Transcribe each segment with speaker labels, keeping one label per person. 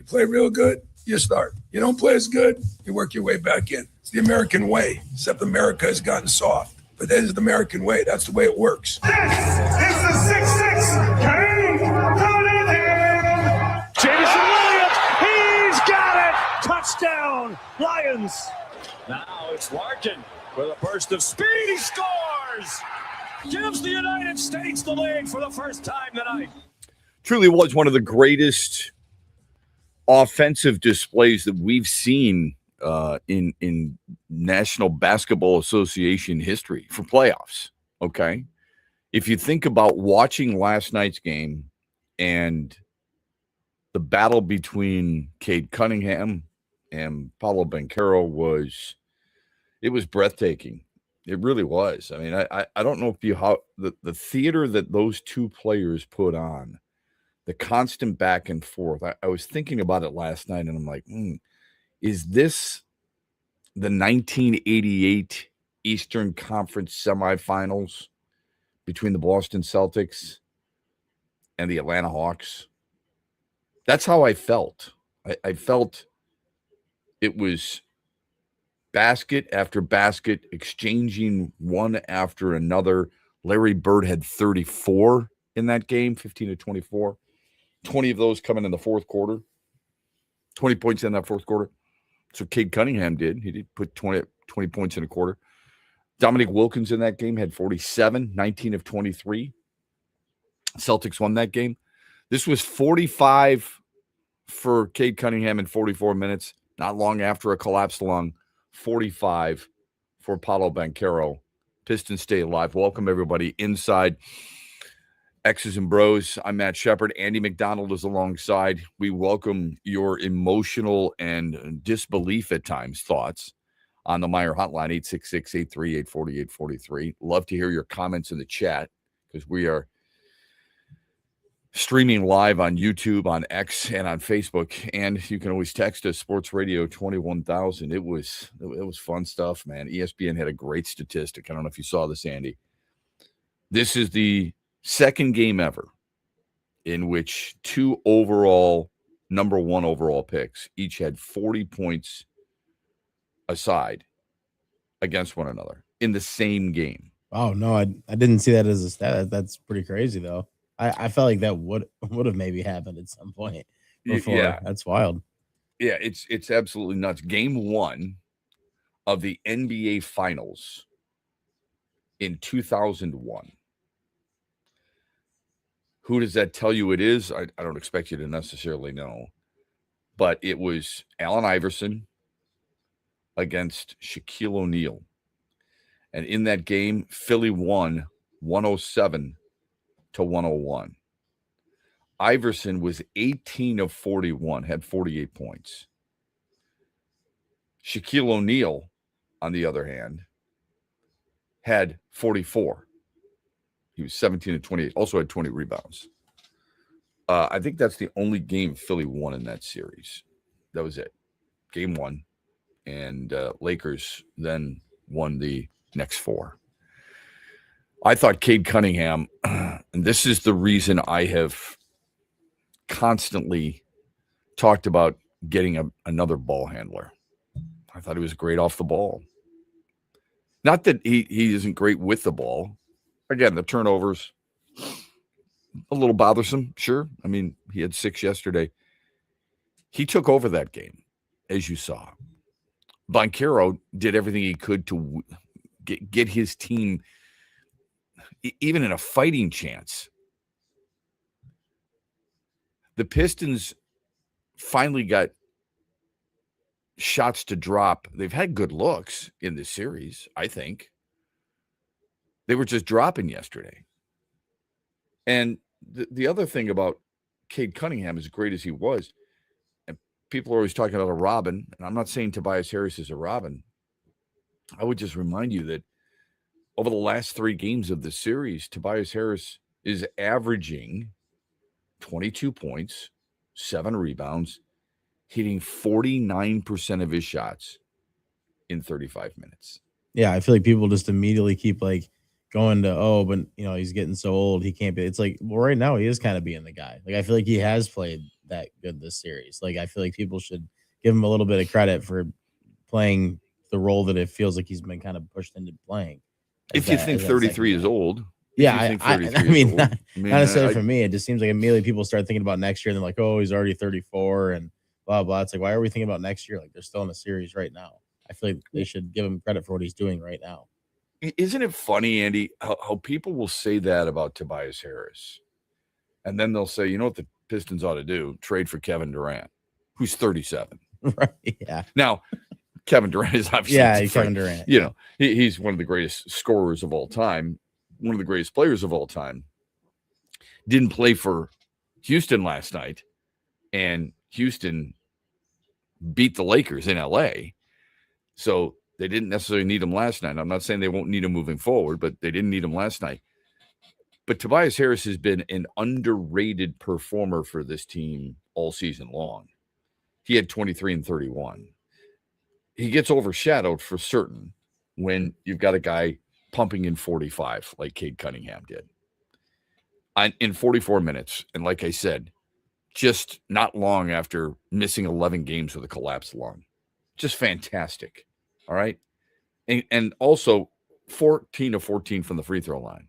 Speaker 1: You play real good, you start. You don't play as good, you work your way back in. It's the American way, except America has gotten soft. But that is the American way. That's the way it works.
Speaker 2: This is the 6-6 Kane Cunningham.
Speaker 3: Jameson Williams, he's got it! Touchdown, Lions. Now it's Larkin with a burst of speed. He scores! Gives the United States the lead for the first time tonight.
Speaker 4: Truly was one of the greatest offensive displays that we've seen in National Basketball Association history for playoffs. Okay, if you think about watching last night's game and the battle between Cade Cunningham and Paolo Banchero was breathtaking. It really was. I mean, I don't know if how the theater that those two players put on, the constant back and forth. I was thinking about it last night, and I'm like, is this the 1988 Eastern Conference semifinals between the Boston Celtics and the Atlanta Hawks? That's how I felt. I felt it was basket after basket, exchanging one after another. Larry Bird had 34 in that game, 15 to 24. 20 of those coming in the fourth quarter. 20 points in that fourth quarter. So Cade Cunningham did. He did put 20 points in a quarter. Dominique Wilkins in that game had 47, 19 of 23. Celtics won that game. This was 45 for Cade Cunningham in 44 minutes. Not long after a collapsed lung. 45 for Paolo Banchero. Pistons stay alive. Welcome, everybody, inside X's and Bros. I'm Matt Shepard. Andy McDonald is alongside. We welcome your emotional and disbelief at times thoughts on the Meyer hotline, 866-838-4843. Love to hear your comments in the chat because we are streaming live on YouTube, on X, and on Facebook. And you can always text us, Sports Radio 21,000. It was fun stuff, man. ESPN had a great statistic. I don't know if you saw this, Andy. This is the second game ever in which two number one overall picks each had 40 points aside against one another in the same game.
Speaker 5: Oh, no, I didn't see that as a stat. That's pretty crazy, though. I felt like that would have maybe happened at some point before. Yeah. That's wild.
Speaker 4: Yeah, it's absolutely nuts. Game one of the NBA Finals in 2001. Who does that tell you it is? I don't expect you to necessarily know. But it was Allen Iverson against Shaquille O'Neal. And in that game, Philly won 107 to 101. Iverson was 18 of 41, had 48 points. Shaquille O'Neal, on the other hand, had 44. He was 17 and 28, also had 20 rebounds. I think that's the only game Philly won in that series. That was it. Game one. And Lakers then won the next four. I thought Cade Cunningham, and this is the reason I have constantly talked about getting another ball handler. I thought he was great off the ball. Not that he isn't great with the ball. Again, the turnovers, a little bothersome, sure. I mean, he had 6 yesterday. He took over that game, as you saw. Banchero did everything he could to get his team even in a fighting chance. The Pistons finally got shots to drop. They've had good looks in this series, I think. They were just dropping yesterday. And the other thing about Cade Cunningham, as great as he was, and people are always talking about a Robin, and I'm not saying Tobias Harris is a Robin. I would just remind you that over the last 3 games of the series, Tobias Harris is averaging 22 points, 7 rebounds, hitting 49% of his shots in 35 minutes.
Speaker 5: Yeah, I feel like people just immediately keep going to, but he's getting so old, he can't be. It's like, well, right now he is kind of being the guy. I feel like he has played that good this series. Like, I feel like people should give him a little bit of credit for playing the role that it feels like he's been kind of pushed into playing.
Speaker 4: If you think 33 is old.
Speaker 5: Yeah, I mean, not necessarily for me. It just seems like immediately people start thinking about next year and they're like, oh, he's already 34 and blah, blah. It's like, why are we thinking about next year? Like, they're still in a series right now. I feel like they should give him credit for what he's doing right now.
Speaker 4: Isn't it funny, Andy, how people will say that about Tobias Harris? And then they'll say, you know what the Pistons ought to do? Trade for Kevin Durant, who's 37.
Speaker 5: Right, yeah.
Speaker 4: Now, Kevin Durant is obviously
Speaker 5: Kevin Durant.
Speaker 4: You know, he's one of the greatest scorers of all time, one of the greatest players of all time. Didn't play for Houston last night, and Houston beat the Lakers in LA. So they didn't necessarily need him last night. I'm not saying they won't need him moving forward, but they didn't need him last night. But Tobias Harris has been an underrated performer for this team all season long. He had 23 and 31. He gets overshadowed for certain when you've got a guy pumping in 45 like Cade Cunningham did. In 44 minutes, and like I said, just not long after missing 11 games with a collapsed lung. Just fantastic. All right. And also 14 of 14 from the free throw line.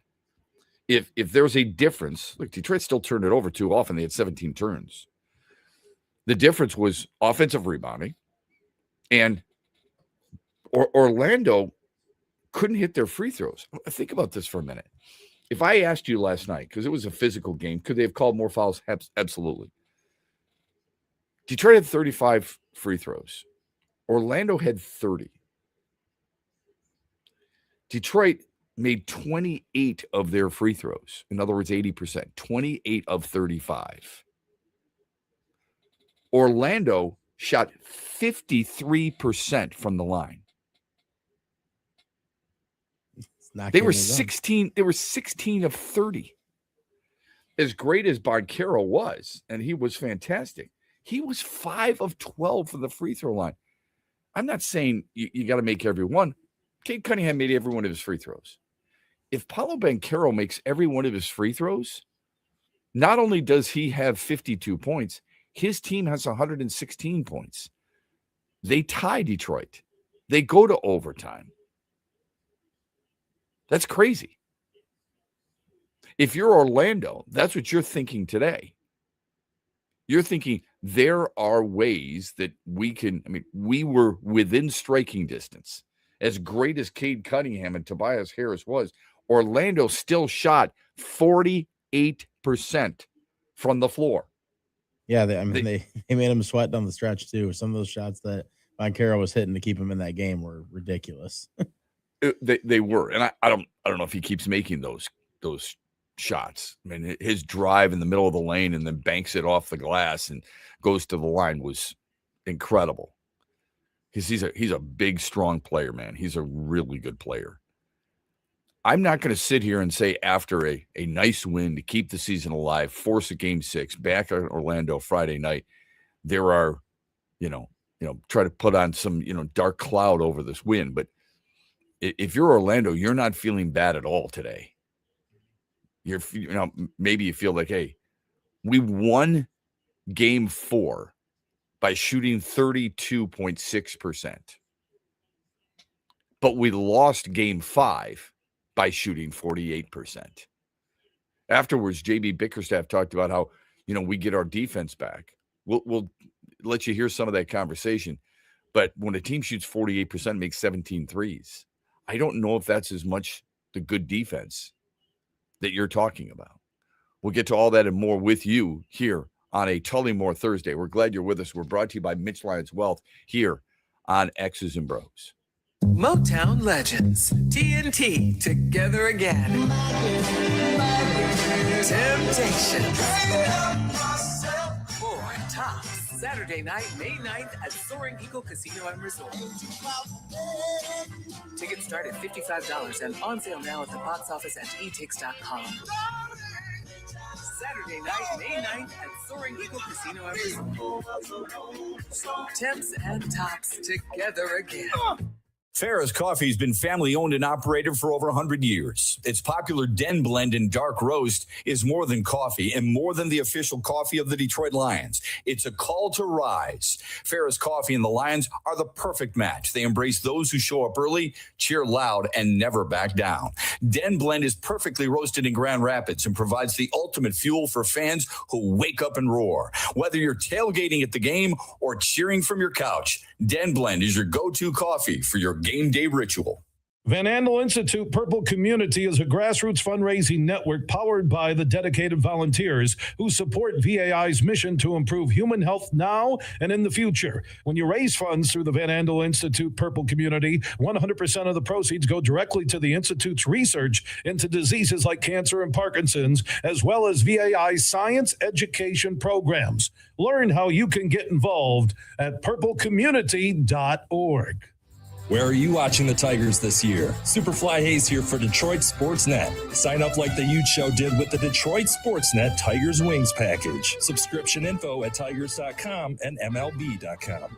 Speaker 4: If there's a difference, look, Detroit still turned it over too often. They had 17 turns. The difference was offensive rebounding, and Orlando couldn't hit their free throws. Think about this for a minute. If I asked you last night, because it was a physical game, could they have called more fouls? Absolutely. Detroit had 35 free throws. Orlando had 30. Detroit made 28 of their free throws. In other words, 80%. 28 of 35. Orlando shot 53% from the line. They were 16 of 30. As great as Boncaro was, and he was fantastic, he was 5 of 12 from the free throw line. I'm not saying you got to make every one. Cade Cunningham made every one of his free throws. If Paolo Banchero makes every one of his free throws, not only does he have 52 points, his team has 116 points. They tie Detroit. They go to overtime. That's crazy. If you're Orlando, that's what you're thinking today. You're thinking there are ways that we were within striking distance. As great as Cade Cunningham and Tobias Harris was, Orlando still shot 48% from the floor.
Speaker 5: Yeah, they made him sweat down the stretch too. Some of those shots that Boncaro was hitting to keep him in that game were ridiculous.
Speaker 4: They were, and I don't know if he keeps making those shots. I mean, his drive in the middle of the lane and then banks it off the glass and goes to the line was incredible. Because he's a big, strong player, man. He's a really good player. I'm not going to sit here and say after a nice win to keep the season alive, force a game 6 back at Orlando Friday night, there are, try to put on some, dark cloud over this win. But if you're Orlando, you're not feeling bad at all today. Maybe you feel like, hey, we won game 4 by shooting 32.6%. But we lost game 5 by shooting 48%. Afterwards, JB Bickerstaff talked about how, we get our defense back. We'll let you hear some of that conversation. But when a team shoots 48%, makes 17 threes, I don't know if that's as much the good defense that you're talking about. We'll get to all that and more with you here on a Tullymore Thursday. We're glad you're with us. We're brought to you by Mitch Lyons Wealth here on X's and Bros.
Speaker 6: Motown Legends, TNT, together again. Temptation. For Tops, Saturday night, May 9th at Soaring Eagle Casino and Resort. Tickets start at $55 and on sale now at the box office at etix.com. Saturday night, May 9th at Soaring Eagle Casino and Resort. Temps and Tops together again.
Speaker 7: Farrah's Coffee has been family owned and operated for over 100 years. Its popular Den Blend and Dark Roast is more than coffee and more than the official coffee of the Detroit Lions. It's a call to rise. Farrah's Coffee and the Lions are the perfect match. They embrace those who show up early, cheer loud, and never back down. Den Blend is perfectly roasted in Grand Rapids and provides the ultimate fuel for fans who wake up and roar. Whether you're tailgating at the game or cheering from your couch, Den Blend is your go-to coffee for your game day ritual.
Speaker 8: Van Andel Institute Purple Community is a grassroots fundraising network powered by the dedicated volunteers who support VAI's mission to improve human health now and in the future. When you raise funds through the Van Andel Institute Purple Community, 100% of the proceeds go directly to the Institute's research into diseases like cancer and Parkinson's, as well as VAI's science education programs. Learn how you can get involved at purplecommunity.org.
Speaker 9: Where are you watching the Tigers this year? Superfly Hayes here for Detroit Sportsnet. Sign up like the Ute Show did with the Detroit Sportsnet Tigers Wings package. Subscription info at tigers.com and MLB.com.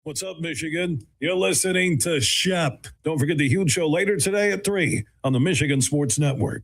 Speaker 8: What's up, Michigan? You're listening to Shep. Don't forget the Huge Show later today at 3 on the Michigan Sports Network.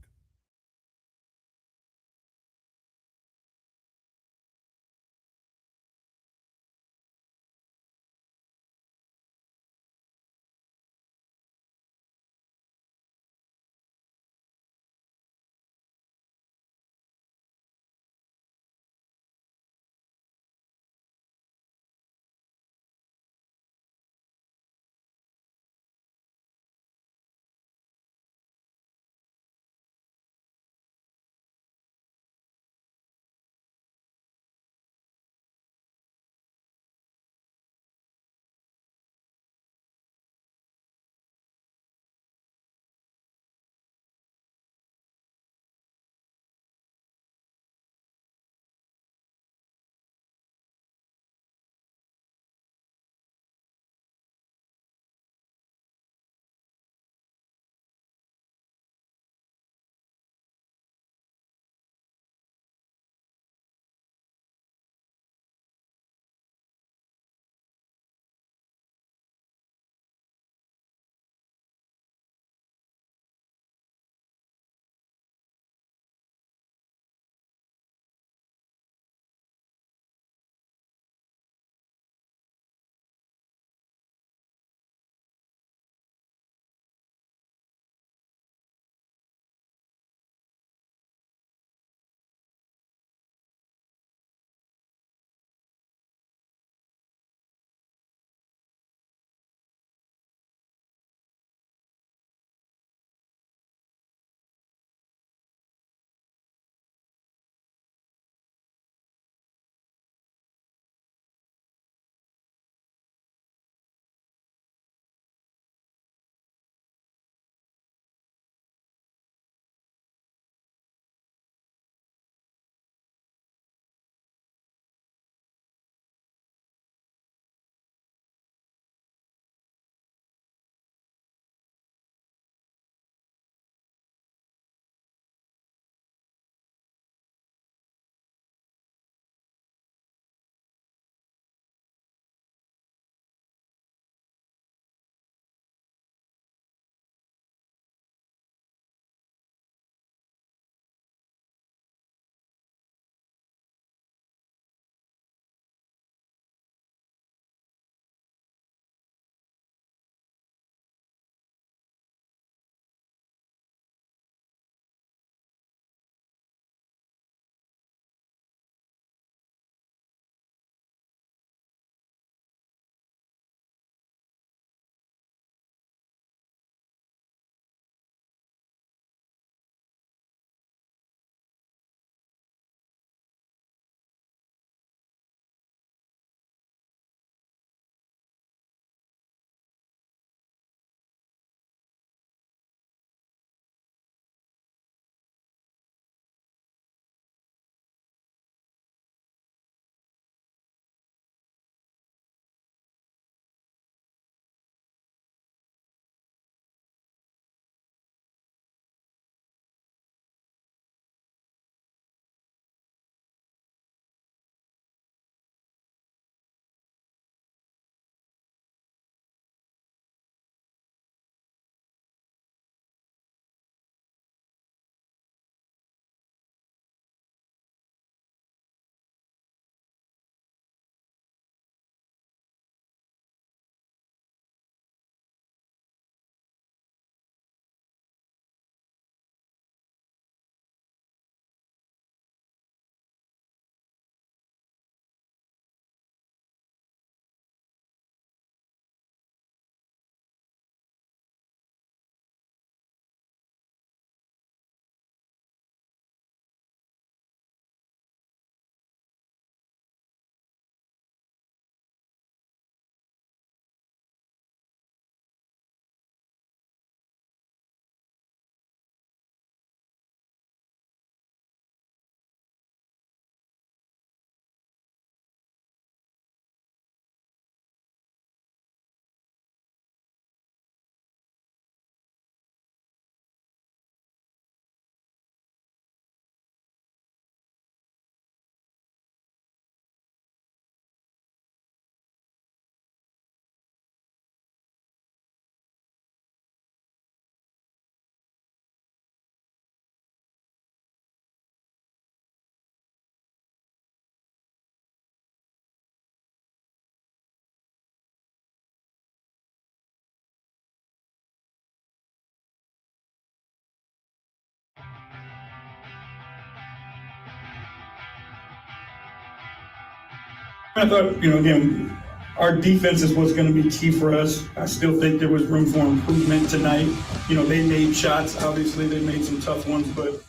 Speaker 10: I thought, again, our defense is what's going to be key for us. I still think there was room for improvement tonight. They made shots. Obviously, they made some tough ones, but,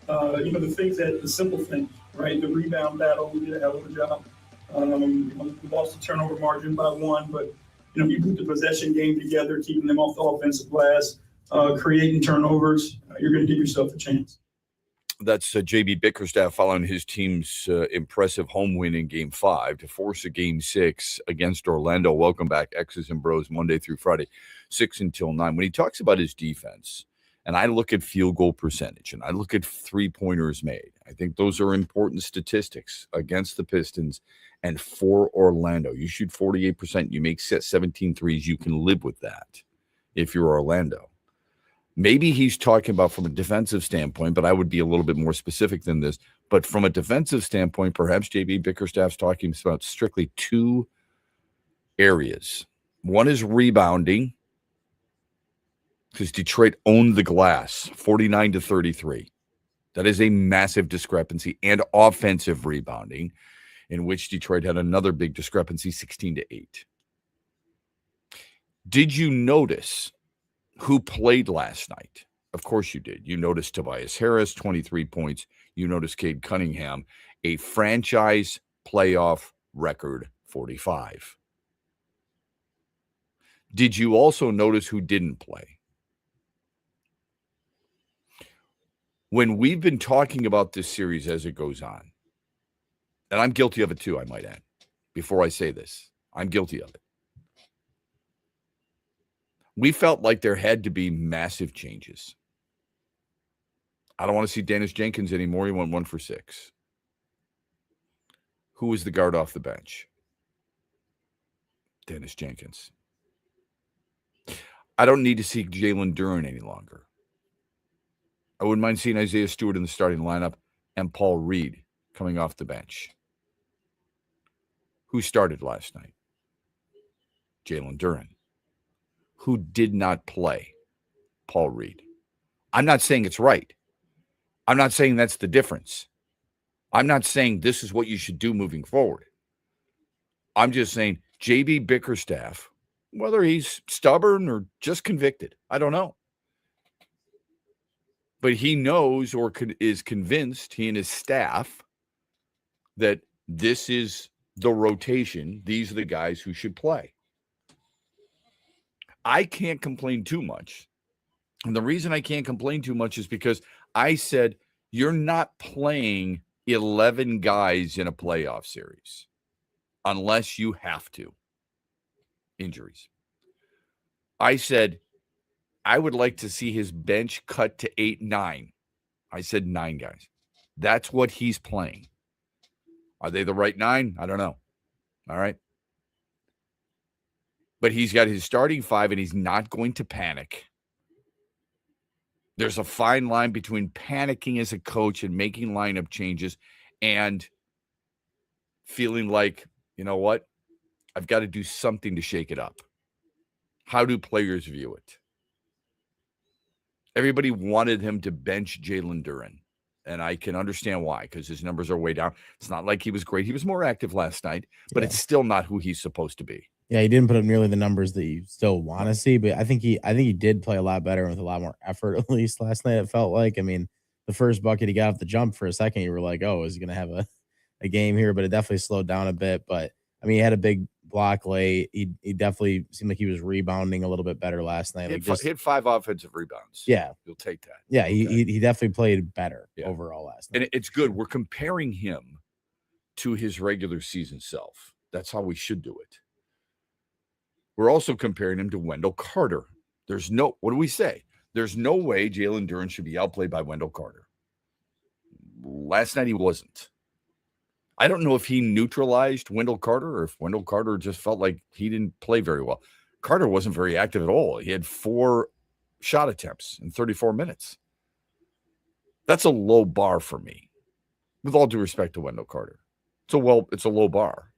Speaker 10: the simple things, right? The rebound battle, we did a hell of a job. We lost the turnover margin by 1, but, you put the possession game together, keeping them off the offensive glass, creating turnovers, you're going to give yourself a chance.
Speaker 4: That's JB Bickerstaff following his team's impressive home win in Game 5 to force a Game 6 against Orlando. Welcome back, X's and Bros, Monday through Friday, 6 until 9. When he talks about his defense, and I look at field goal percentage, and I look at three-pointers made, I think those are important statistics against the Pistons and for Orlando. You shoot 48%, you make 17 threes, you can live with that if you're Orlando. Maybe he's talking about from a defensive standpoint, but I would be a little bit more specific than this. But from a defensive standpoint, perhaps JB Bickerstaff's talking about strictly 2 areas. One is rebounding, because Detroit owned the glass 49-33. That is a massive discrepancy. And offensive rebounding, in which Detroit had another big discrepancy, 16-8. Did you notice who played last night? Of course you did. You noticed Tobias Harris, 23 points. You noticed Cade Cunningham, a franchise playoff record, 45. Did you also notice who didn't play? When we've been talking about this series as it goes on, and I'm guilty of it too, I might add, before I say this, I'm guilty of it. We felt like there had to be massive changes. I don't want to see Dennis Jenkins anymore. He went 1 for 6. Who was the guard off the bench? Dennis Jenkins. I don't need to see Jalen Duren any longer. I wouldn't mind seeing Isaiah Stewart in the starting lineup and Paul Reed coming off the bench. Who started last night? Jalen Duren. Who did not play? Paul Reed. I'm not saying it's right. I'm not saying that's the difference. I'm not saying this is what you should do moving forward. I'm just saying JB Bickerstaff, whether he's stubborn or just convicted, I don't know. But he knows or is convinced, he and his staff, that this is the rotation. These are the guys who should play. I can't complain too much. And the reason I can't complain too much is because I said, you're not playing 11 guys in a playoff series unless you have to. Injuries. I said, I would like to see his bench cut to 8, 9. I said 9 guys. That's what he's playing. Are they the right 9? I don't know. All right. But he's got his starting 5, and he's not going to panic. There's a fine line between panicking as a coach and making lineup changes and feeling like, you know what? I've got to do something to shake it up. How do players view it? Everybody wanted him to bench Jalen Duren, and I can understand why, because his numbers are way down. It's not like he was great. He was more active last night, but it's still not who he's supposed to be.
Speaker 5: Yeah, he didn't put up nearly the numbers that you still want to see, but I think he did play a lot better with a lot more effort, at least last night, it felt like. I mean, the first bucket he got off the jump for a second, you were like, oh, is he going to have a game here? But it definitely slowed down a bit. But, I mean, he had a big block late. He definitely seemed like he was rebounding a little bit better last night.
Speaker 4: He hit 5 offensive rebounds.
Speaker 5: Yeah.
Speaker 4: You'll take that.
Speaker 5: Yeah, he definitely played better overall last night.
Speaker 4: And it's good. We're comparing him to his regular season self. That's how we should do it. We're also comparing him to Wendell Carter. What do we say? There's no way Jalen Duren should be outplayed by Wendell Carter. Last night he wasn't. I don't know if he neutralized Wendell Carter or if Wendell Carter just felt like he didn't play very well. Carter wasn't very active at all. He had 4 shot attempts in 34 minutes. That's a low bar for me, with all due respect to Wendell Carter. It's a low bar.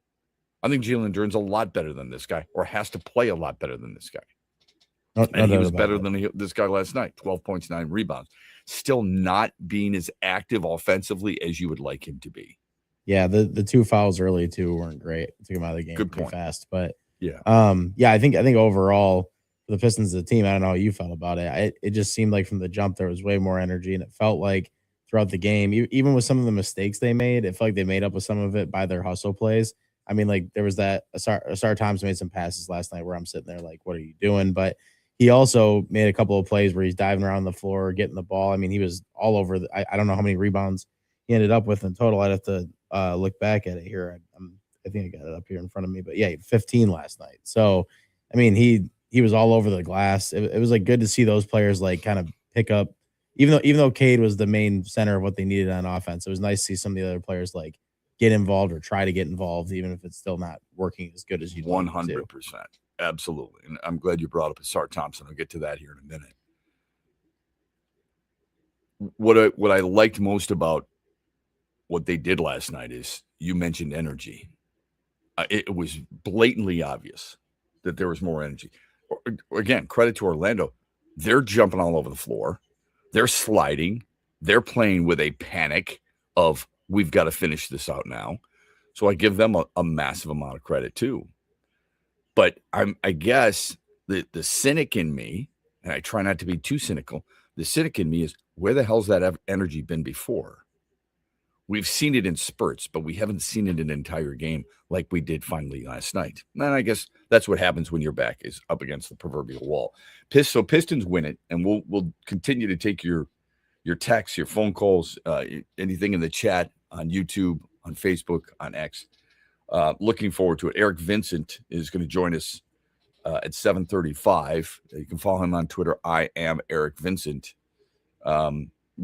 Speaker 4: I think Jalen Duren's a lot better than this guy, or has to play a lot better than this guy. And he was better than this guy last night. 12 points, 9 rebounds. Still not being as active offensively as you would like him to be.
Speaker 5: Yeah, the 2 fouls early too weren't great. Took him out of the game pretty fast. But
Speaker 4: yeah,
Speaker 5: I think overall for the Pistons as a team, I don't know how you felt about it. It just seemed like from the jump there was way more energy, and it felt like throughout the game, even with some of the mistakes they made, it felt like they made up with some of it by their hustle plays. I mean, like there was that Asar Thompson made some passes last night where I'm sitting there like, what are you doing? But he also made a couple of plays where he's diving around the floor, getting the ball. I mean, he was all over. I don't know how many rebounds he ended up with in total. I'd have to look back at it here. I think I got it up here in front of me, but yeah, 15 last night. So, I mean, he was all over the glass. It was like good to see those players like kind of pick up, even though Cade was the main center of what they needed on offense. It was nice to see some of the other players like get involved or try to get involved, even if it's still not working as good as you'd want
Speaker 4: 100%. Absolutely. And I'm glad you brought up Asar Thompson. I'll get to that here in a minute. What I liked most about what they did last night is you mentioned energy. It was blatantly obvious that there was more energy. Again, credit to Orlando. They're jumping all over the floor. They're sliding. They're playing with a panic of we've got to finish this out now. So I give them a massive amount of credit too. But I guess the cynic in me, and I try not to be too cynical, the cynic in me is where the hell's that energy been before? We've seen it in spurts, but we haven't seen it in an entire game like we did finally last night. And I guess that's what happens when your back is up against the proverbial wall. So Pistons win it, and we'll continue to take your texts, your phone calls, anything in the chat on YouTube, on Facebook, on X. Looking forward to it. Eric Vincent is going to join us at 7:35. You can follow him on Twitter. I am Eric Vincent.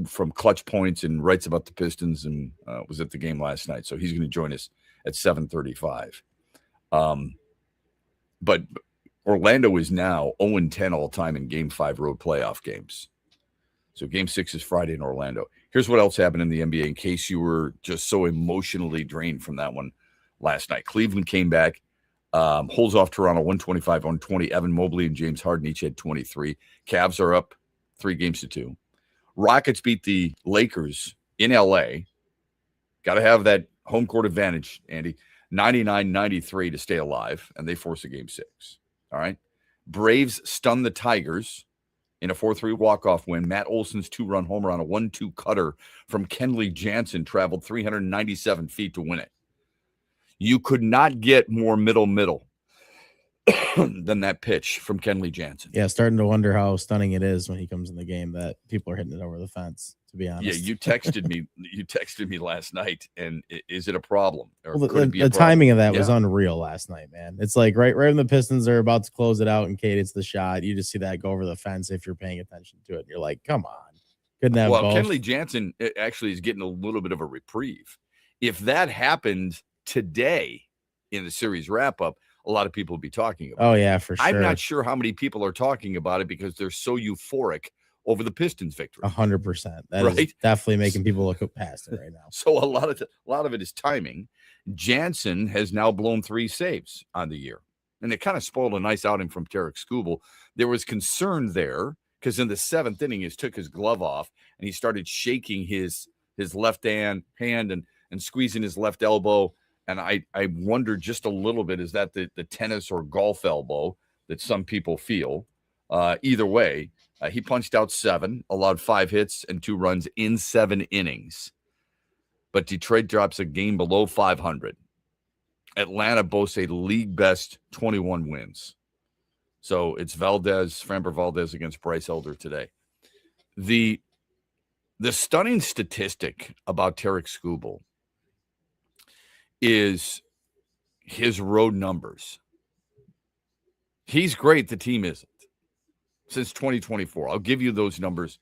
Speaker 4: From Clutch Points and writes about the Pistons and was at the game last night. So he's going to join us at 7:35. But Orlando is now 0-10 all time in Game 5 road playoff games. So Game 6 is Friday in Orlando. Here's what else happened in the NBA in case you were just so emotionally drained from that one last night. Cleveland came back, holds off Toronto 125-120. Evan Mobley and James Harden each had 23. Cavs are up 3-2. Rockets beat the Lakers in L.A. Got to have that home court advantage, Andy. 99-93 to stay alive, and they force a Game 6. All right. Braves stun the Tigers in a 4-3 walk-off win. Matt Olson's 2-run homer on a 1-2 cutter from Kenley Jansen traveled 397 feet to win it. You could not get more middle than that pitch from Kenley Jansen.
Speaker 5: Yeah, starting to wonder how stunning it is when he comes in the game that people are hitting it over the fence, to be honest.
Speaker 4: Yeah, you texted me. You texted me last night, and is it a problem? Or
Speaker 5: well,
Speaker 4: could it be a
Speaker 5: the
Speaker 4: problem?
Speaker 5: timing of that was unreal last night, man. It's like right when the Pistons are about to close it out and Cade hits the shot, you just see that go over the fence if you're paying attention to it. And you're like, come on. Couldn't have both.
Speaker 4: Kenley Jansen actually is getting a little bit of a reprieve. If that happened today in the series wrap-up, a lot of people will be talking about it.
Speaker 5: Oh, yeah, for sure.
Speaker 4: I'm not sure how many people are talking about it because they're so euphoric over the Pistons victory.
Speaker 5: 100%. That is definitely making people look past it right now.
Speaker 4: So a lot of it is timing. Jansen has now blown 3 saves on the year, and it kind of spoiled a nice outing from Tarek Skubal. There was concern there because in the 7th inning, he took his glove off and he started shaking his left hand and squeezing his left elbow. And I wonder just a little bit, is that the tennis or golf elbow that some people feel? Either way, he punched out 7, allowed 5 hits and 2 runs in 7 innings. But Detroit drops a game below 500. Atlanta boasts a league best 21 wins. So it's Framber Valdez against Bryce Elder today. The stunning statistic about Tarek Skubal is his road numbers. He's great. The team isn't. Since 2024. I'll give you those numbers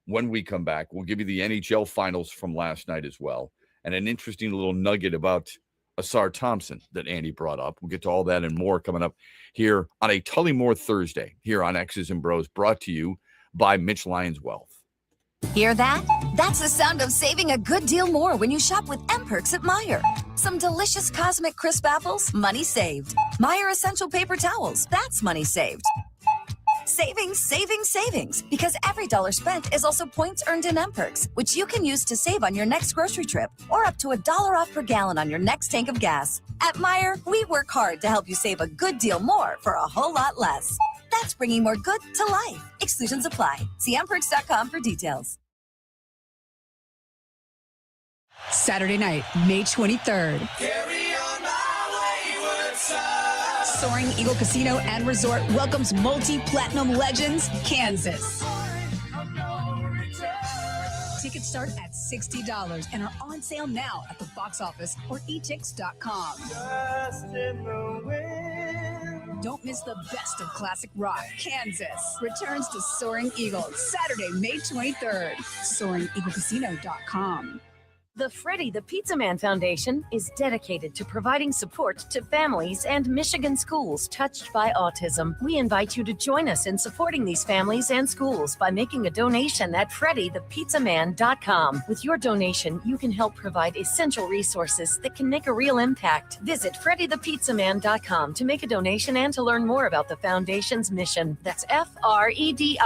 Speaker 4: when we come back. We'll give you the NHL finals from last night as well. And an interesting little nugget about Asar Thompson that Andy brought up. We'll get to all that and more coming up here on a Tullymore Thursday here on X's and Bros, brought to you by Mitch Lyons Wealth.
Speaker 11: Hear that? That's the sound of saving a good deal more when you shop with M-Perks at Meijer. Some delicious Cosmic Crisp apples, money saved. Meijer Essential Paper Towels, that's money saved. Savings, savings, savings. Because every dollar spent is also points earned in M-Perks, which you can use to save on your next grocery trip or up to $1 off per gallon on your next tank of gas. At Meijer, we work hard to help you save a good deal more for a whole lot less. That's bringing more good to life. Exclusions apply. See mperks.com for details.
Speaker 12: Saturday night, May 23rd. Soaring Eagle Casino and Resort welcomes multi-platinum legends, Kansas. Tickets start at $60 and are on sale now at the box office or etix.com. Don't miss the best of classic rock. Kansas returns to Soaring Eagle Saturday, May 23rd. SoaringEagleCasino.com.
Speaker 13: The Freddie the Pizza Man Foundation is dedicated to providing support to families and Michigan schools touched by autism. We invite you to join us in supporting these families and schools by making a donation at FreddieThePizzaMan.com. With your donation, you can help provide essential resources that can make a real impact. Visit FreddieThePizzaMan.com to make a donation and to learn more about the foundation's mission. That's FREDI,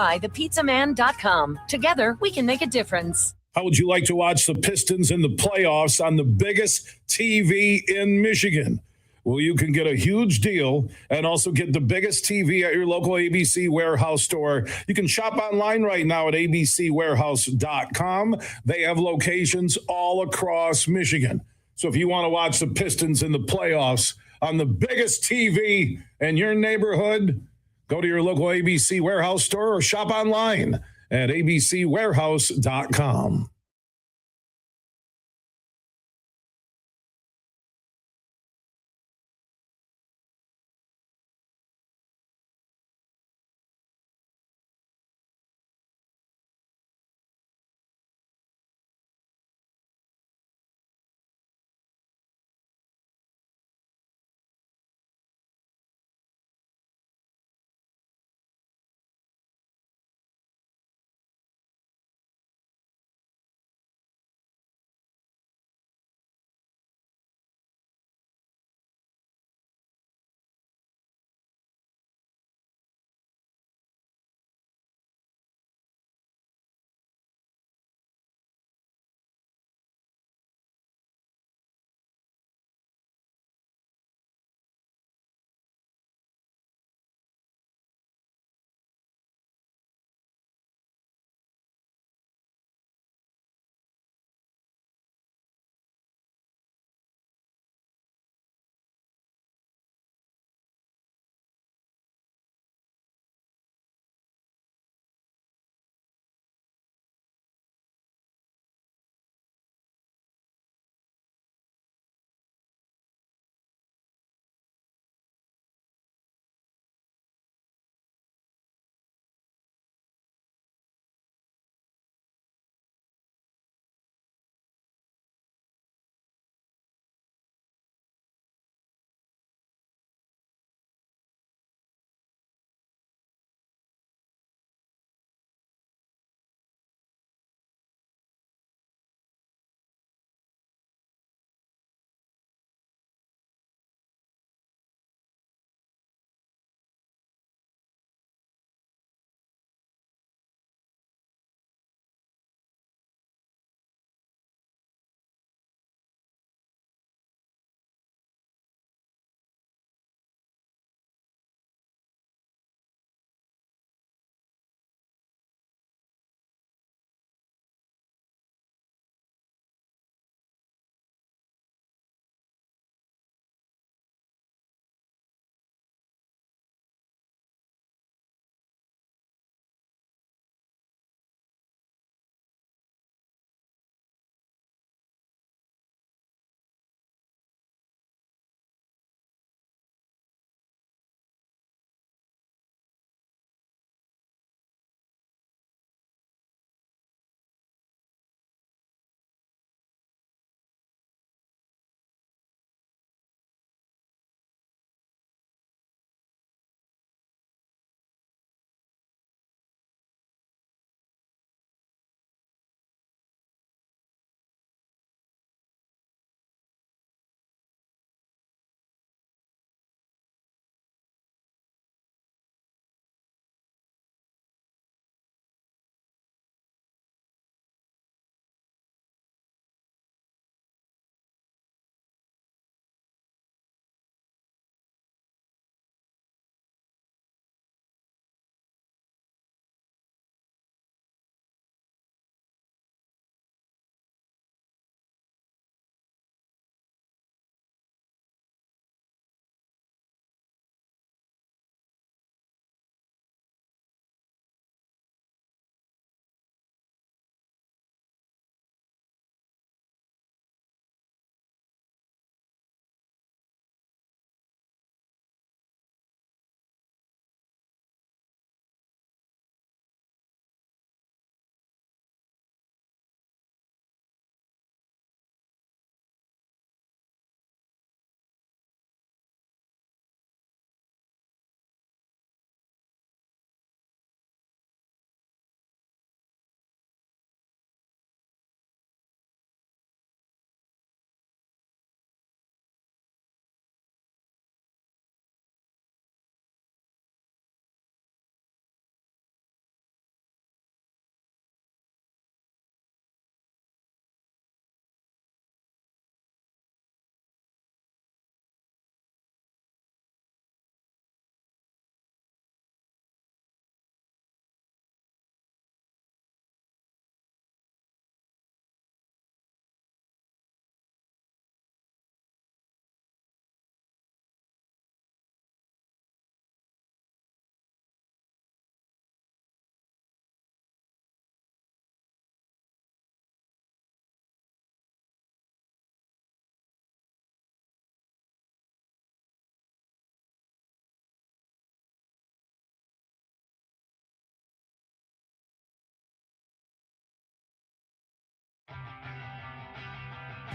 Speaker 13: Together, we can make a difference.
Speaker 8: How would you like to watch the Pistons in the playoffs on the biggest TV in Michigan? Well, you can get a huge deal and also get the biggest TV at your local ABC Warehouse store. You can shop online right now at abcwarehouse.com. They have locations all across Michigan. So if you want to watch the Pistons in the playoffs on the biggest TV in your neighborhood, go to your local ABC Warehouse store or shop online at abcwarehouse.com.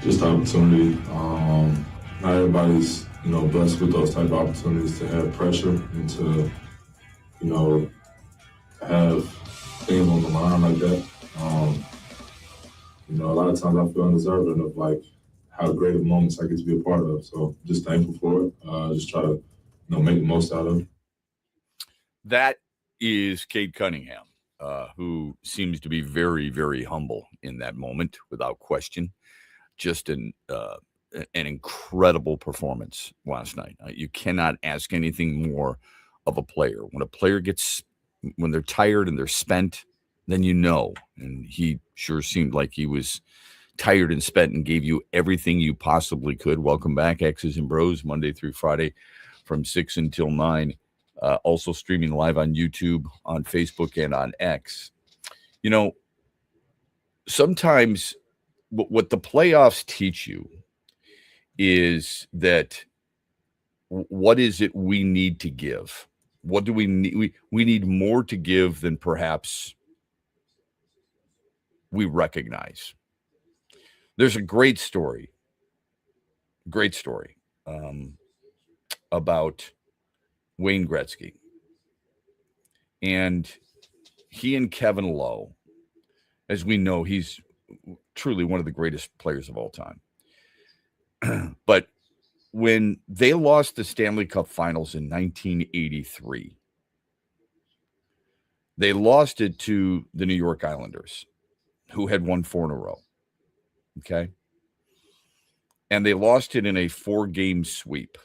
Speaker 14: Just the opportunity. Not everybody's, blessed with those type of opportunities to have pressure and to, have things on the line like that. A lot of times I feel undeserving of how great of moments I get to be a part of. So just thankful for it. Just try to, make the most out of it.
Speaker 4: That is Cade Cunningham, who seems to be very, very humble in that moment, without question. Just an incredible performance last night. You cannot ask anything more of a player. When they're tired and they're spent, then and he sure seemed like he was tired and spent and gave you everything you possibly could. Welcome back, X's and Bros, Monday through Friday from 6 until 9. Also streaming live on YouTube, on Facebook, and on X. Sometimes what the playoffs teach you is that what is it we need to give? What do we need? We need more to give than perhaps we recognize. There's a great story about Wayne Gretzky. And he and Kevin Lowe, as we know, he's truly one of the greatest players of all time. But when they lost the Stanley Cup Finals in 1983, they lost it to the New York Islanders, who had won 4 in a row. Okay? And they lost it in a 4-game sweep.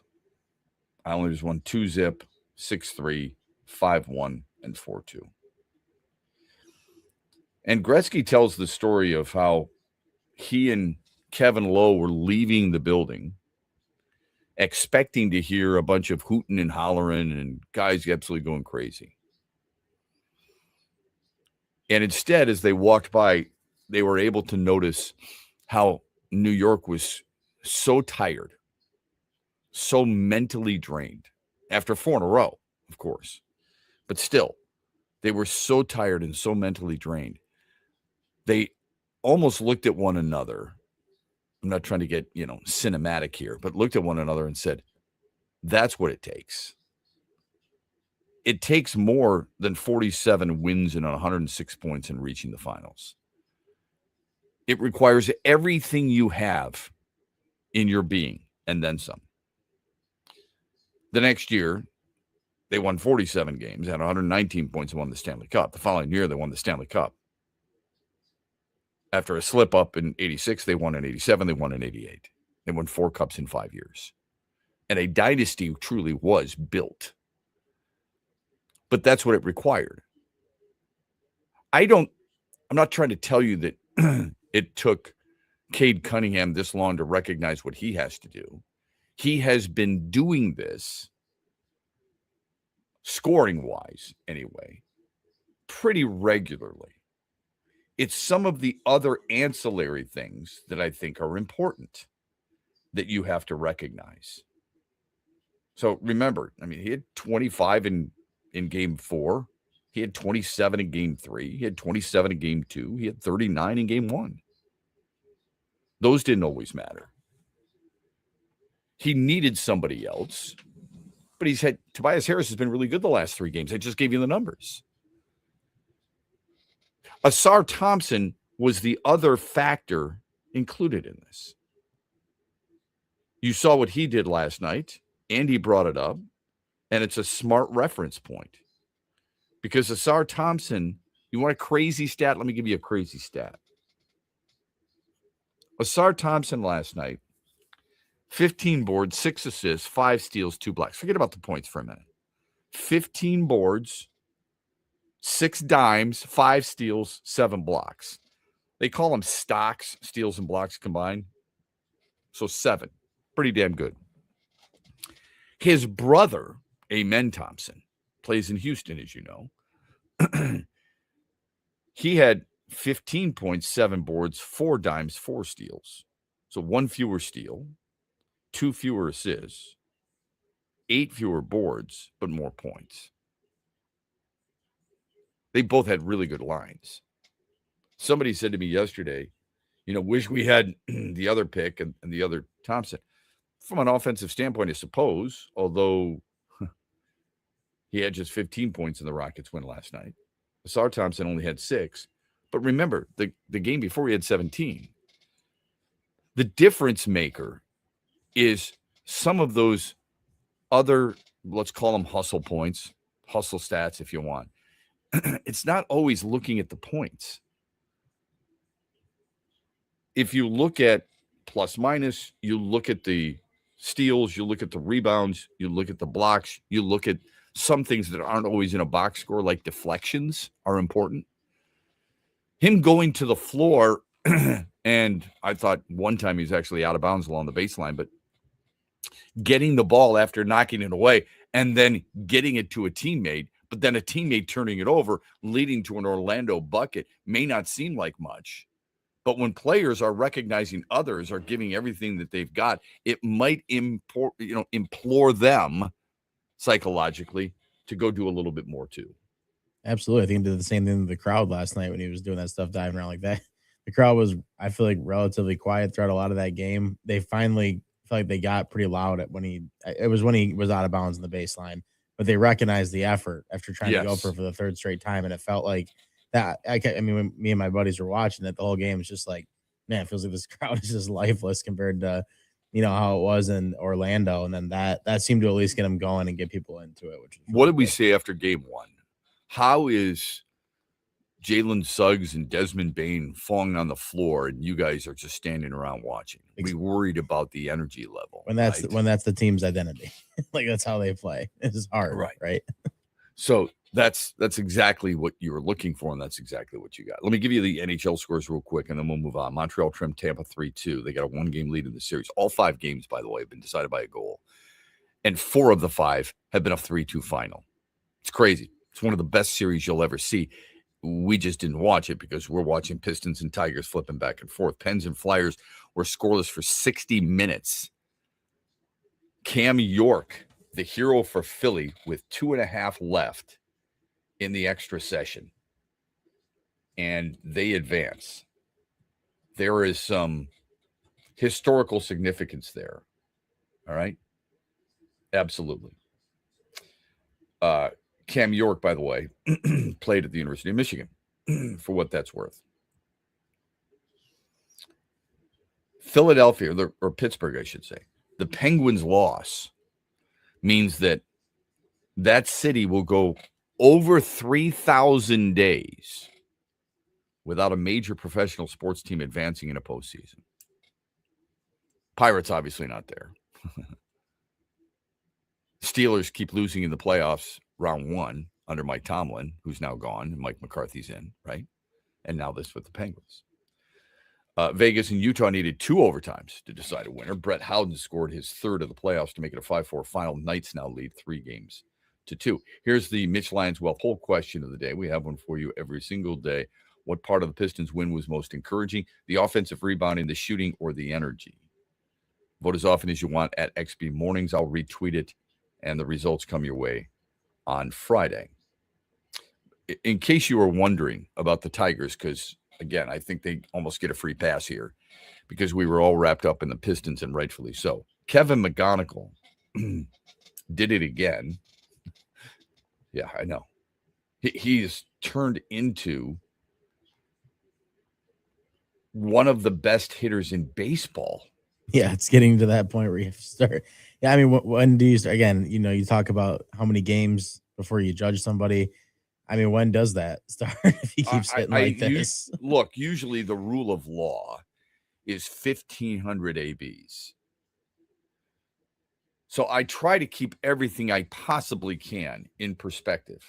Speaker 4: Islanders won 2-0, 6-3, 5-1, and 4-2. And Gretzky tells the story of how he and Kevin Lowe were leaving the building, expecting to hear a bunch of hooting and hollering and guys absolutely going crazy. And instead, as they walked by, they were able to notice how New York was so tired, so mentally drained after 4 in a row, of course. But still, they were so tired and so mentally drained. They almost looked at one another. I'm not trying to get, cinematic here, but looked at one another and said, that's what it takes. It takes more than 47 wins and 106 points in reaching the finals. It requires everything you have in your being and then some. The next year, they won 47 games, had 119 points, and won the Stanley Cup. The following year, they won the Stanley Cup. After a slip up in 86, they won in 87, they won in 88. They won 4 cups in 5 years. And a dynasty truly was built. But that's what it required. I'm not trying to tell you that it took Cade Cunningham this long to recognize what he has to do. He has been doing this, scoring-wise anyway, pretty regularly. It's some of the other ancillary things that I think are important that you have to recognize. So remember, he had 25 in game 4. He had 27 in game 3. He had 27 in game 2. He had 39 in game 1. Those didn't always matter. He needed somebody else, but Tobias Harris has been really good the last 3 games. I just gave you the numbers. Asar Thompson was the other factor included in this. You saw what he did last night. Andy brought it up, and it's a smart reference point. Because Asar Thompson, you want a crazy stat? Let me give you a crazy stat. Asar Thompson last night, 15 boards, 6 assists, 5 steals, 2 blocks. Forget about the points for a minute. 15 boards, 6 dimes, 5 steals, 7 blocks. They call them stocks, steals and blocks combined. So 7. Pretty damn good. His brother, Amen Thompson, plays in Houston, as you know. He had 15 points, 7 boards, 4 dimes, 4 steals. So 1 fewer steal, 2 fewer assists, 8 fewer boards, but more points. They both had really good lines. Somebody said to me yesterday, wish we had the other pick and the other Thompson. From an offensive standpoint, I suppose, although he had just 15 points in the Rockets win last night. Asar Thompson only had 6. But remember, the game before he had 17. The difference maker is some of those other, let's call them hustle points, hustle stats if you want. It's not always looking at the points. If you look at plus minus, you look at the steals, you look at the rebounds, you look at the blocks, you look at some things that aren't always in a box score, like deflections are important. Him going to the floor, and I thought one time he was actually out of bounds along the baseline, but getting the ball after knocking it away and then getting it to a teammate, but then a teammate turning it over, leading to an Orlando bucket may not seem like much. But when players are recognizing others are giving everything that they've got, it might implore them psychologically to go do a little bit more too.
Speaker 5: Absolutely. I think he did the same thing to the crowd last night when he was doing that stuff, diving around like that. The crowd was, I feel like, relatively quiet throughout a lot of that game. They finally felt like they got pretty loud when he was out of bounds in the baseline, but they recognized the effort after trying to go for the third straight time. And it felt like that. I mean, when me and my buddies were watching it, the whole game was just like, man, it feels like this crowd is just lifeless compared to, how it was in Orlando. And then that seemed to at least get them going and get people into it.
Speaker 4: What did we say after game 1? How is Jalen Suggs and Desmond Bane falling on the floor and you guys are just standing around watching? We worried about the energy level.
Speaker 5: When that's the team's identity. Like that's how they play. It's hard, right?
Speaker 4: So that's exactly what you were looking for, and that's exactly what you got. Let me give you the NHL scores real quick, and then we'll move on. Montreal trimmed Tampa 3-2. They got a 1-game lead in the series. All 5 games, by the way, have been decided by a goal, and 4 of the 5 have been a 3-2 final. It's crazy. It's one of the best series you'll ever see. We just didn't watch it because we're watching Pistons and Tigers flipping back and forth. Pens and Flyers were scoreless for 60 minutes. Cam York, the hero for Philly, with 2.5 left in the extra session. And they advance. There is some historical significance there. All right? Absolutely. Cam York, by the way, played at the University of Michigan, for what that's worth. Philadelphia, or Pittsburgh, I should say, the Penguins' loss means that city will go over 3,000 days without a major professional sports team advancing in a postseason. Pirates obviously not there. Steelers keep losing in the playoffs round 1 under Mike Tomlin, who's now gone, and Mike McCarthy's in, right? And now this with the Penguins. Vegas and Utah needed 2 overtimes to decide a winner. Brett Howden scored his 3rd of the playoffs to make it a 5-4 final. Knights now lead 3-2. Here's the Mitch Lyons poll question of the day. We have one for you every single day. What part of the Pistons win was most encouraging? The offensive rebounding, the shooting, or the energy? Vote as often as you want at XB Mornings. I'll retweet it, and the results come your way on Friday. In case you were wondering about the Tigers, because, again, I think they almost get a free pass here because we were all wrapped up in the Pistons, and rightfully so. Kevin McGonigal did it again. Yeah, I know. He's turned into one of the best hitters in baseball.
Speaker 5: Yeah, it's getting to that point where you have to start. Yeah, I mean, when do you start? Again, you talk about how many games before you judge somebody. I mean, when does that start if he keeps hitting like this?
Speaker 4: Look, usually the rule of law is 1,500 ABs. So I try to keep everything I possibly can in perspective.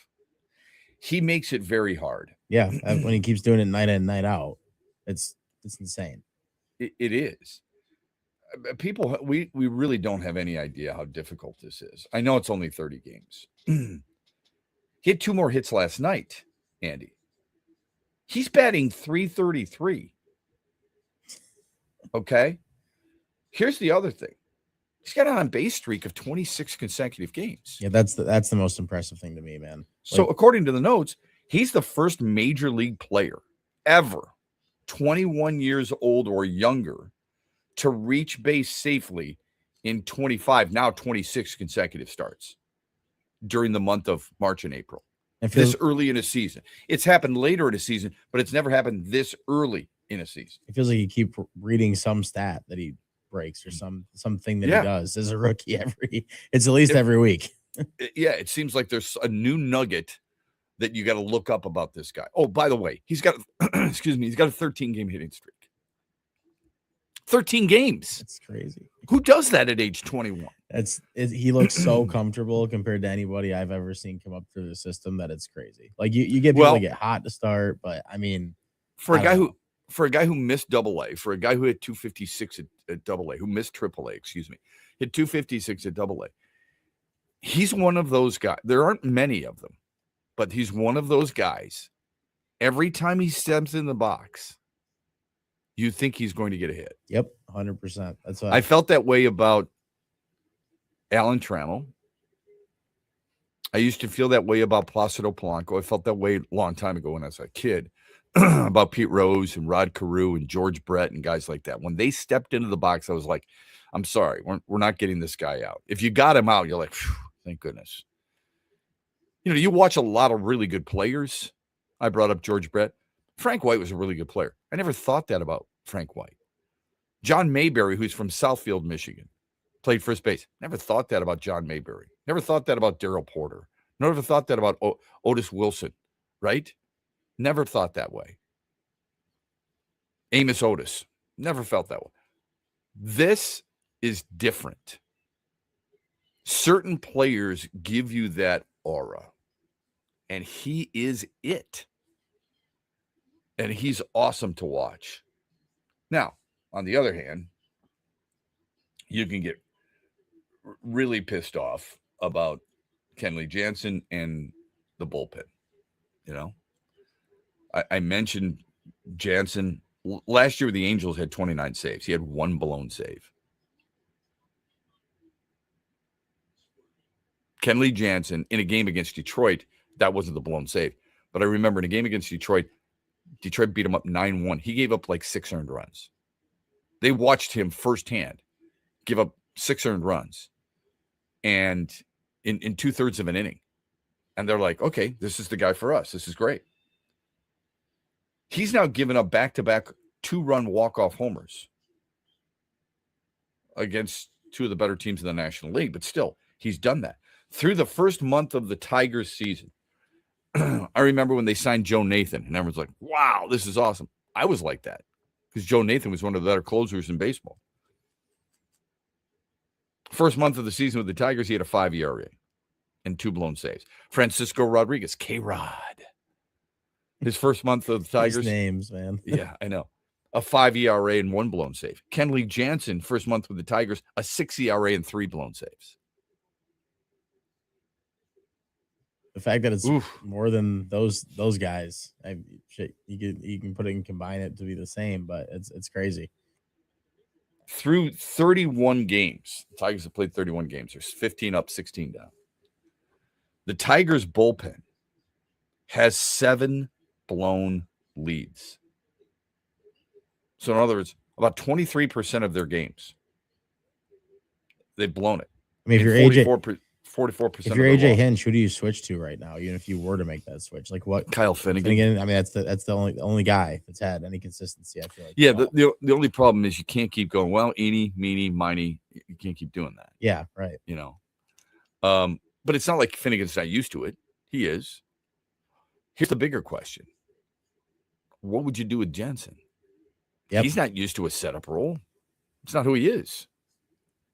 Speaker 4: He makes it very hard.
Speaker 5: Yeah, when he keeps doing it night in, night out, it's insane.
Speaker 4: It is. People, we really don't have any idea how difficult this is. I know it's only 30 games. He had 2 more hits last night, Andy. He's batting .333. Okay? Here's the other thing. He's got an on-base streak of 26 consecutive games.
Speaker 5: Yeah, that's the most impressive thing to me, man.
Speaker 4: So according to the notes, he's the first major league player ever 21 years old or younger to reach base safely in 25, now 26 consecutive starts during the month of March and April. This early in a season. It's happened later in a season, but it's never happened this early in a season.
Speaker 5: It feels like you keep reading some stat that he breaks or something that he does as a rookie it's at least every week.
Speaker 4: Yeah, it seems like there's a new nugget that you got to look up about this guy. Oh, by the way, he's got excuse me, he's got a 13-game hitting streak. 13 games.
Speaker 5: That's crazy.
Speaker 4: Who does that at age 21?
Speaker 5: He looks so comfortable compared to anybody I've ever seen come up through the system that it's crazy. Like you get people to get hot to start, but I mean,
Speaker 4: for a guy who missed AA, for a guy who hit 256 at AA, who missed AAA, hit 256 at AA. He's one of those guys. There aren't many of them, but he's one of those guys. Every time he steps in the box, you think he's going to get a hit.
Speaker 5: Yep, 100%. That's what
Speaker 4: I felt that way about Alan Trammell. I used to feel that way about Placido Polanco. I felt that way a long time ago when I was a kid about Pete Rose and Rod Carew and George Brett and guys like that. When they stepped into the box, I was like, I'm sorry, we're not getting this guy out. If you got him out, you're like, thank goodness. You know, you watch a lot of really good players. I brought up George Brett. Frank White was a really good player. I never thought that about Frank White. John Mayberry, who's from Southfield, Michigan, played first base. Never thought that about John Mayberry. Never thought that about Darryl Porter. Never thought that about Otis Wilson, right? Never thought that way. Amos Otis. Never felt that way. This is different. Certain players give you that aura, and he is it. And he's awesome to watch. Now, on the other hand, you can get really pissed off about Kenley Jansen and the bullpen. You know, I mentioned Jansen. Last year, the Angels had 29 saves. He had one blown save. Kenley Jansen, in a game against Detroit, that wasn't the blown save. But I remember in a game against Detroit beat him up 9-1. He gave up like 6 earned runs. They watched him firsthand give up 6 earned runs and in 2/3 of an inning. And they're like, okay, this is the guy for us. This is great. He's now given up back-to-back 2-run walk-off homers against 2 of the better teams in the National League. But still, he's done that. Through the first month of the Tigers season, I remember when they signed Joe Nathan, and everyone's like, wow, this is awesome. I was like that because Joe Nathan was one of the better closers in baseball. First month of the season with the Tigers, he had a 5 ERA and 2 blown saves. Francisco Rodriguez, K-Rod. His first month of the Tigers.
Speaker 5: These names, man.
Speaker 4: Yeah, I know. A 5 ERA and 1 blown save. Kenley Jansen, first month with the Tigers, a 6 ERA and 3 blown saves.
Speaker 5: The fact that it's more than those guys, you can put it and combine it to be the same, but it's crazy.
Speaker 4: Through 31 games, the Tigers have played 31 games. There's 15 up, 16 down. The Tigers bullpen has 7 blown leads. So in other words, about 23% of their games, they've blown it.
Speaker 5: I mean, if you're
Speaker 4: 44%.
Speaker 5: If you're AJ Hinch, who do you switch to right now? Even if you were to make that switch, like what?
Speaker 4: Kyle Finnegan.
Speaker 5: I mean, that's the only guy that's had any consistency. I feel like.
Speaker 4: Yeah, the only problem is you can't keep going. Well, eeny, meeny, miny. You can't keep doing that.
Speaker 5: Yeah, right.
Speaker 4: You know, but it's not like Finnegan's not used to it. He is. Here's the bigger question: what would you do with Jensen?
Speaker 5: Yep.
Speaker 4: He's not used to a setup role. It's not who he is.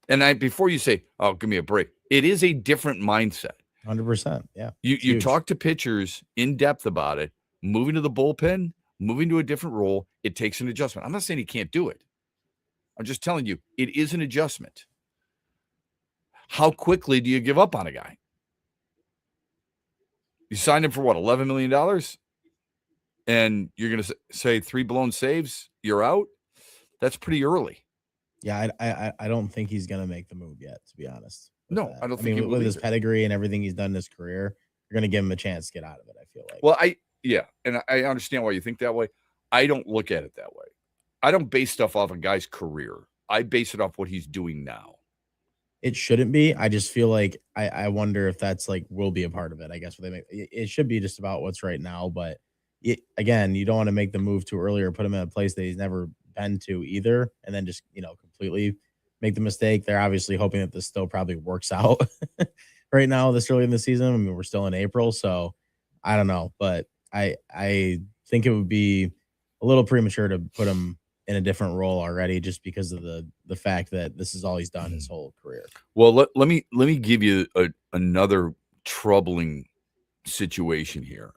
Speaker 4: And before you say, "Oh, give me a break," it is a different mindset.
Speaker 5: 100%. Yeah.
Speaker 4: You talk to pitchers in depth about it. Moving to the bullpen, moving to a different role, it takes an adjustment. I'm not saying he can't do it. I'm just telling you, it is an adjustment. How quickly do you give up on a guy? You signed him for what, $11 million? And you're going to say 3 blown saves, you're out? That's pretty early.
Speaker 5: Yeah, I don't think he's going to make the move yet, to be honest.
Speaker 4: No, I don't think he will
Speaker 5: with his
Speaker 4: either.
Speaker 5: pedigree and everything he's done in his career, you're going to give him a chance to get out of it, I feel like.
Speaker 4: Well, and I understand why you think that way. I don't look at it that way. I don't base stuff off a guy's career. I base it off what he's doing now.
Speaker 5: It shouldn't be. I just feel like I wonder if that's like will be a part of it. I guess what they make it should be just about what's right now. But again, you don't want to make the move too early or put him in a place that he's never been to either, and then just completely make the mistake. They're obviously hoping that this still probably works out right now this early in the season. I mean, we're still in April, so I don't know, but I think it would be a little premature to put him in a different role already, just because of the fact that this is all he's done his whole career.
Speaker 4: Well, let me give you another troubling situation here.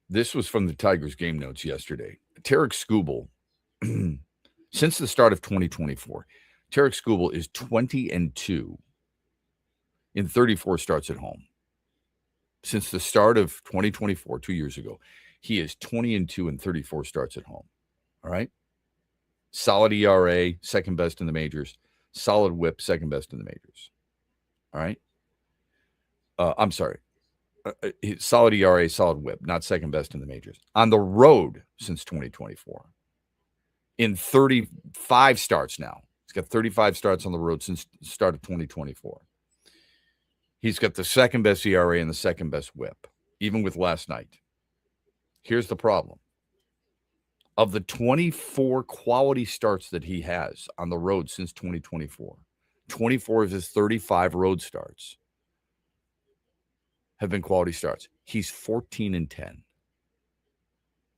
Speaker 4: This was from the Tigers game notes yesterday. Tarek Skubal, since the start of 2024, Tarek Skubal is 20-2 in 34 starts at home. Since the start of 2024, 2 years ago, he is 20-2 in 34 starts at home. All right. Solid ERA, second best in the majors. Solid whip, second best in the majors. All right. I'm sorry. Solid ERA, solid whip, not second best in the majors. On the road since 2024. In 35 starts now. He's got 35 starts on the road since the start of 2024. He's got the second best ERA and the second best whip, even with last night. Here's the problem. Of the 24 quality starts that he has on the road since 2024, 24 of his 35 road starts have been quality starts. He's 14-10.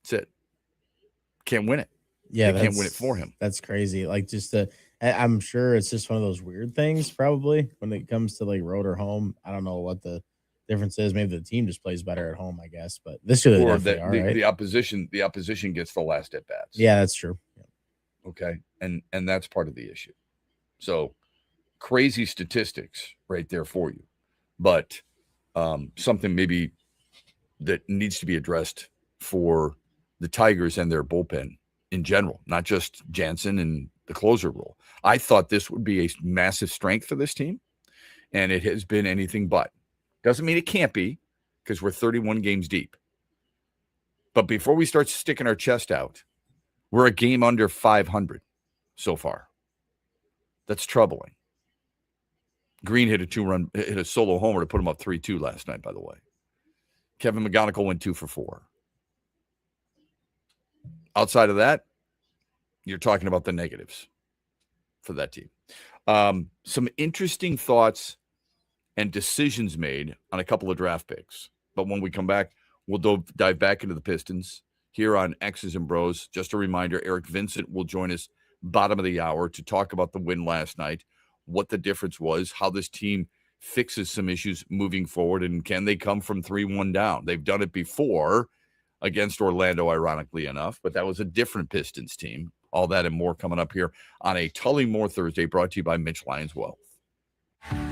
Speaker 4: That's it. Can't win it.
Speaker 5: Yeah,
Speaker 4: they can't win it for him.
Speaker 5: That's crazy. Like I'm sure it's just one of those weird things probably when it comes to like road or home. I don't know what the difference is. Maybe the team just plays better at home, I guess. But this year they definitely are, right?
Speaker 4: The opposition gets the last at bats.
Speaker 5: Yeah, that's true. Yeah.
Speaker 4: Okay. And that's part of the issue. So crazy statistics right there for you. But something maybe that needs to be addressed for the Tigers and their bullpen in general, not just Jansen and the closer role. I thought this would be a massive strength for this team, and it has been anything but. Doesn't mean it can't be, because we're 31 games deep. But before we start sticking our chest out, we're a game under 500 so far. That's troubling. Green hit a solo homer to put him up 3-2 last night, by the way. Kevin McGonigal went 2 for 4. Outside of that, you're talking about the negatives for that team. Some interesting thoughts and decisions made on a couple of draft picks. But when we come back, we'll dive back into the Pistons here on X's and Bros. Just a reminder, Eric Vincent will join us bottom of the hour to talk about the win last night, what the difference was, how this team fixes some issues moving forward, and can they come from 3-1 down? They've done it before against Orlando, ironically enough, but that was a different Pistons team. All that and more coming up here on a Tully Moore Thursday, brought to you by Mitch Lyons Wealth.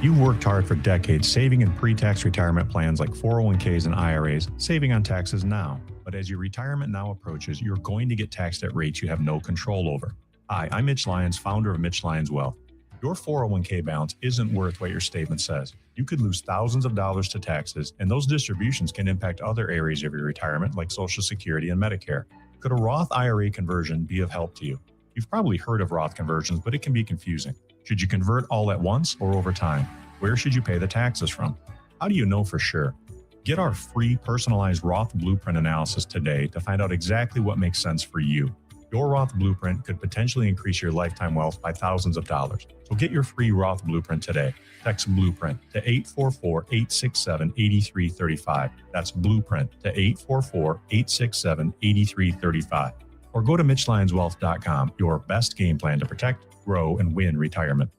Speaker 15: You've worked hard for decades saving in pre-tax retirement plans like 401ks and IRAs, saving on taxes now. But as your retirement now approaches, you're going to get taxed at rates you have no control over. Hi, I'm Mitch Lyons, founder of Mitch Lyons Wealth. Your 401k balance isn't worth what your statement says. You could lose thousands of dollars to taxes, and those distributions can impact other areas of your retirement like Social Security and Medicare. Could a Roth IRA conversion be of help to you? You've probably heard of Roth conversions, but it can be confusing. Should you convert all at once or over time? Where should you pay the taxes from? How do you know for sure? Get our free personalized Roth Blueprint analysis today to find out exactly what makes sense for you. Your Roth Blueprint could potentially increase your lifetime wealth by thousands of dollars. So get your free Roth Blueprint today. Text Blueprint to 844-867-8335. That's Blueprint to 844-867-8335. Or go to MitchLyonsWealth.com, your best game plan to protect, grow, and win retirement.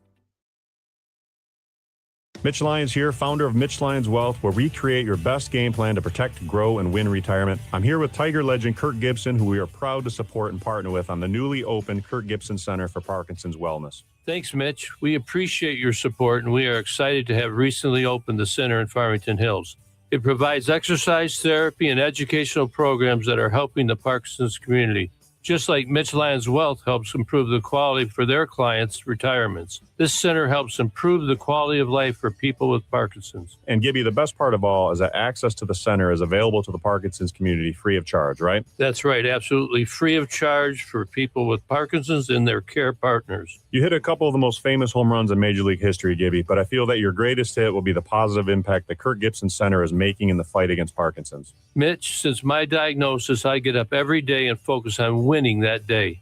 Speaker 16: Mitch Lyons here, founder of Mitch Lyons Wealth, where we create your best game plan to protect, grow, and win retirement. I'm here with Tiger legend Kirk Gibson, who we are proud to support and partner with on the newly opened Kirk Gibson Center for Parkinson's Wellness.
Speaker 17: Thanks, Mitch. We appreciate your support, and we are excited to have recently opened the center in Farmington Hills. It provides exercise therapy and educational programs that are helping the Parkinson's community. just like Mitch Lyons Wealth helps improve the quality for their clients' retirements. This center helps improve the quality of life for people with Parkinson's.
Speaker 16: And Gibby, the best part of all is that access to the center is available to the Parkinson's community free of charge, right?
Speaker 17: That's right, absolutely free of charge for people with Parkinson's and their care partners.
Speaker 16: You hit a couple of the most famous home runs in Major League history, Gibby, but I feel that your greatest hit will be the positive impact that Kirk Gibson Center is making in the fight against Parkinson's.
Speaker 17: Mitch, since my diagnosis, I get up every day and focus on winning that day.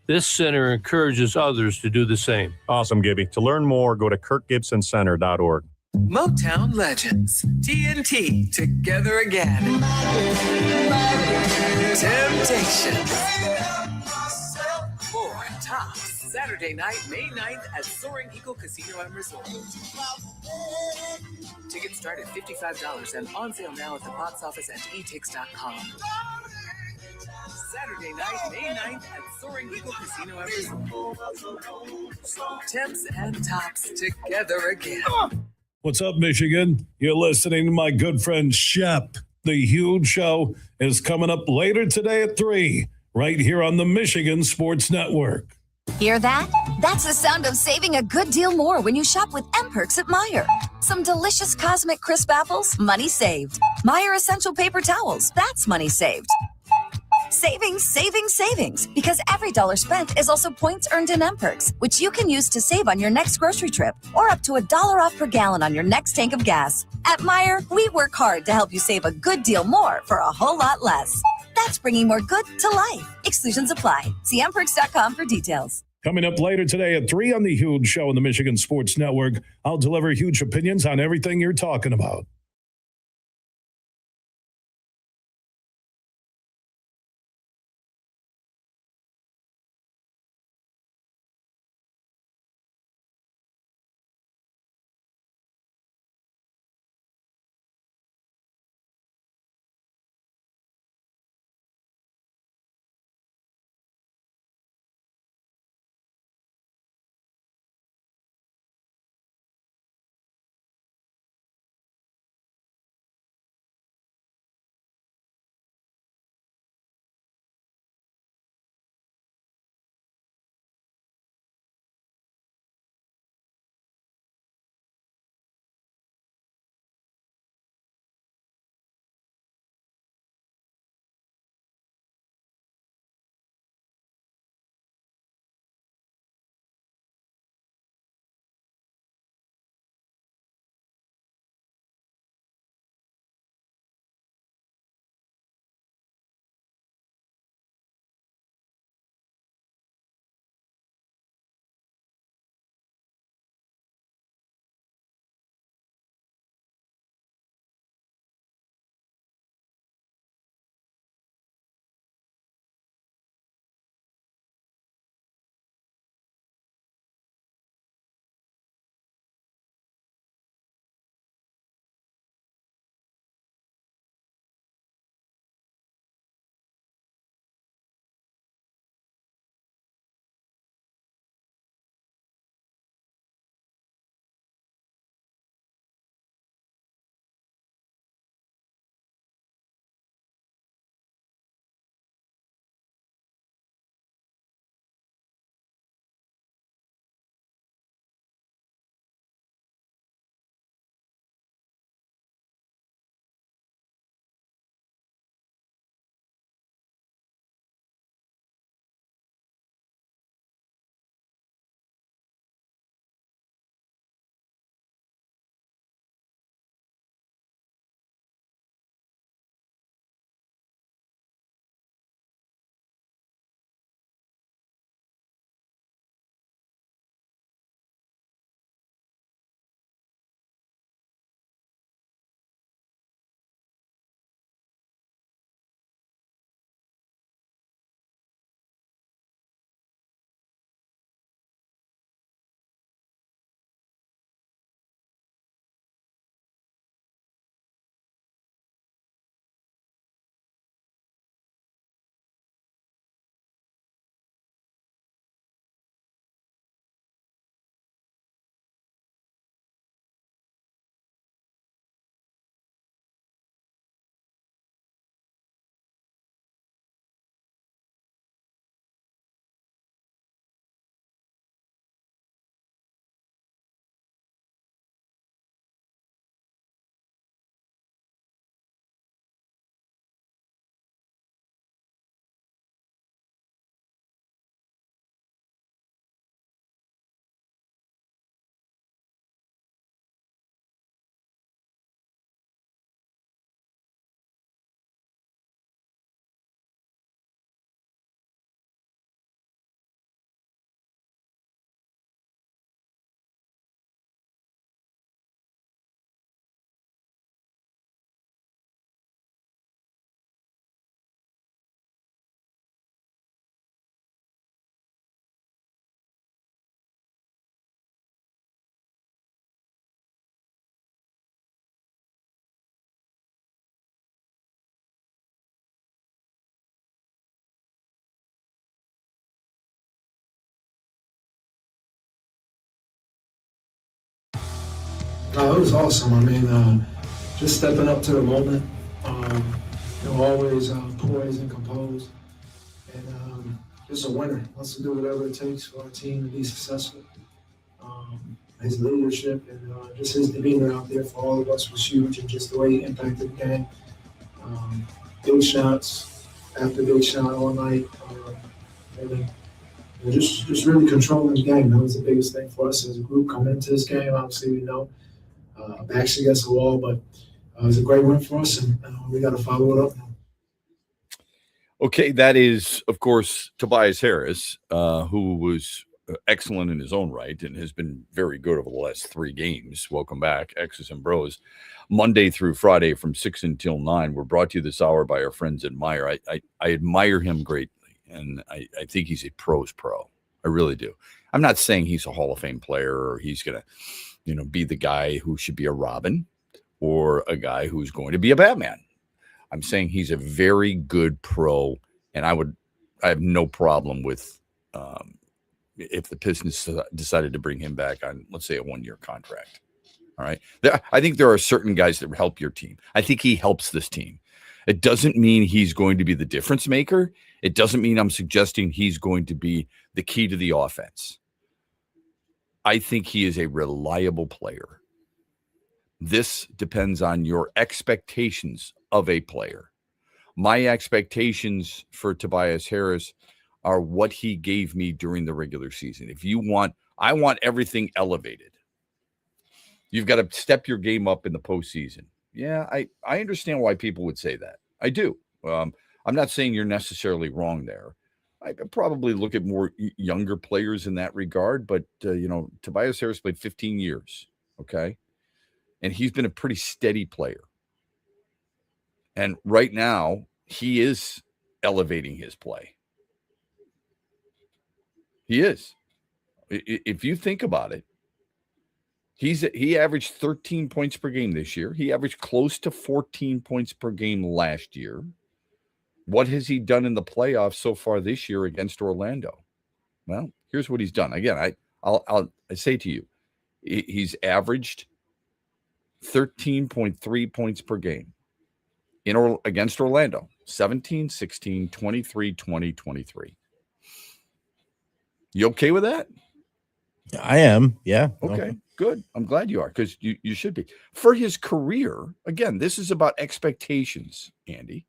Speaker 17: This center encourages others to do the same.
Speaker 16: Awesome, Gibby. To learn more, go to kirkgibsoncenter.org.
Speaker 6: Motown Legends, TNT, together again. Temptation. 4 Tops, Saturday night, May 9th at Soaring Eagle Casino and Resort. Tickets start at $55 and on sale now at the box office at etix.com. Saturday night, May 9th at Soaring Eagle Casino and Resort. Temps and Tops together again.
Speaker 8: What's up, Michigan? You're listening to my good friend Shep. The Huge Show is coming up later today at 3, right here on the Michigan Sports Network.
Speaker 11: Hear that? That's the sound of saving a good deal more when you shop with M-Perks at Meijer. Some delicious Cosmic Crisp apples, money saved. Meijer Essential Paper Towels, that's money saved. Savings, savings, savings. Because every dollar spent is also points earned in M-Perks, which you can use to save on your next grocery trip or up to $1 off per gallon on your next tank of gas. At Meijer, we work hard to help you save a good deal more for a whole lot less. That's bringing more good to life. Exclusions apply. See mperks.com for details.
Speaker 8: Coming up later today at 3 on The Huge Show on the Michigan Sports Network, I'll deliver huge opinions on everything you're talking about.
Speaker 18: No, it was awesome. I mean, just stepping up to the moment. Always poised and composed, and just a winner. Wants to do whatever it takes for our team to be successful. His leadership and just his demeanor out there for all of us was huge, and just the way he impacted the game. Big shots after big shot all night. And just really controlling the game. That was the biggest thing for us as a group coming into this game. Obviously, we know backs against the wall, but it was a great win for us, and we got to follow it up now.
Speaker 4: Okay, that is, of course, Tobias Harris, who was excellent in his own right and has been very good over the last 3 games. Welcome back, X's and Bros. Monday through Friday from 6 until 9. We're brought to you this hour by our friends at Meyer. I admire him greatly, and I think he's a pro's pro. I really do. I'm not saying he's a Hall of Fame player or he's going to, be the guy who should be a Robin or a guy who's going to be a Batman. I'm saying he's a very good pro, and I have no problem with if the Pistons decided to bring him back on, let's say, a 1-year contract. All right. I think there are certain guys that help your team. I think he helps this team. It doesn't mean he's going to be the difference maker. It doesn't mean I'm suggesting he's going to be the key to the offense. I think he is a reliable player. This depends on your expectations of a player. My expectations for Tobias Harris are what he gave me during the regular season. I want everything elevated. You've got to step your game up in the postseason. Yeah, I understand why people would say that. I do. I'm not saying you're necessarily wrong there. I probably look at more younger players in that regard, but, Tobias Harris played 15 years, okay? And he's been a pretty steady player. And right now, he is elevating his play. He is. If you think about it, he averaged 13 points per game this year. He averaged close to 14 points per game last year. What has he done in the playoffs so far this year against Orlando? Well, here's what he's done. Again, I say to you, he's averaged 13.3 points per game against Orlando. 17, 16, 23, 20, 23. You okay with that?
Speaker 5: I am. Yeah.
Speaker 4: Okay, good. I'm glad you are, because you should be. For his career, again, this is about expectations, Andy.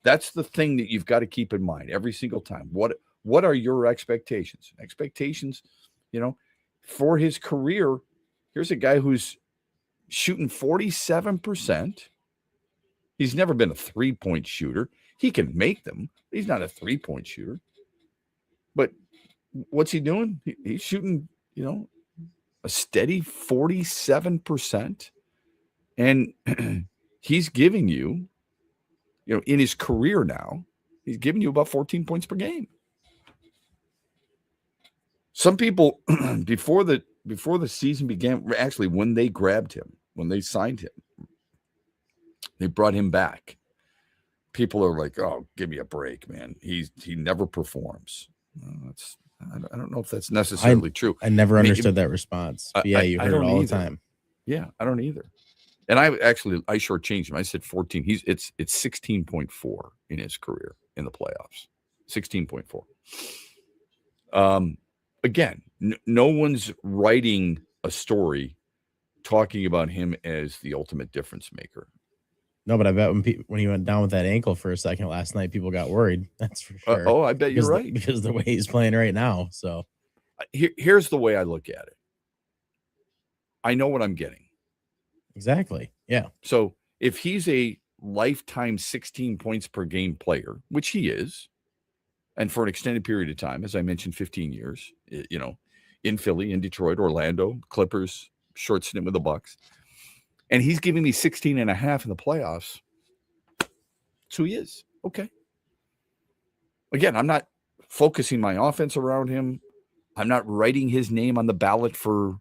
Speaker 4: That's the thing that you've got to keep in mind every single time. What are your expectations? Expectations, for his career, here's a guy who's shooting 47%. He's never been a 3-point shooter. He can make them. He's not a 3-point shooter. But what's he doing? He's shooting, a steady 47%. And he's giving you, in his career now, he's giving you about 14 points per game. Some people, before the season began, actually when they grabbed him, when they signed him, they brought him back. People are like, "Oh, give me a break, man. He never performs." I don't know if that's necessarily true.
Speaker 5: I never understood that response. Yeah, you heard it all the time.
Speaker 4: Yeah, I don't either. And I shortchanged him. I said 14. It's 16.4 in his career in the playoffs. 16.4. Again, no one's writing a story talking about him as the ultimate difference maker.
Speaker 5: No, but I bet when he went down with that ankle for a second last night, people got worried. That's for sure.
Speaker 4: I bet you're right.
Speaker 5: Because the way he's playing right now. So
Speaker 4: here's the way I look at it. I know what I'm getting.
Speaker 5: Exactly. Yeah.
Speaker 4: So if he's a lifetime 16 points per game player, which he is, and for an extended period of time, as I mentioned, 15 years, in Philly, in Detroit, Orlando, Clippers, short stint with the Bucks. And he's giving me 16 and a half in the playoffs. So he is. Okay. Again, I'm not focusing my offense around him. I'm not writing his name on the ballot for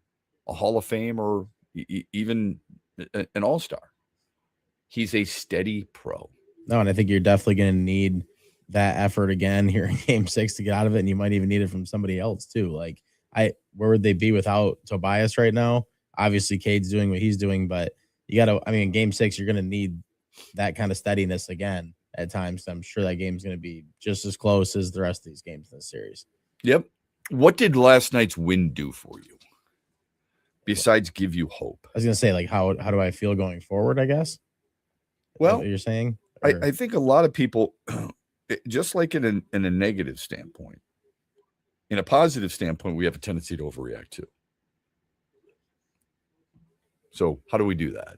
Speaker 4: a Hall of Fame or even an all-star. He's a steady pro.
Speaker 5: No, and I think you're definitely going to need that effort again here in Game 6 to get out of it, and you might even need it from somebody else too. Like, where would they be without Tobias right now? Obviously, Cade's doing what he's doing, but you got to, I mean, in game 6, you're going to need that kind of steadiness again at times. I'm sure that game's going to be just as close as the rest of these games in the series.
Speaker 4: Yep. What did last night's win do for you? Besides give you hope?
Speaker 5: I was going to say, like, how do I feel going forward, I guess?
Speaker 4: Well,
Speaker 5: what you're saying?
Speaker 4: I think a lot of people, just like in a negative standpoint, in a positive standpoint, we have a tendency to overreact too. So how do we do that?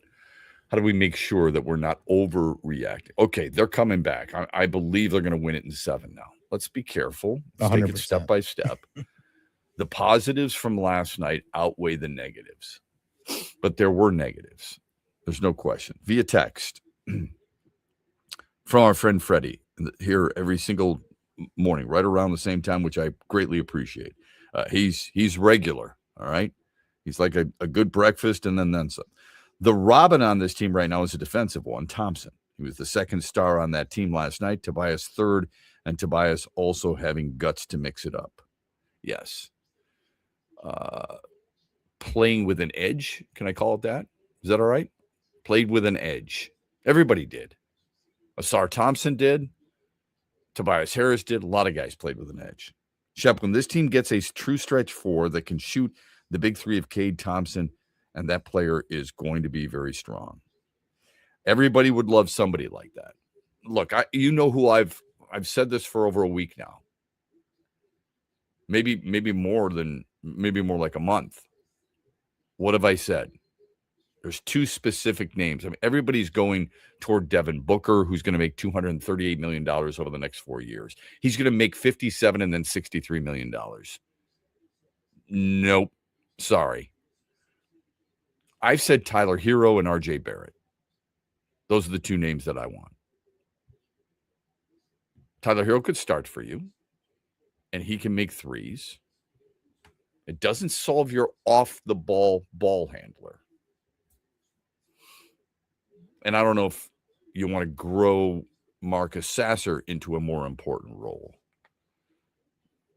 Speaker 4: How do we make sure that we're not overreacting? Okay, they're coming back. I believe they're going to win it in 7 now. Let's be careful. Let's
Speaker 5: 100%.
Speaker 4: take it step by step. The positives from last night outweigh the negatives. But there were negatives. There's no question. Via text from our friend Freddie, here every single morning, right around the same time, which I greatly appreciate. He's regular, all right? He's like a good breakfast and then some. The Robin on this team right now is a defensive one, Thompson. He was the second star on that team last night. Tobias third, and Tobias also having guts to mix it up. Yes. Playing with an edge. Can I call it that? Is that all right? Played with an edge. Everybody did. Asar Thompson did. Tobias Harris did. A lot of guys played with an edge. Shep, when this team gets a true stretch 4 that can shoot the big 3 of Cade, Thompson, and that player is going to be very strong. Everybody would love somebody like that. Look, you know who I've said this for over a week now. Maybe more like a month. What have I said? There's 2 specific names. I mean, everybody's going toward Devin Booker, who's going to make $238 million over the next 4 years. He's going to make $57 and then $63 million. Nope. Sorry. I've said Tyler Hero and RJ Barrett. Those are the 2 names that I want. Tyler Hero could start for you, and he can make threes. It doesn't solve your off-the-ball handler. And I don't know if you want to grow Marcus Sasser into a more important role.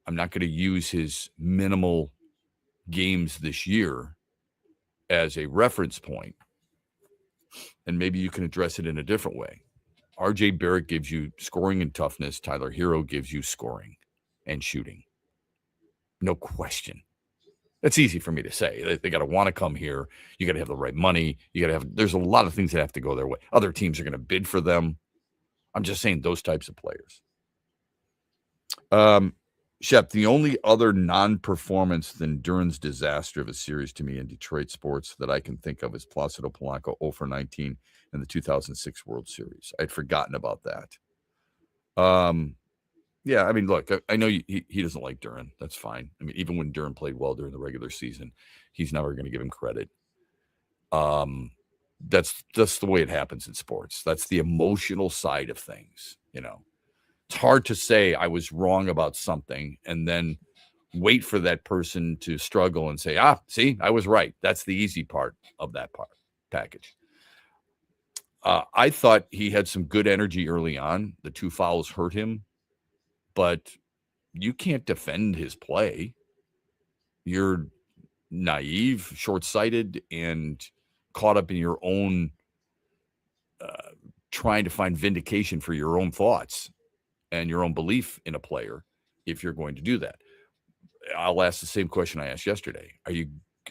Speaker 4: I'm not going to use his minimal games this year as a reference point, and maybe you can address it in a different way. RJ Barrett gives you scoring and toughness. Tyler Hero gives you scoring and shooting. No question. That's easy for me to say. They got to want to come here. You got to have the right money. There's a lot of things that have to go their way. Other teams are going to bid for them. I'm just saying those types of players. Shep, the only other non-performance than Duran's disaster of a series to me in Detroit sports that I can think of is Placido Polanco 0 for 19 in the 2006 World Series. I'd forgotten about that. Yeah, I mean, look, I know he doesn't like Duran. That's fine. I mean, even when Duran played well during the regular season, he's never going to give him credit. That's just the way it happens in sports. That's the emotional side of things, you know. It's hard to say I was wrong about something and then wait for that person to struggle and say, see, I was right. That's the easy part of that package. I thought he had some good energy early on. The 2 fouls hurt him, but you can't defend his play. You're naive, short-sighted, and caught up in your own trying to find vindication for your own thoughts and your own belief in a player if you're going to do that. I'll ask the same question I asked yesterday. Are you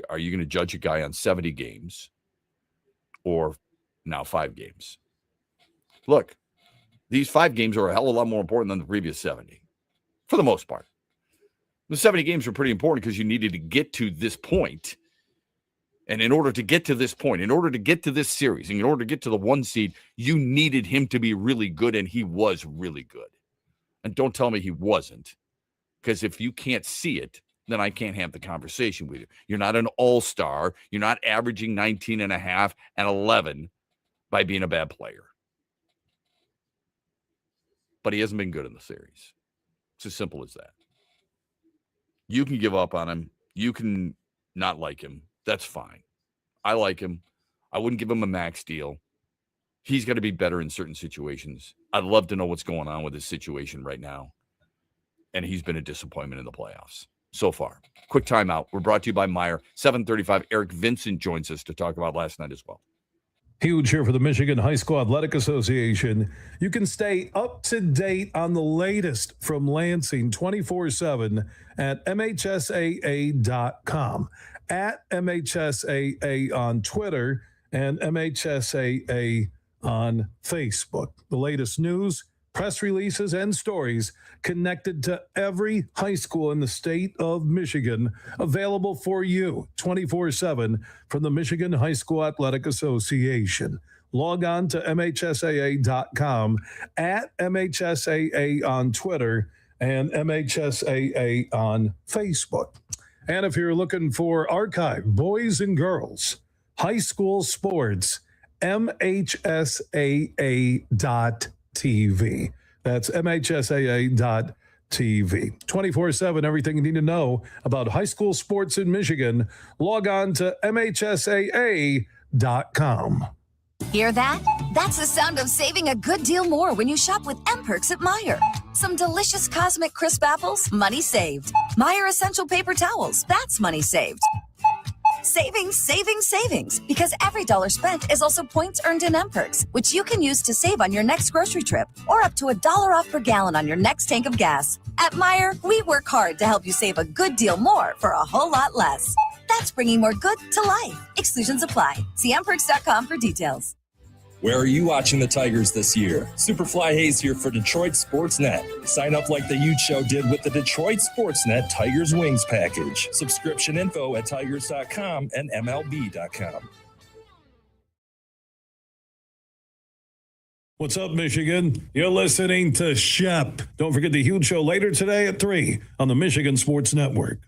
Speaker 4: going to judge a guy on 70 games or now 5 games? Look, these 5 games are a hell of a lot more important than the previous 70 for the most part. The 70 games were pretty important because you needed to get to this point. And in order to get to this point, in order to get to this series, and in order to get to the 1 seed, you needed him to be really good, and he was really good. And don't tell me he wasn't, because if you can't see it, then I can't have the conversation with you. You're not an all-star. You're not averaging 19 and a half and 11 by being a bad player. But he hasn't been good in the series. It's as simple as that. You can give up on him. You can not like him. That's fine. I like him. I wouldn't give him a max deal. He's got to be better in certain situations. I'd love to know what's going on with his situation right now. And he's been a disappointment in the playoffs. so far. Quick timeout. We're brought to you by Meyer. 7:35. Eric Vincent joins us to talk about last night as well.
Speaker 8: Huge here for the Michigan High School Athletic Association. You can stay up to date on the latest from Lansing 24/7 at MHSAA.com, at MHSAA on Twitter, and MHSAA on Facebook. The latest news, press releases, and stories connected to every high school in the state of Michigan, available for you 24/7 from the Michigan High School Athletic Association. Log on to MHSAA.com, at MHSAA on Twitter, and MHSAA on Facebook. And if you're looking for archive, boys and girls, high school sports, MHSAA.TV. That's MHSAA.TV. 24/7, everything you need to know about high school sports in Michigan. Log on to MHSAA.com.
Speaker 11: Hear that? That's the sound of saving a good deal more when you shop with M-Perks at Meijer. Some delicious Cosmic Crisp apples, money saved. Meijer Essential Paper Towels, that's money saved. Savings, savings, savings. Because every dollar spent is also points earned in M-Perks, which you can use to save on your next grocery trip or up to $1 off per gallon on your next tank of gas. At Meijer, we work hard to help you save a good deal more for a whole lot less. That's bringing more good to life. Exclusions apply. See mperks.com for details.
Speaker 9: Where are you watching the Tigers this year? Superfly Hayes here for Detroit Sports Net. Sign up like the Ute Show did with the Detroit Sports Net Tigers Wings package. Subscription info at tigers.com and MLB.com.
Speaker 8: What's up, Michigan? You're listening to Shep. Don't forget the Huge Show later today at 3 on the Michigan Sports Network.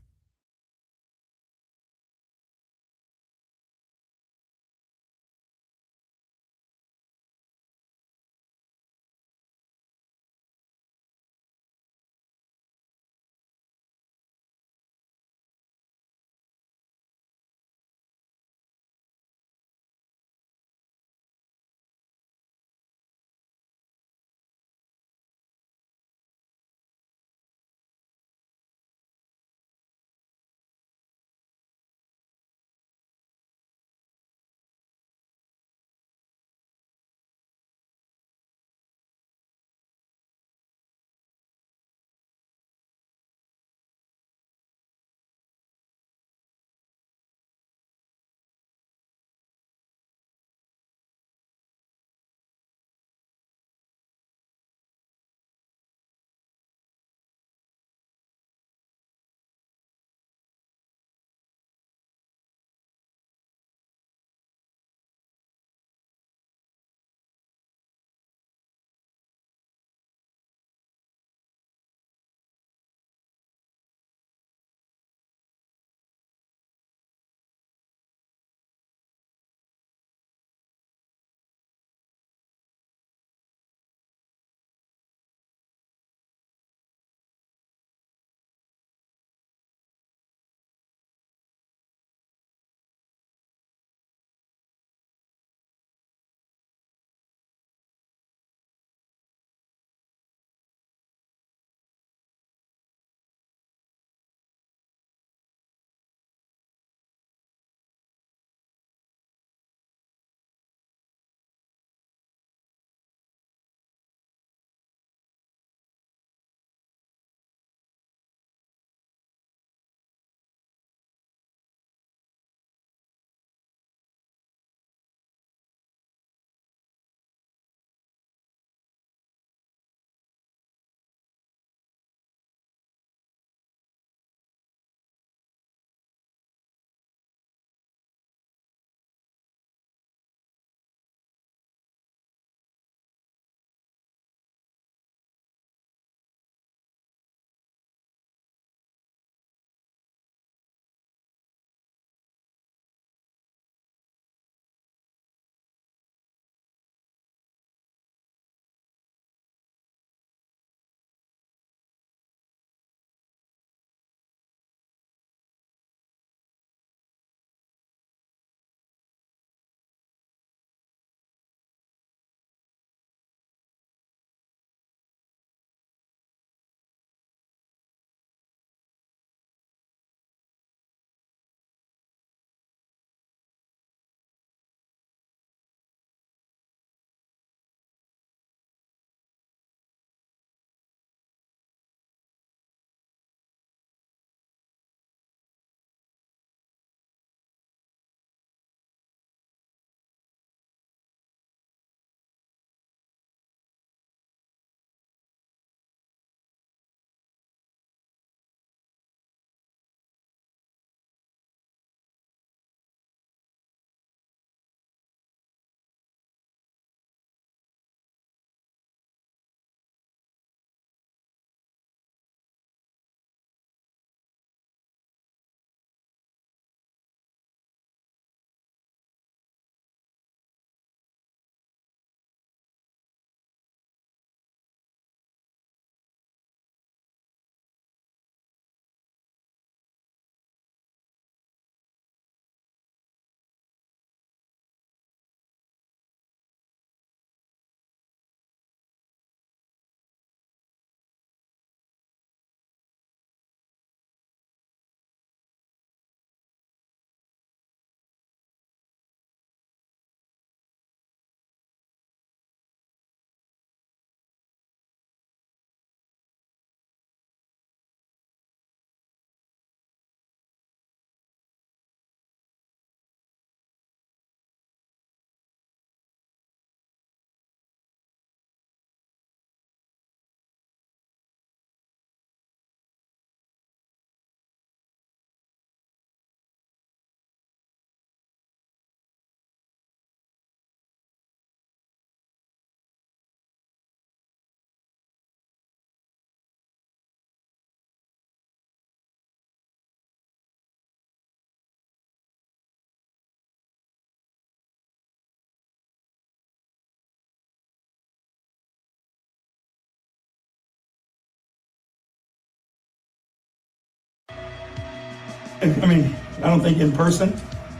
Speaker 10: I mean, I don't think in person,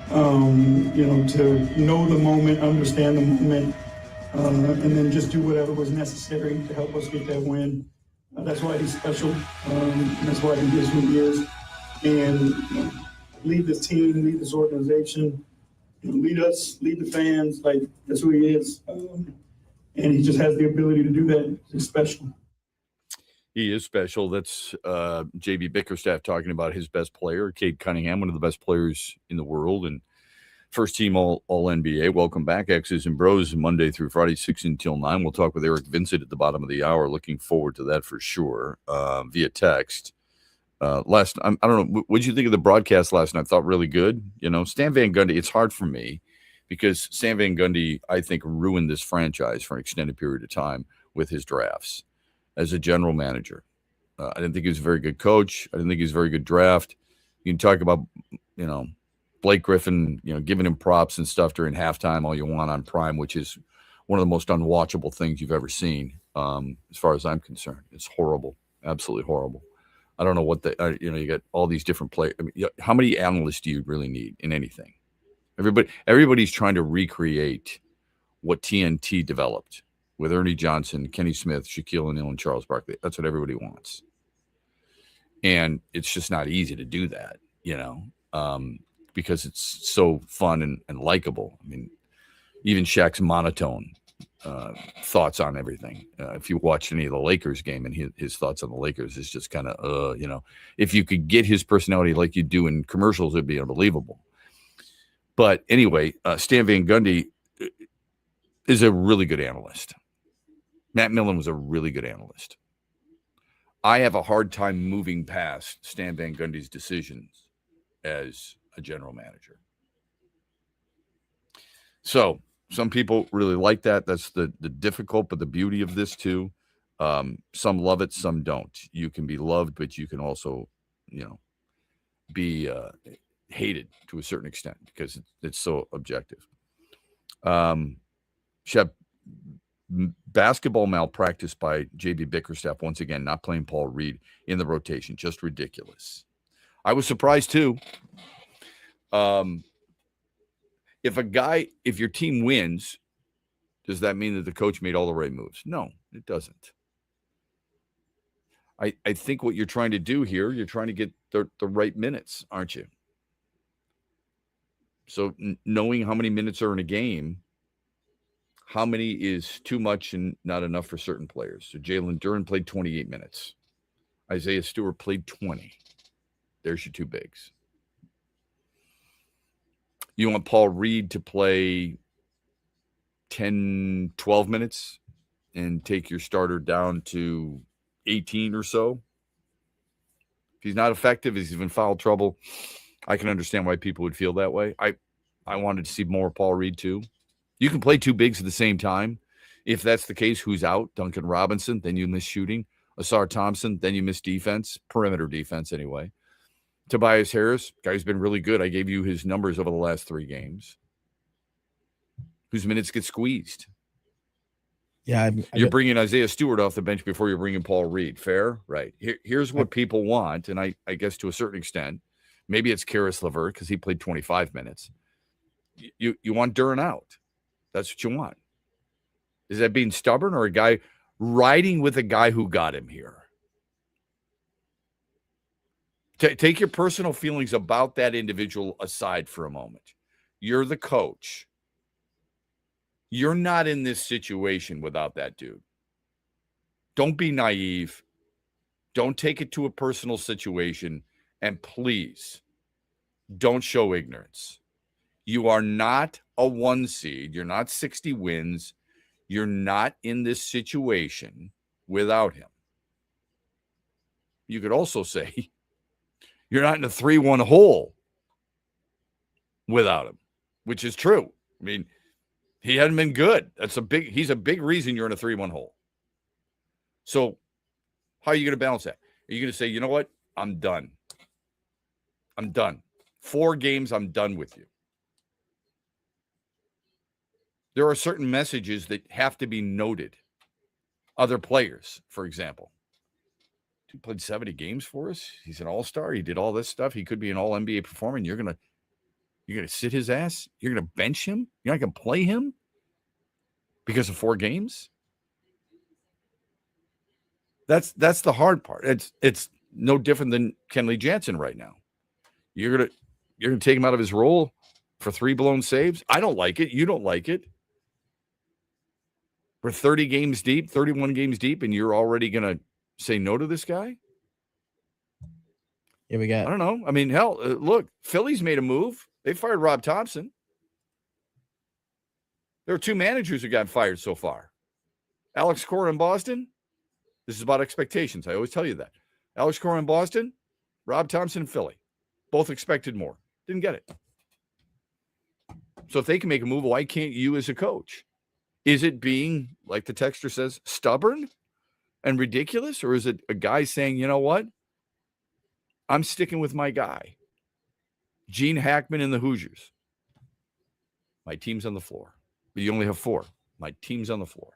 Speaker 10: to know the moment, understand the moment, and then just do whatever was necessary to help us get that win. That's why he's special. That's why he is who he is. And lead this team, lead this organization, lead us, lead the fans. Like, that's who he is. And he just has the ability to do that. He's special.
Speaker 4: He is special. That's J.B. Bickerstaff talking about his best player, Cade Cunningham, one of the best players in the world, and first team all NBA. Welcome back, X's and Bros, Monday through Friday, 6 until 9. We'll talk with Eric Vincent at the bottom of the hour. Looking forward to that for sure via text. I don't know, what did you think of the broadcast last night? I thought really good. Stan Van Gundy, it's hard for me because Stan Van Gundy, I think, ruined this franchise for an extended period of time with his drafts as a general manager. I didn't think he was a very good coach. I didn't think he was a very good draft. You can talk about, Blake Griffin, giving him props and stuff during halftime all you want on Prime, which is one of the most unwatchable things you've ever seen, as far as I'm concerned. It's horrible, absolutely horrible. I don't know what you got all these different players. I mean, how many analysts do you really need in anything? Everybody's trying to recreate what TNT developed with Ernie Johnson, Kenny Smith, Shaquille O'Neal, and Charles Barkley. That's what everybody wants. And it's just not easy to do that, because it's so fun and likable. I mean, even Shaq's monotone thoughts on everything. If you watch any of the Lakers game and his thoughts on the Lakers is just kind of, if you could get his personality like you do in commercials, it'd be unbelievable. But anyway, Stan Van Gundy is a really good analyst. Matt Millen was a really good analyst. I have a hard time moving past Stan Van Gundy's decisions as a general manager. So some people really like that. That's the difficult, but the beauty of this too. Some love it, some don't. You can be loved, but you can also, be hated to a certain extent because it's so objective. Shep, basketball malpractice by J.B. Bickerstaff, once again, not playing Paul Reed in the rotation. Just ridiculous. I was surprised too. If your team wins, does that mean that the coach made all the right moves? No, it doesn't. I think what you're trying to do here, you're trying to get the right minutes, aren't you? So knowing how many minutes are in a game, how many is too much and not enough for certain players. So Jalen Duren played 28 minutes. Isaiah Stewart played 20. There's your two bigs. You want Paul Reed to play 10, 12 minutes and take your starter down to 18 or so? If he's not effective, if he's in foul trouble, I can understand why people would feel that way. I wanted to see more Paul Reed too. You can play two bigs at the same time. If that's the case, who's out? Duncan Robinson, then you miss shooting. Asar Thompson, then you miss defense, perimeter defense anyway. Tobias Harris, guy's been really good. I gave you his numbers over the last 3 games. Whose minutes get squeezed?
Speaker 5: Yeah.
Speaker 4: You're bringing Isaiah Stewart off the bench before you're bringing Paul Reed. Fair? Right. Here's what people want, and I guess to a certain extent, maybe it's Karis LeVert because he played 25 minutes. You want Duren out. That's what you want. Is that being stubborn or a guy riding with a guy who got him here? Take your personal feelings about that individual aside for a moment. You're the coach. You're not in this situation without that dude. Don't be naive. Don't take it to a personal situation. And please, don't show ignorance. You are not a 1 seed. You're not 60 wins. You're not in this situation without him. You could also say you're not in a 3-1 hole without him, which is true. I mean, he hadn't been good. He's a big reason you're in a 3-1 hole. So how are you going to balance that? Are you going to say, you know what? I'm done. 4 games, I'm done with you. There are certain messages that have to be noted. Other players, for example. He played 70 games for us. He's an all-star. He did all this stuff. He could be an all-NBA performer, and you're gonna sit his ass? You're gonna bench him? You're not gonna play him because of 4 games? That's the hard part. It's no different than Kenley Jansen right now. You're gonna take him out of his role for 3 blown saves? I don't like it. You don't like it. We're 30 games deep, 31 games deep, and you're already gonna say no to this guy?
Speaker 5: Yeah, we got.
Speaker 4: I don't know. I mean, hell, look, Philly's made a move. They fired Rob Thompson. There are 2 managers who got fired so far. Alex Cora in Boston. This is about expectations. I always tell you that. Alex Cora in Boston, Rob Thompson in Philly. Both expected more. Didn't get it. So if they can make a move, why can't you as a coach? Is it being, like the texter says, stubborn and ridiculous? Or is it a guy saying, you know what? I'm sticking with my guy. Gene Hackman and the Hoosiers. My team's on the floor. But you only have 4. My team's on the floor.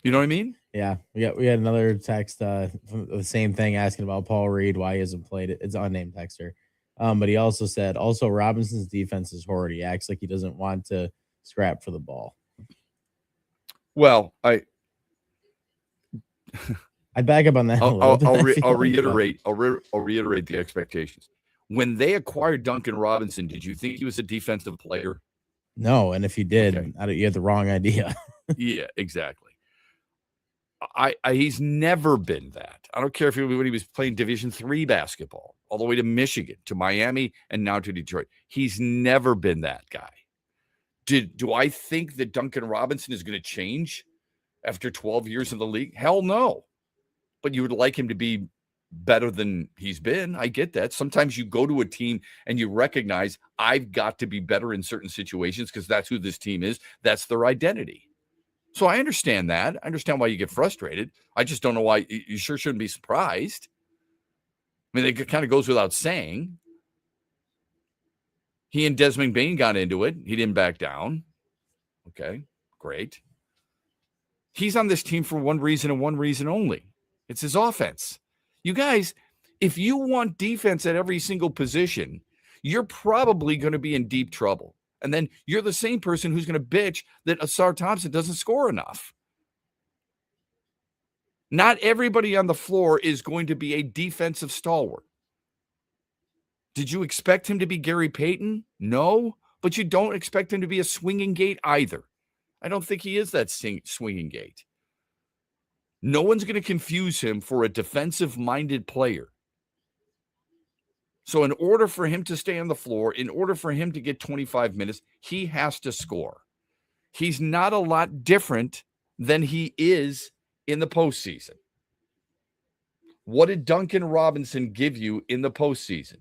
Speaker 4: You know what I mean?
Speaker 5: Yeah. We had another text from the same thing asking about Paul Reed, why he hasn't played it. It's an unnamed texter. But he also said, Robinson's defense is horrid. He acts like he doesn't want to scrap for the ball.
Speaker 4: Well,
Speaker 5: I'd back up on that.
Speaker 4: I'll reiterate the expectations. When they acquired Duncan Robinson, did you think he was a defensive player?
Speaker 5: No, and if you did, you had the wrong idea.
Speaker 4: Yeah, exactly. He's never been that. I don't care when he was playing Division III basketball, all the way to Michigan, to Miami, and now to Detroit. He's never been that guy. Do I think that Duncan Robinson is going to change after 12 years in the league? Hell no. But you would like him to be better than he's been. I get that. Sometimes you go to a team and you recognize I've got to be better in certain situations because that's who this team is. That's their identity. So I understand that. I understand why you get frustrated. I just don't know why you sure shouldn't be surprised. I mean, it kind of goes without saying. He and Desmond Bain got into it. He didn't back down. Okay, great. He's on this team for one reason and one reason only. It's his offense. You guys, if you want defense at every single position, you're probably going to be in deep trouble. And then you're the same person who's going to bitch that Asar Thompson doesn't score enough. Not everybody on the floor is going to be a defensive stalwart. Did you expect him to be Gary Payton? No, but you don't expect him to be a swinging gate either. I don't think he is that swinging gate. No one's going to confuse him for a defensive-minded player. So in order for him to stay on the floor, in order for him to get 25 minutes, he has to score. He's not a lot different than he is in the postseason. What did Duncan Robinson give you in the postseason?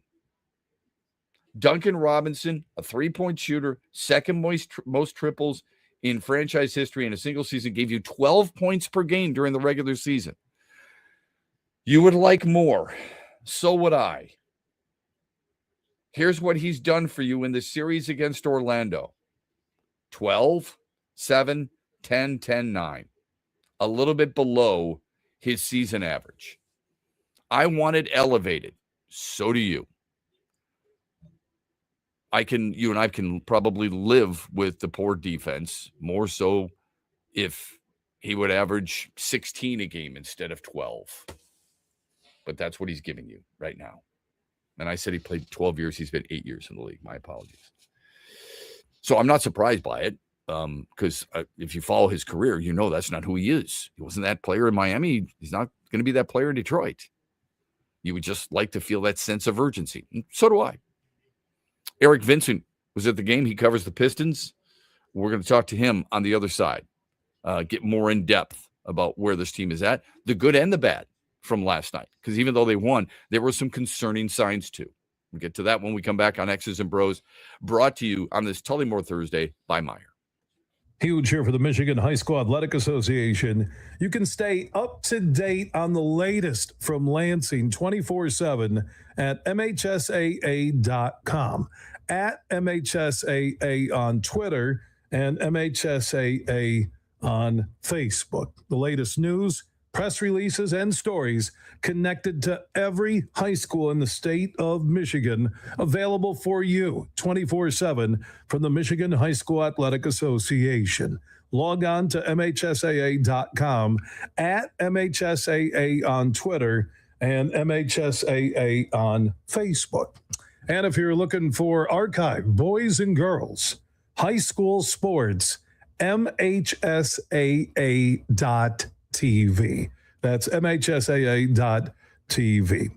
Speaker 4: Duncan Robinson, a three-point shooter, second most triples in franchise history in a single season, gave you 12 points per game during the regular season. You would like more. So would I. Here's what he's done for you in the series against Orlando. 12, 7, 10, 10, 9. A little bit below his season average. I want it elevated. So do you. You and I can probably live with the poor defense, more so if he would average 16 a game instead of 12. But that's what he's giving you right now. And I said he played 12 years. He's been 8 years in the league. My apologies. So I'm not surprised by it because if you follow his career, you know that's not who he is. He wasn't that player in Miami. He's not going to be that player in Detroit. You would just like to feel that sense of urgency. And so do I. Eric Vincent was at the game. He covers the Pistons. We're going to talk to him on the other side, get more in depth about where this team is at, the good and the bad from last night. Because even though they won, there were some concerning signs too. We'll get to that when we come back on X's and Bros, brought to you on this Tullymore Thursday by Meyer.
Speaker 8: Huge here for the Michigan High School Athletic Association. You can stay up to date on the latest from Lansing 24/7 at MHSAA.com, at MHSAA on Twitter, and MHSAA on Facebook. The latest news, press releases, and stories connected to every high school in the state of Michigan, available for you 24/7 from the Michigan High School Athletic Association. Log on to MHSAA.com, at MHSAA on Twitter, and MHSAA on Facebook. And if you're looking for archive, boys and girls, high school sports, MHSAA.TV. That's MHSAA.TV.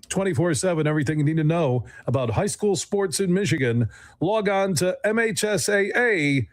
Speaker 8: 24/7, everything you need to know about high school sports in Michigan. Log on to MHSAA.com.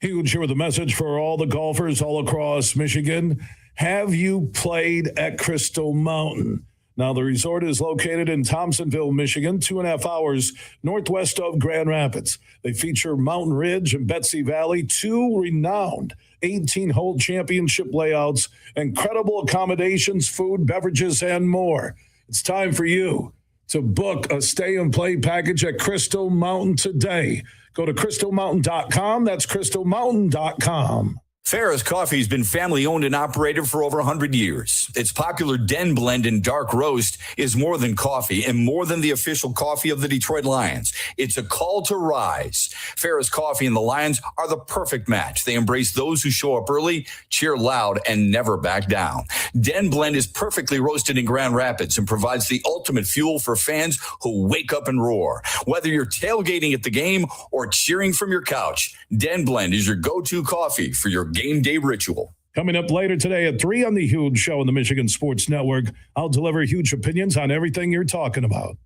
Speaker 8: Huge here with a message for all the golfers all across Michigan. Have you played at Crystal Mountain? Now, the resort is located in Thompsonville, Michigan, 2.5 hours northwest of Grand Rapids. They feature Mountain Ridge and Betsy Valley, two renowned 18-hole championship layouts, incredible accommodations, food, beverages, and more. It's time for you to book a stay and play package at Crystal Mountain today. Go to crystalmountain.com. That's crystalmountain.com.
Speaker 7: Ferris Coffee has been family owned and operated for over 100 years. Its popular Den Blend and Dark Roast is more than coffee and more than the official coffee of the Detroit Lions. It's a call to rise. Ferris Coffee and the Lions are the perfect match. They embrace those who show up early, cheer loud, and never back down. Den Blend is perfectly roasted in Grand Rapids and provides the ultimate fuel for fans who wake up and roar. Whether you're tailgating at the game or cheering from your couch, Den Blend is your go-to coffee for your game day ritual.
Speaker 8: Coming up later today at 3 on The Huge Show on the Michigan Sports Network, I'll deliver huge opinions on everything you're talking about.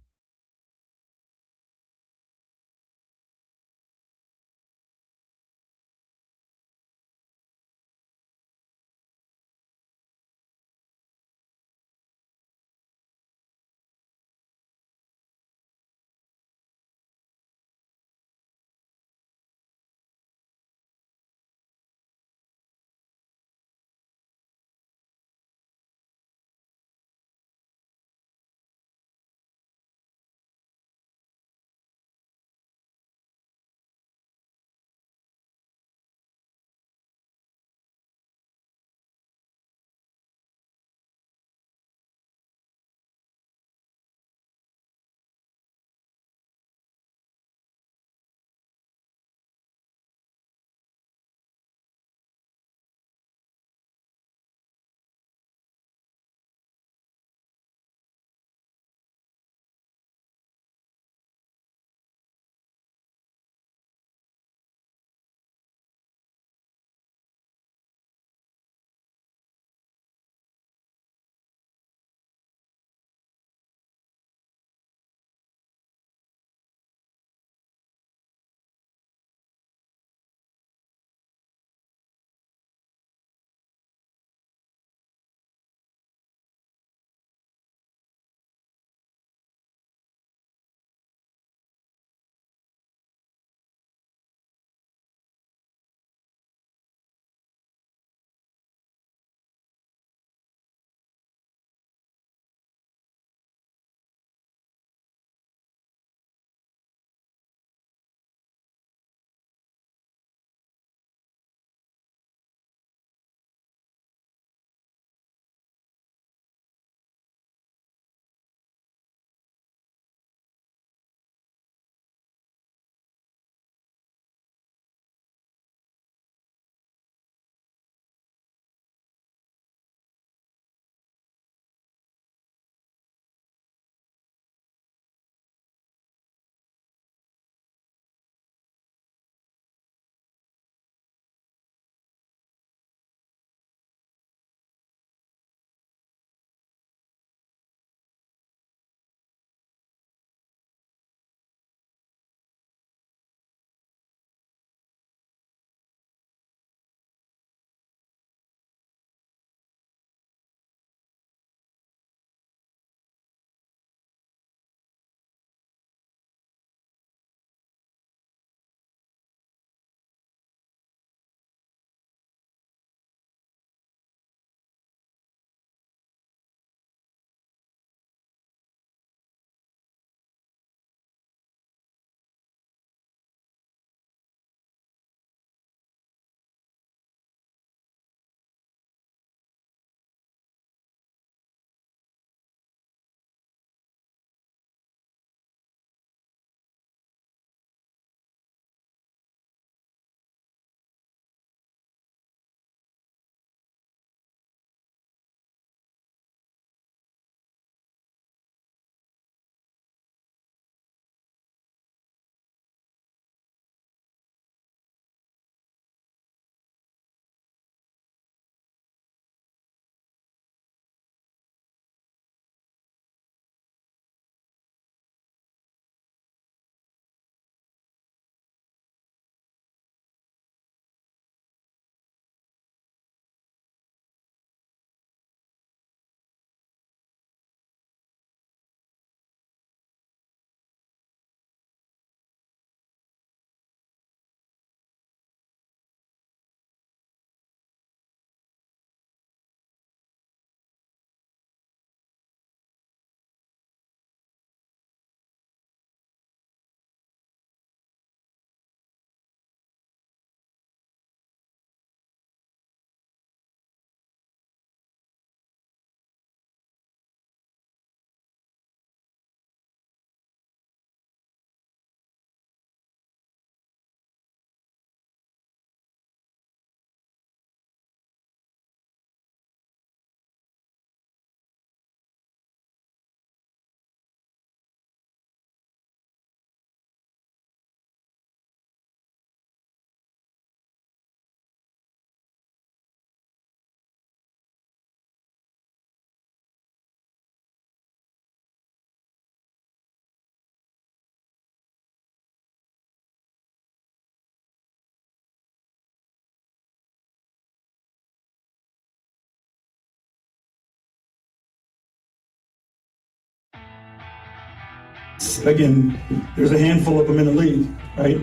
Speaker 10: Again, there's a handful of them in the league, right?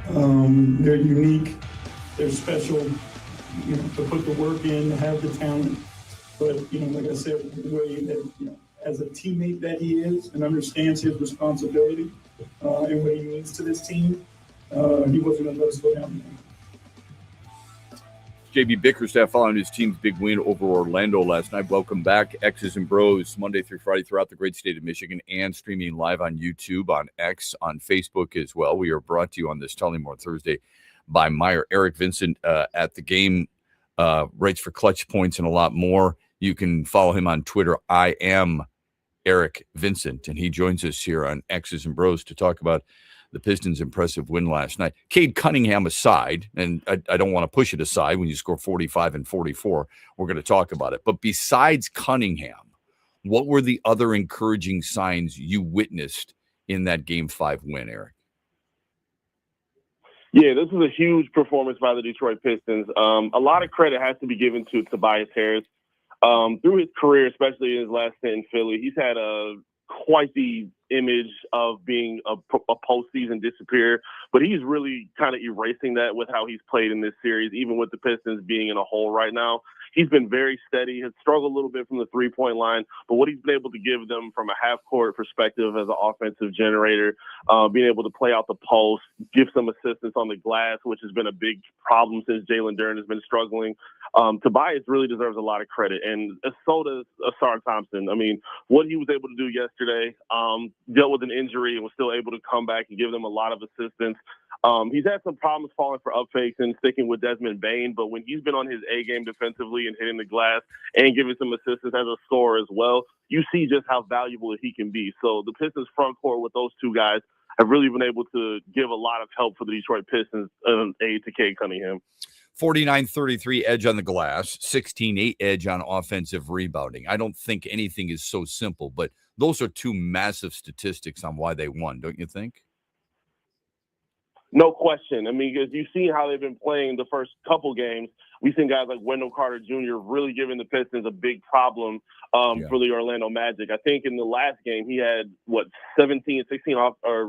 Speaker 10: They're unique, they're special, to put the work in, to have the talent. But, like I said, the way that, as a teammate that he is and understands his responsibility and what he means to this team, he wasn't going to let us go down there.
Speaker 4: JB Bickerstaff following his team's big win over Orlando last night. Welcome back, X's and Bros, Monday through Friday throughout the great state of Michigan and streaming live on YouTube, on X, on Facebook as well. We are brought to you on this Tullymore Thursday by Meyer. Eric Vincent at the game, writes for Clutch Points and a lot more. You can follow him on Twitter. I am Eric Vincent, and he joins us here on X's and Bros to talk about the Pistons' impressive win last night. Cade Cunningham aside, and I don't want to push it aside when you score 45 and 44, we're going to talk about it. But besides Cunningham, what were the other encouraging signs you witnessed in that Game 5 win, Eric?
Speaker 19: Yeah, this was a huge performance by the Detroit Pistons. A lot of credit has to be given to Tobias Harris. Through his career, especially in his last stint in Philly, he's had quite the image of being a postseason disappear, but he's really kind of erasing that with how he's played in this series, even with the Pistons being in a hole right now. He's been very steady, has struggled a little bit from the three-point line, but what he's been able to give them from a half-court perspective as an offensive generator, being able to play out the post, give some assistance on the glass, which has been a big problem since Jalen Duren has been struggling. Tobias really deserves a lot of credit, and so does Asar Thompson. I mean, what he was able to do yesterday, dealt with an injury and was still able to come back and give them a lot of assistance. He's had some problems falling for up fakes and sticking with Desmond Bane, but when he's been on his A game defensively and hitting the glass and giving some assistance as a scorer as well, you see just how valuable he can be. So the Pistons front court with those two guys have really been able to give a lot of help for the Detroit Pistons aid to Cade Cunningham.
Speaker 4: 49-33 edge on the glass, 16-8 edge on offensive rebounding. I don't think anything is so simple, but those are two massive statistics on why they won, don't you think?
Speaker 19: No question. I mean, because you've seen how they've been playing the first couple games. We've seen guys like Wendell Carter Jr. really giving the Pistons a big problem for the Orlando Magic. I think in the last game he had, 16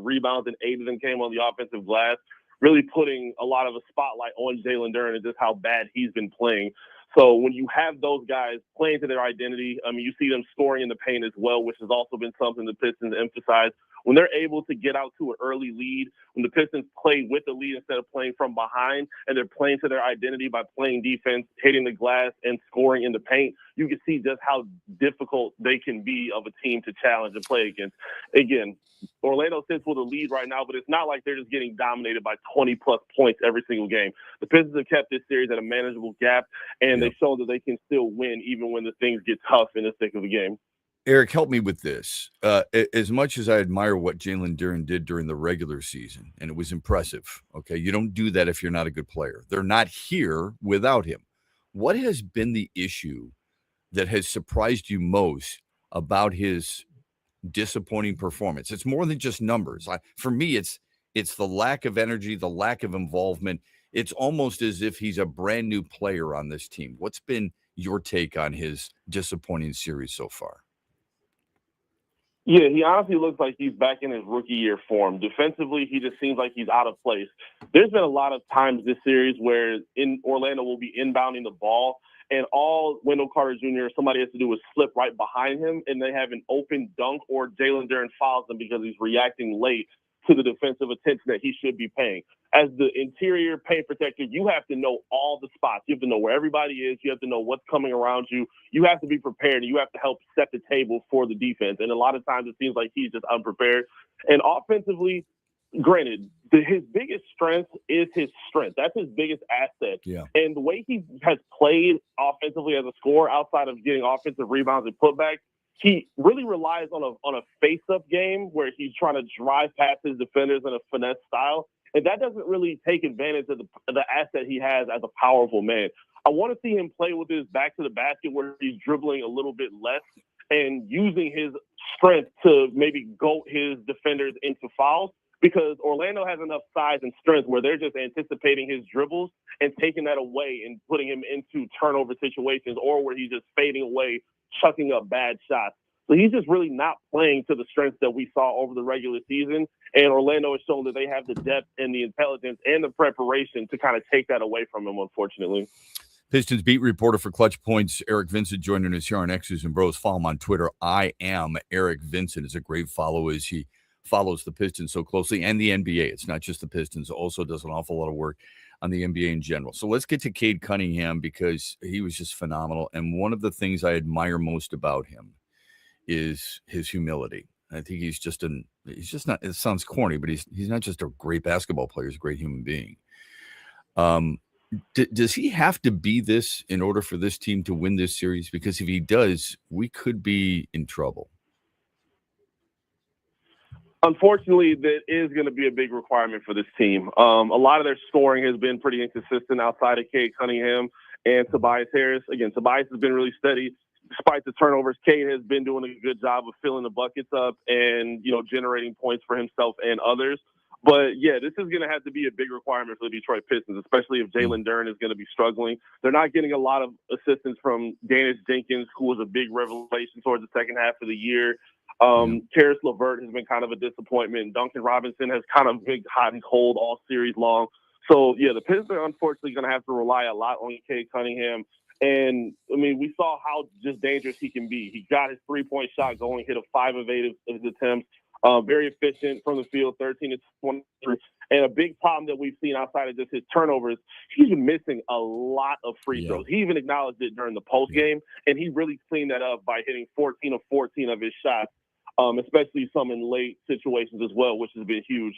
Speaker 19: rebounds, and 8 of them came on the offensive glass, really putting a lot of a spotlight on Jalen Duren and just how bad he's been playing. So when you have those guys playing to their identity, I mean, you see them scoring in the paint as well, which has also been something the Pistons emphasize. When they're able to get out to an early lead, when the Pistons play with the lead instead of playing from behind, and they're playing to their identity by playing defense, hitting the glass, and scoring in the paint, you can see just how difficult they can be of a team to challenge and play against. Again, Orlando sits with a lead right now, but it's not like they're just getting dominated by 20-plus points every single game. The Pistons have kept this series at a manageable gap, and they've shown that they can still win even when the things get tough in the thick of the game.
Speaker 4: Eric, help me with this. As much as I admire what Jalen Duren did during the regular season, and it was impressive, okay, you don't do that if you're not a good player. They're not here without him. What has been the issue that has surprised you most about his disappointing performance? It's more than just numbers. For me, it's the lack of energy, the lack of involvement. It's almost as if he's a brand new player on this team. What's been your take on his disappointing series so far?
Speaker 19: Yeah, he honestly looks like he's back in his rookie year form. Defensively, he just seems like he's out of place. There's been a lot of times this series where in Orlando will be inbounding the ball, and all Wendell Carter Jr. or somebody has to do is slip right behind him, and they have an open dunk, or Jalen Duren fouls them because he's reacting late to the defensive attention that he should be paying. As the interior paint protector, you have to know all the spots. You have to know where everybody is. You have to know what's coming around you. You have to be prepared, and you have to help set the table for the defense. And a lot of times it seems like he's just unprepared. And offensively, granted, his biggest strength is his strength. That's his biggest asset.
Speaker 4: Yeah.
Speaker 19: And the way he has played offensively as a scorer, outside of getting offensive rebounds and putbacks, he really relies on a face-up game where he's trying to drive past his defenders in a finesse style. And that doesn't really take advantage of the asset he has as a powerful man. I want to see him play with his back to the basket where he's dribbling a little bit less and using his strength to maybe goat his defenders into fouls, because Orlando has enough size and strength where they're just anticipating his dribbles and taking that away and putting him into turnover situations, or where he's just fading away, chucking up bad shots. So he's just really not playing to the strengths that we saw over the regular season. And Orlando has shown that they have the depth and the intelligence and the preparation to kind of take that away from him, unfortunately.
Speaker 4: Pistons beat reporter for Clutch Points, Eric Vincent, joining us here on X's and Bros. Follow him on Twitter. I am Eric Vincent. Is a great follow as he follows the Pistons so closely and the NBA. It's not just the Pistons. Also does an awful lot of work on the NBA in general. So let's get to Cade Cunningham because he was just phenomenal. And one of the things I admire most about him is his humility. I think he's just not, it sounds corny, but he's not just a great basketball player. He's a great human being. Does he have to be this in order for this team to win this series? Because if he does, we could be in trouble.
Speaker 19: Unfortunately, that is going to be a big requirement for this team. A lot of their scoring has been pretty inconsistent outside of Cade Cunningham and Tobias Harris. Again, Tobias has been really steady. Despite the turnovers, Cade has been doing a good job of filling the buckets up and, generating points for himself and others. But, yeah, this is going to have to be a big requirement for the Detroit Pistons, especially if Jalen Duren is going to be struggling. They're not getting a lot of assistance from Dennis Jenkins, who was a big revelation towards the second half of the year. Karis LeVert has been kind of a disappointment. Duncan Robinson has kind of been hot and cold all series long. So, yeah, the Pistons are unfortunately going to have to rely a lot on Cade Cunningham. And, I mean, we saw how just dangerous he can be. He got his three-point shot going, hit a 5 of 8 of his attempts. Very efficient from the field, 13 to 23. And a big problem that we've seen outside of just his turnovers, he's been missing a lot of free throws. He even acknowledged it during the post game, and he really cleaned that up by hitting 14 of 14 of his shots, especially some in late situations as well, which has been huge.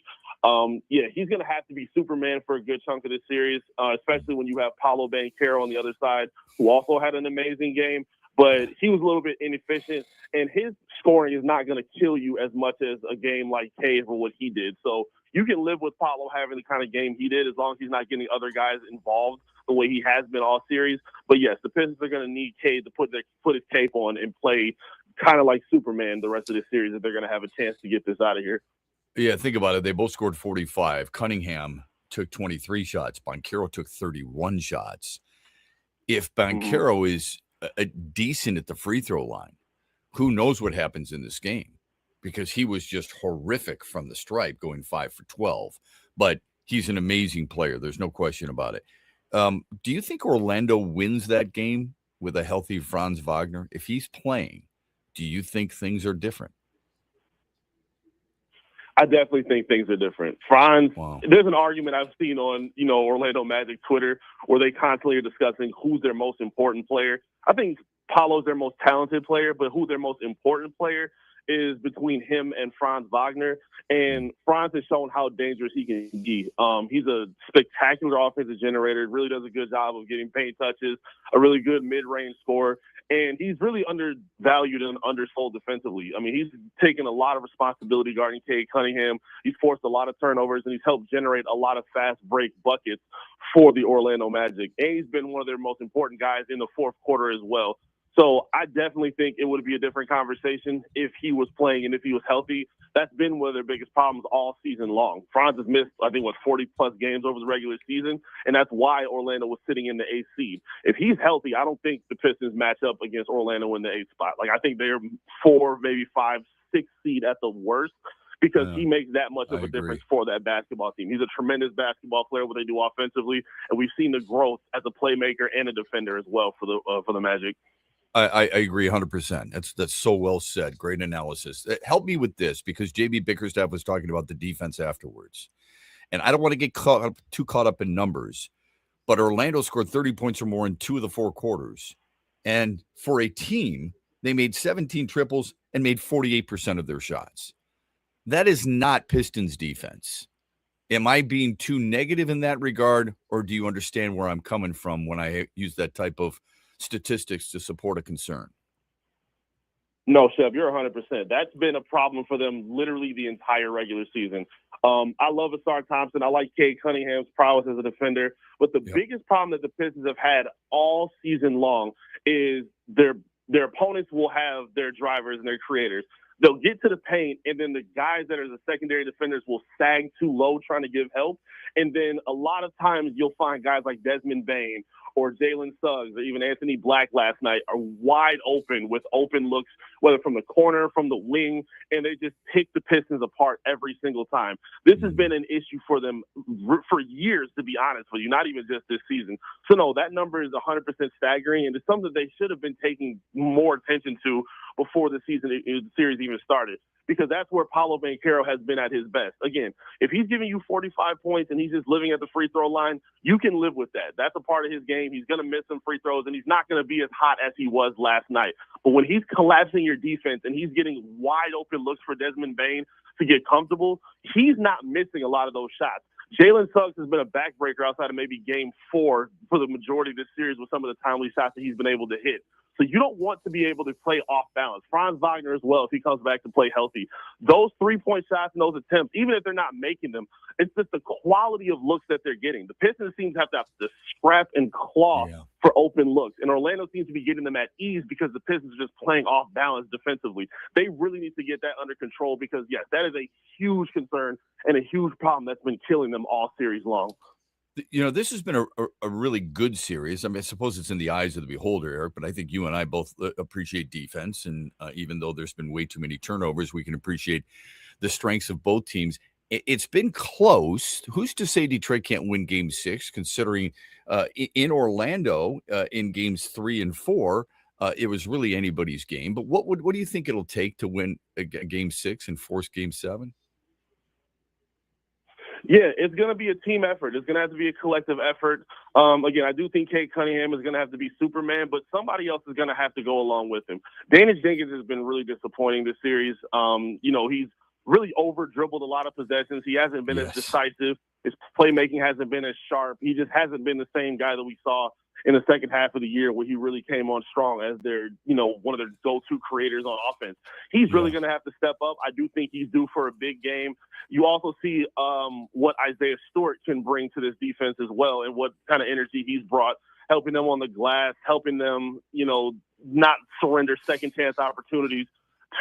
Speaker 19: He's going to have to be Superman for a good chunk of this series, especially when you have Paolo Banchero on the other side, who also had an amazing game. But he was a little bit inefficient, and his scoring is not going to kill you as much as a game like Cade or what he did. So you can live with Paolo having the kind of game he did as long as he's not getting other guys involved the way he has been all series. But, yes, the Pistons are going to need Cade to put his cape on and play kind of like Superman the rest of this series if they're going to have a chance to get this out of here.
Speaker 4: Yeah, think about it. They both scored 45. Cunningham took 23 shots. Banchero took 31 shots. If Banchero is decent at the free throw line, who knows what happens in this game, because he was just horrific from the stripe, going 5 for 12. But he's an amazing player. There's no question about it. Do you think Orlando wins that game with a healthy Franz Wagner? If he's playing, do you think things are different?
Speaker 19: I definitely think things are different. Franz, There's an argument I've seen on, Orlando Magic Twitter where they constantly are discussing who's their most important player. I think Paolo's their most talented player, but who their most important player is between him and Franz Wagner. And Franz has shown how dangerous he can be. He's a spectacular offensive generator, really does a good job of getting paint touches, a really good mid-range scorer. And he's really undervalued and undersold defensively. I mean, he's taken a lot of responsibility guarding Cade Cunningham. He's forced a lot of turnovers, and he's helped generate a lot of fast break buckets for the Orlando Magic. And he's been one of their most important guys in the fourth quarter as well. So I definitely think it would be a different conversation if he was playing and if he was healthy. That's been one of their biggest problems all season long. Franz has missed, 40-plus games over the regular season, and that's why Orlando was sitting in the 8th seed. If he's healthy, I don't think the Pistons match up against Orlando in the 8th spot. I think they're 4, maybe 5, 6 seed at the worst, because he makes that much of a difference for that basketball team. He's a tremendous basketball player, what they do offensively, and we've seen the growth as a playmaker and a defender as well for the Magic.
Speaker 4: I agree 100%. That's so well said. Great analysis. Help me with this, because JB Bickerstaff was talking about the defense afterwards. And I don't want to get too caught up in numbers, but Orlando scored 30 points or more in 2 of the 4 quarters. And for a team, they made 17 triples and made 48% of their shots. That is not Pistons defense. Am I being too negative in that regard, or do you understand where I'm coming from when I use that type of statistics to support a concern?
Speaker 19: No, Shep, you're 100%. That's been a problem for them literally the entire regular season. I love Asar Thompson. I like Cade Cunningham's prowess as a defender. But the biggest problem that the Pistons have had all season long is their opponents will have their drivers and their creators. They'll get to the paint, and then the guys that are the secondary defenders will sag too low trying to give help. And then a lot of times you'll find guys like Desmond Bain or Jalen Suggs or even Anthony Black last night are wide open with open looks, whether from the corner, from the wing, and they just pick the Pistons apart every single time. This has been an issue for them for years, to be honest with you, not even just this season. So, no, that number is 100% staggering, and it's something they should have been taking more attention to before the series even started, because that's where Paolo Banchero has been at his best. Again, if he's giving you 45 points and he's just living at the free throw line, you can live with that. That's a part of his game. He's going to miss some free throws, and he's not going to be as hot as he was last night. But when he's collapsing your defense and he's getting wide open looks for Desmond Bain to get comfortable, he's not missing a lot of those shots. Jalen Suggs has been a backbreaker outside of maybe game 4 for the majority of this series with some of the timely shots that he's been able to hit. So you don't want to be able to play off balance. Franz Wagner as well, if he comes back to play healthy. Those three-point shots and those attempts, even if they're not making them, it's just the quality of looks that they're getting. The Pistons seem to have to scrap and claw for open looks. And Orlando seems to be getting them at ease because the Pistons are just playing off balance defensively. They really need to get that under control because, yes, that is a huge concern and a huge problem that's been killing them all series long.
Speaker 4: You know, this has been a really good series. I mean, I suppose it's in the eyes of the beholder, Eric, but I think you and I both appreciate defense. And even though there's been way too many turnovers, we can appreciate the strengths of both teams. It's been close. Who's to say Detroit can't win Game 6, considering in Orlando in Games 3 and 4, it was really anybody's game. But what do you think it'll take to win a Game 6 and force Game 7?
Speaker 19: Yeah, it's going to be a team effort. It's going to have to be a collective effort. Again, I do think Cade Cunningham is going to have to be Superman, but somebody else is going to have to go along with him. Danish Jenkins has been really disappointing this series. He's really over-dribbled a lot of possessions. He hasn't been as decisive. His playmaking hasn't been as sharp. He just hasn't been the same guy that we saw in the second half of the year where he really came on strong as their, one of their go-to creators on offense. He's really going to have to step up. I do think he's due for a big game. You also see what Isaiah Stewart can bring to this defense as well and what kind of energy he's brought, helping them on the glass, helping them, not surrender second chance opportunities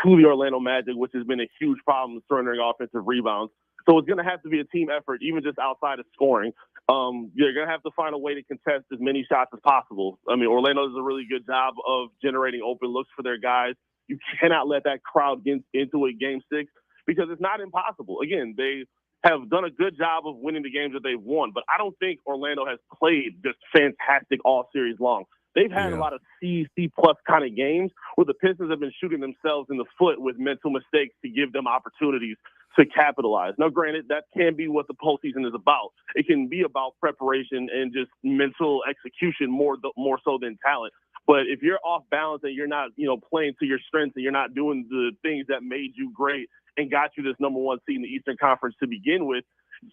Speaker 19: to the Orlando Magic, which has been a huge problem surrendering offensive rebounds. So it's going to have to be a team effort, even just outside of scoring. You're going to have to find a way to contest as many shots as possible. I mean, Orlando does a really good job of generating open looks for their guys. You cannot let that crowd get into a Game 6 because it's not impossible. Again, they have done a good job of winning the games that they've won, but I don't think Orlando has played just fantastic all series long. They've had a lot of C-plus kind of games where the Pistons have been shooting themselves in the foot with mental mistakes to give them opportunities to capitalize. Now, granted, that can be what the postseason is about. It can be about preparation and just mental execution more so than talent. But if you're off balance and you're not, playing to your strengths and you're not doing the things that made you great and got you this number 1 seed in the Eastern Conference to begin with,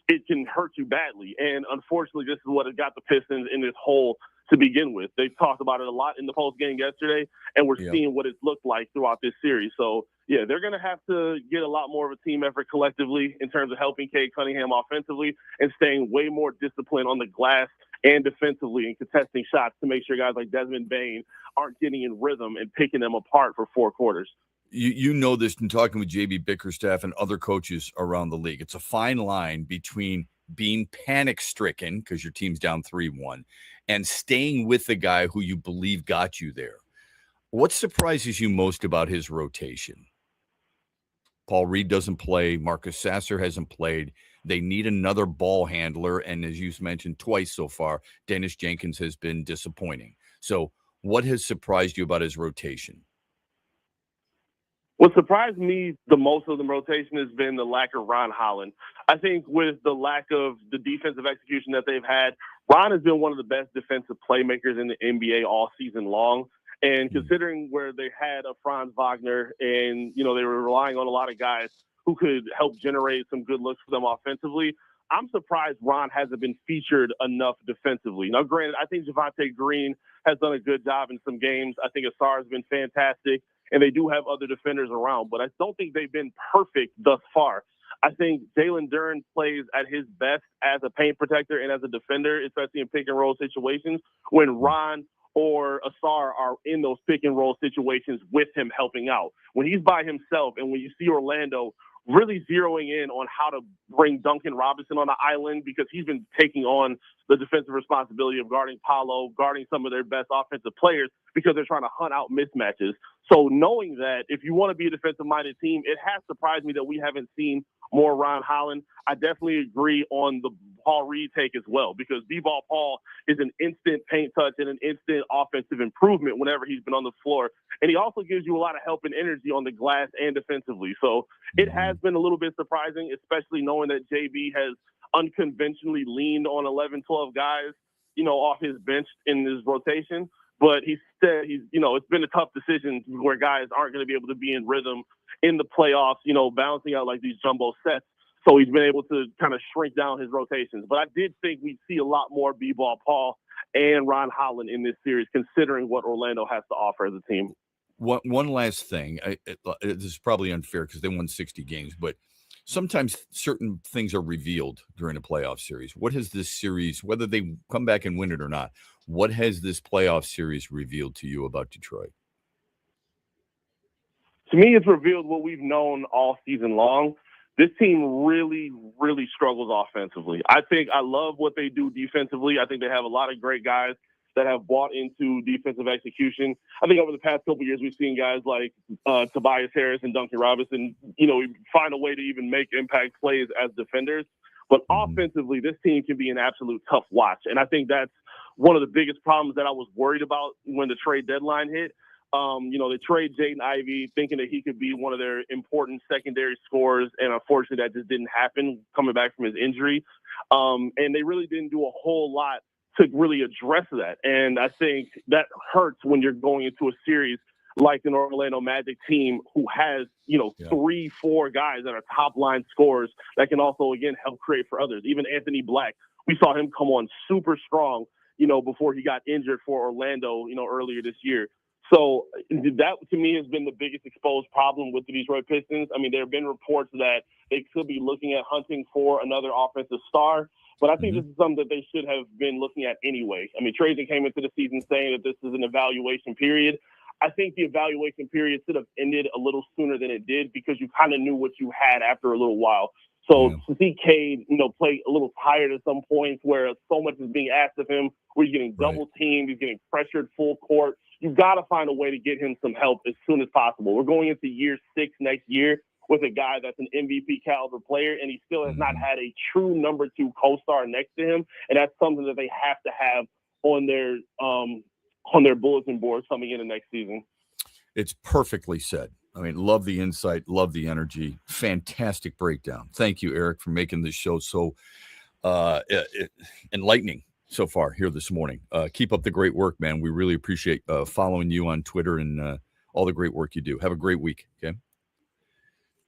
Speaker 19: it can hurt you badly. And unfortunately, this is what has got the Pistons in this hole to begin with. They've talked about it a lot in the post game yesterday, and we're seeing what it's looked like throughout this series. So, yeah, they're going to have to get a lot more of a team effort collectively in terms of helping Cade Cunningham offensively and staying way more disciplined on the glass and defensively and contesting shots to make sure guys like Desmond Bain aren't getting in rhythm and picking them apart for 4 quarters.
Speaker 4: You know this in talking with JB Bickerstaff and other coaches around the league. It's a fine line between being panic-stricken because your team's down 3-1 and staying with the guy who you believe got you there. What surprises you most about his rotation? Paul Reed doesn't play. Marcus Sasser hasn't played. They need another ball handler. And as you've mentioned twice so far, Danish Jenkins has been disappointing. So what has surprised you about his rotation?
Speaker 19: What surprised me the most of the rotation has been the lack of Ron Holland. I think with the lack of the defensive execution that they've had, Ron has been one of the best defensive playmakers in the NBA all season long. And considering where they had a Franz Wagner and, they were relying on a lot of guys who could help generate some good looks for them offensively, I'm surprised Ron hasn't been featured enough defensively. Now, granted, I think Javonte Green has done a good job in some games. I think Asar has been fantastic. And they do have other defenders around, but I don't think they've been perfect thus far. I think Jalen Duren plays at his best as a paint protector and as a defender, especially in pick and roll situations, when Ron or Asar are in those pick and roll situations with him helping out. When he's by himself and when you see Orlando really zeroing in on how to bring Duncan Robinson on the island, because he's been taking on the defensive responsibility of guarding Paolo, guarding some of their best offensive players, because they're trying to hunt out mismatches. So knowing that if you want to be a defensive-minded team, it has surprised me that we haven't seen more Ron Holland. I definitely agree on the Paul Reed take as well, because B-Ball Paul is an instant paint touch and an instant offensive improvement whenever he's been on the floor. And he also gives you a lot of help and energy on the glass and defensively. So it has been a little bit surprising, especially knowing that JB has unconventionally leaned on 11, 12 guys, off his bench in his rotation. But he said it's been a tough decision where guys aren't going to be able to be in rhythm in the playoffs, balancing out like these jumbo sets. So he's been able to kind of shrink down his rotations. But I did think we'd see a lot more B-Ball Paul and Ron Holland in this series, considering what Orlando has to offer as a team.
Speaker 4: One last thing. This is probably unfair because they won 60 games, but sometimes certain things are revealed during a playoff series. What has this series, whether they come back and win it or not, what has this playoff series revealed to you about Detroit?
Speaker 19: To me, it's revealed what we've known all season long. This team really, really struggles offensively. I love what they do defensively. I think they have a lot of great guys that have bought into defensive execution. I think over the past couple of years, we've seen guys like Tobias Harris and Duncan Robinson, find a way to even make impact plays as defenders. But offensively, this team can be an absolute tough watch. And I think that's one of the biggest problems that I was worried about when the trade deadline hit. They trade Jaden Ivey thinking that he could be one of their important secondary scorers. And unfortunately, that just didn't happen coming back from his injury. And they really didn't do a whole lot to really address that. And I think that hurts when you're going into a series like an Orlando Magic team who has, 3-4 guys that are top line scorers that can also, again, help create for others. Even Anthony Black, we saw him come on super strong, before he got injured for Orlando, earlier this year. So that, to me, has been the biggest exposed problem with the Detroit Pistons. I mean, there have been reports that they could be looking at hunting for another offensive star, but I think this is something that they should have been looking at anyway. I mean, Trajan came into the season saying that this is an evaluation period. I think the evaluation period should have ended a little sooner than it did, because you kind of knew what you had after a little while. So to see Cade, play a little tired at some points where so much is being asked of him, where he's getting double teamed, he's getting pressured full court. You've got to find a way to get him some help as soon as possible. We're going into year 6 next year with a guy that's an MVP caliber player, and he still has not had a true number 2 co-star next to him. And that's something that they have to have on their bulletin boards coming into next season.
Speaker 4: It's perfectly said. I mean, love the insight, love the energy. Fantastic breakdown. Thank you, Eric, for making this show so enlightening so far here this morning. Keep up the great work, man. We really appreciate following you on Twitter and all the great work you do. Have a great week, okay?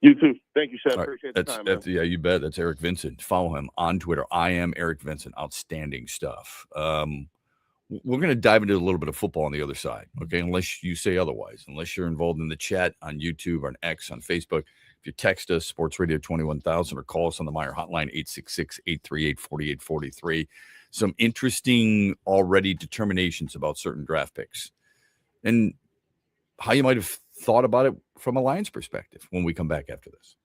Speaker 19: You too. Thank you, Shep.
Speaker 4: Right.
Speaker 19: Appreciate the time.
Speaker 4: Yeah, you bet. That's Eric Vincent. Follow him on Twitter. I am Eric Vincent. Outstanding stuff. We're going to dive into a little bit of football on the other side, okay? Unless you say otherwise, unless you're involved in the chat on YouTube, on X, on Facebook. If you text us, Sports Radio 21,000, or call us on the Meyer hotline, 866-838-4843. Some interesting already determinations about certain draft picks and how you might have thought about it from a Lions perspective when we come back after this.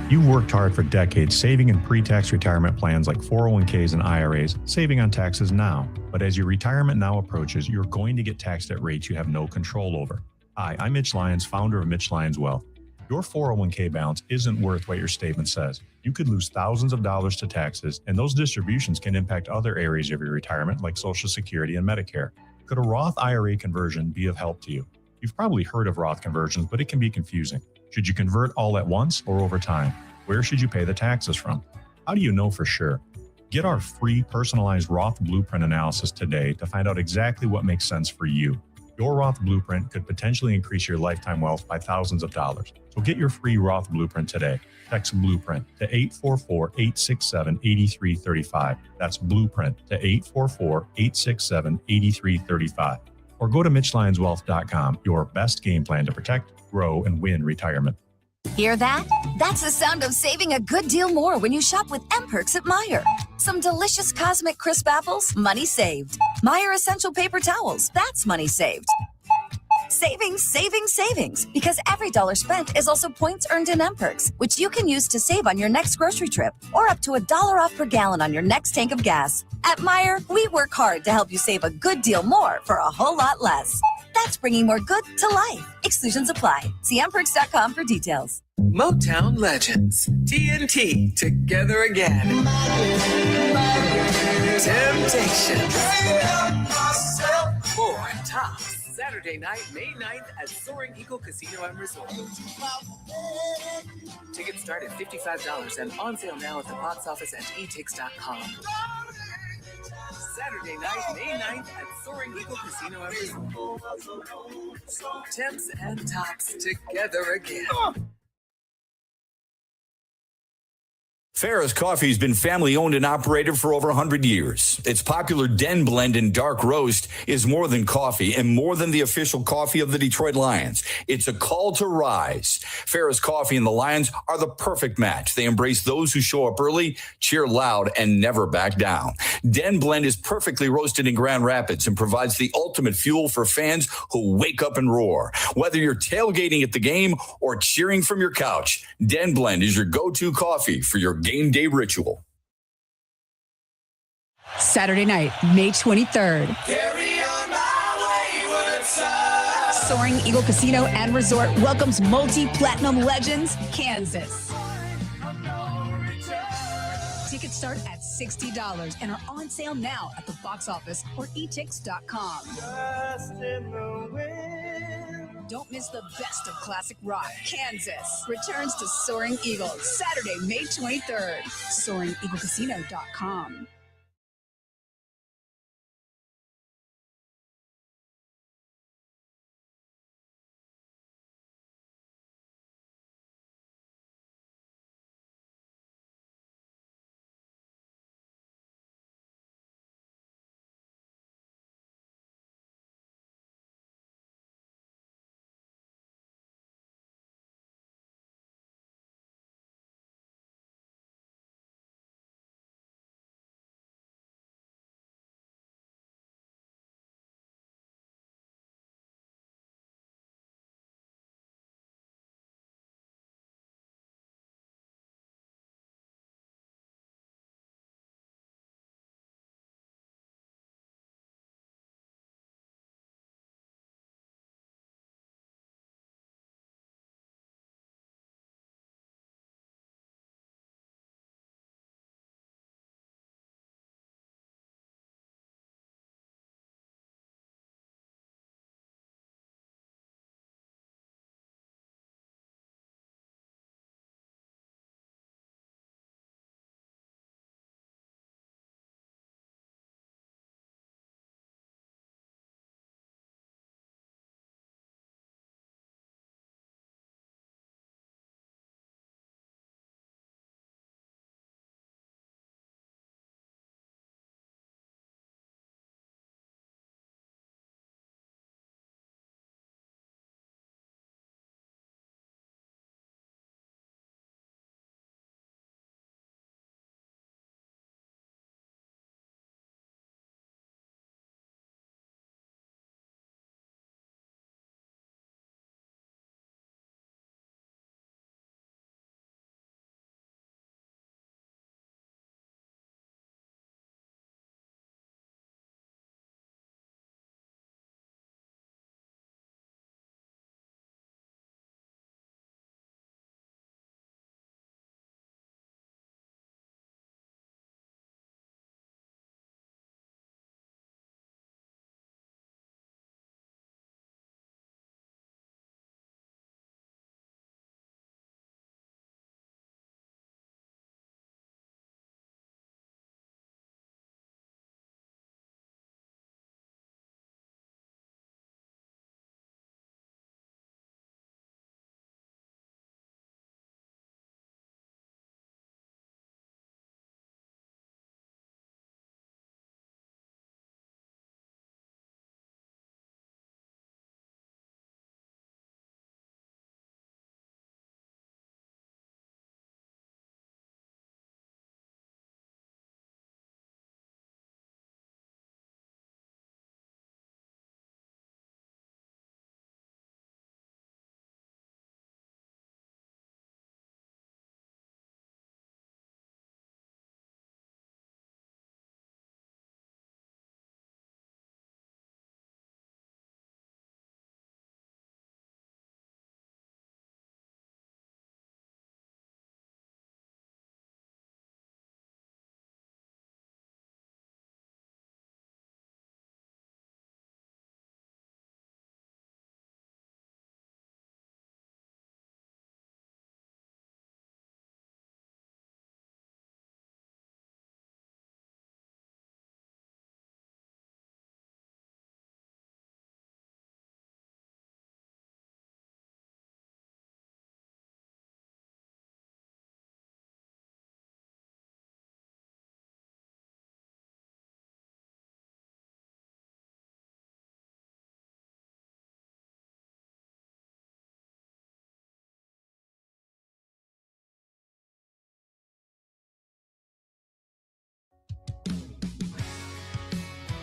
Speaker 15: You've worked hard for decades saving in pre-tax retirement plans like 401ks and IRAs, saving on taxes now. But as your retirement now approaches, you're going to get taxed at rates you have no control over. Hi, I'm Mitch Lyons, founder of Mitch Lyons Wealth. Your 401k balance isn't worth what your statement says. You could lose thousands of dollars to taxes, and those distributions can impact other areas of your retirement like Social Security and Medicare. Could a Roth IRA conversion be of help to you? You've probably heard of Roth conversions, but it can be confusing. Should you convert all at once or over time? Where should you pay the taxes from? How do you know for sure? Get our free personalized Roth Blueprint analysis today to find out exactly what makes sense for you. Your Roth Blueprint could potentially increase your lifetime wealth by thousands of dollars. So get your free Roth Blueprint today. Text Blueprint to 844-867-8335. That's Blueprint to 844-867-8335. Or go to MitchLyonsWealth.com, your best game plan to protect, grow, and win retirement.
Speaker 11: Hear that? That's the sound of saving a good deal more when you shop with M-Perks at Meijer. Some delicious Cosmic Crisp apples, money saved. Meijer Essential Paper Towels, that's money saved. Savings, savings, savings. Because every dollar spent is also points earned in M-Perks, which you can use to save on your next grocery trip or up to $1 off per gallon on your next tank of gas. At Meijer, we work hard to help you save a good deal more for a whole lot less. That's bringing more good to life. Exclusions apply. See mperks.com for details.
Speaker 6: Motown Legends. TNT. Together again. Temptations. 4 Tops. Saturday night, May 9th at Soaring Eagle Casino and Resort. Tickets start at $55 and on sale now at the box office and etix.com. Saturday night, May 9th at Soaring Eagle Casino and Resort. Temps and Tops together again.
Speaker 7: Farrah's Coffee has been family owned and operated for over 100 years. Its popular Den Blend and Dark Roast is more than coffee and more than the official coffee of the Detroit Lions. It's a call to rise. Farrah's Coffee and the Lions are the perfect match. They embrace those who show up early, cheer loud, and never back down. Den Blend is perfectly roasted in Grand Rapids and provides the ultimate fuel for fans who wake up and roar. Whether you're tailgating at the game or cheering from your couch, Den Blend is your go-to coffee for your game day ritual.
Speaker 12: Saturday night, May 23rd. Soaring Eagle Casino and Resort welcomes multi-platinum legends, Kansas. Tickets start at $60 and are on sale now at the box office or etix.com. Don't miss the best of classic rock. Kansas returns to Soaring Eagle Saturday, May 23rd. SoaringEagleCasino.com.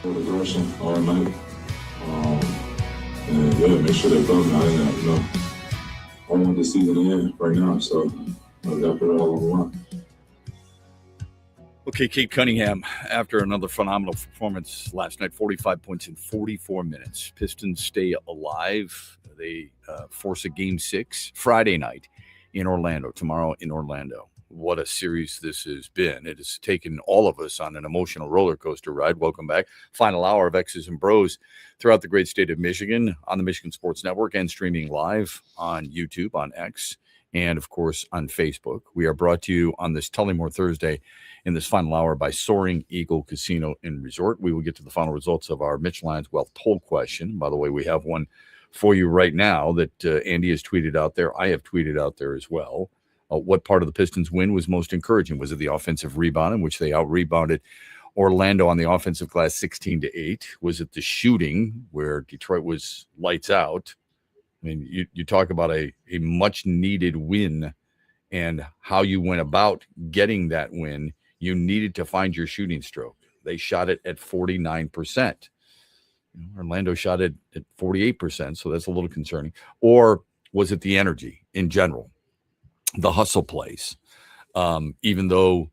Speaker 14: With aggression all night. And yeah, make sure they come. I want the season to end right now, so I got to put it all on the line.
Speaker 4: Okay, Kate Cunningham, after another phenomenal performance last night, 45 points in 44 minutes. Pistons stay alive. They force a Game 6 Friday night in Orlando, tomorrow in Orlando. What a series this has been. It has taken all of us on an emotional roller coaster ride. Welcome back. Final hour of X's and Bros throughout the great state of Michigan on the Michigan Sports Network and streaming live on YouTube, on X, and, of course, on Facebook. We are brought to you on this Tullymore Thursday in this final hour by Soaring Eagle Casino and Resort. We will get to the final results of our Mitch Lyons Wealth poll question. By the way, we have one for you right now that Andy has tweeted out there. I have tweeted out there as well. What part of the Pistons win was most encouraging? Was it the offensive rebound, in which they out-rebounded Orlando on the offensive glass 16-8? Was it the shooting, where Detroit was lights out? I mean, you talk about a much-needed win and how you went about getting that win. You needed to find your shooting stroke. They shot it at 49%. Orlando shot it at 48%, so that's a little concerning. Or was it the energy in general, the hustle plays? Even though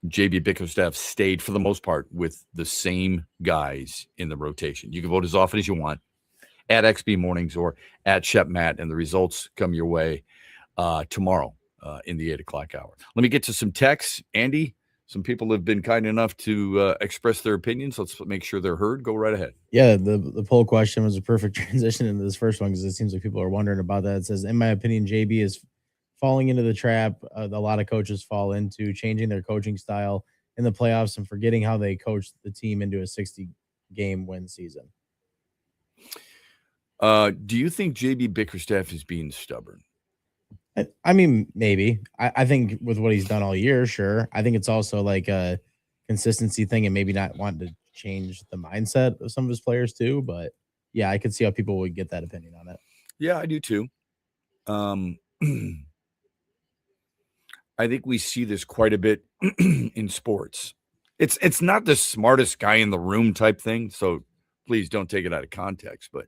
Speaker 4: JB Bickerstaff stayed for the most part with the same guys in the rotation. You can vote as often as you want at XB Mornings or at Shep Matt, and the results come your way tomorrow in the 8 o'clock hour. Let me get to some texts. Andy, some people have been kind enough to express their opinions. Let's make sure they're heard. Go right ahead.
Speaker 5: Yeah, the poll question was a perfect transition into this first one, because it seems like people are wondering about that. It says, in my opinion, JB is falling into the trap a lot of coaches fall into, changing their coaching style in the playoffs and forgetting how they coached the team into a 60-game win season.
Speaker 4: Do you think JB Bickerstaff is being stubborn?
Speaker 5: I mean, maybe. I think with what he's done all year, sure. I think it's also like a consistency thing and maybe not wanting to change the mindset of some of his players too. But yeah, I could see how people would get that opinion on it.
Speaker 4: Yeah, I do too. I think we see this quite a bit in sports. It's not the smartest guy in the room type thing, so please don't take it out of context. But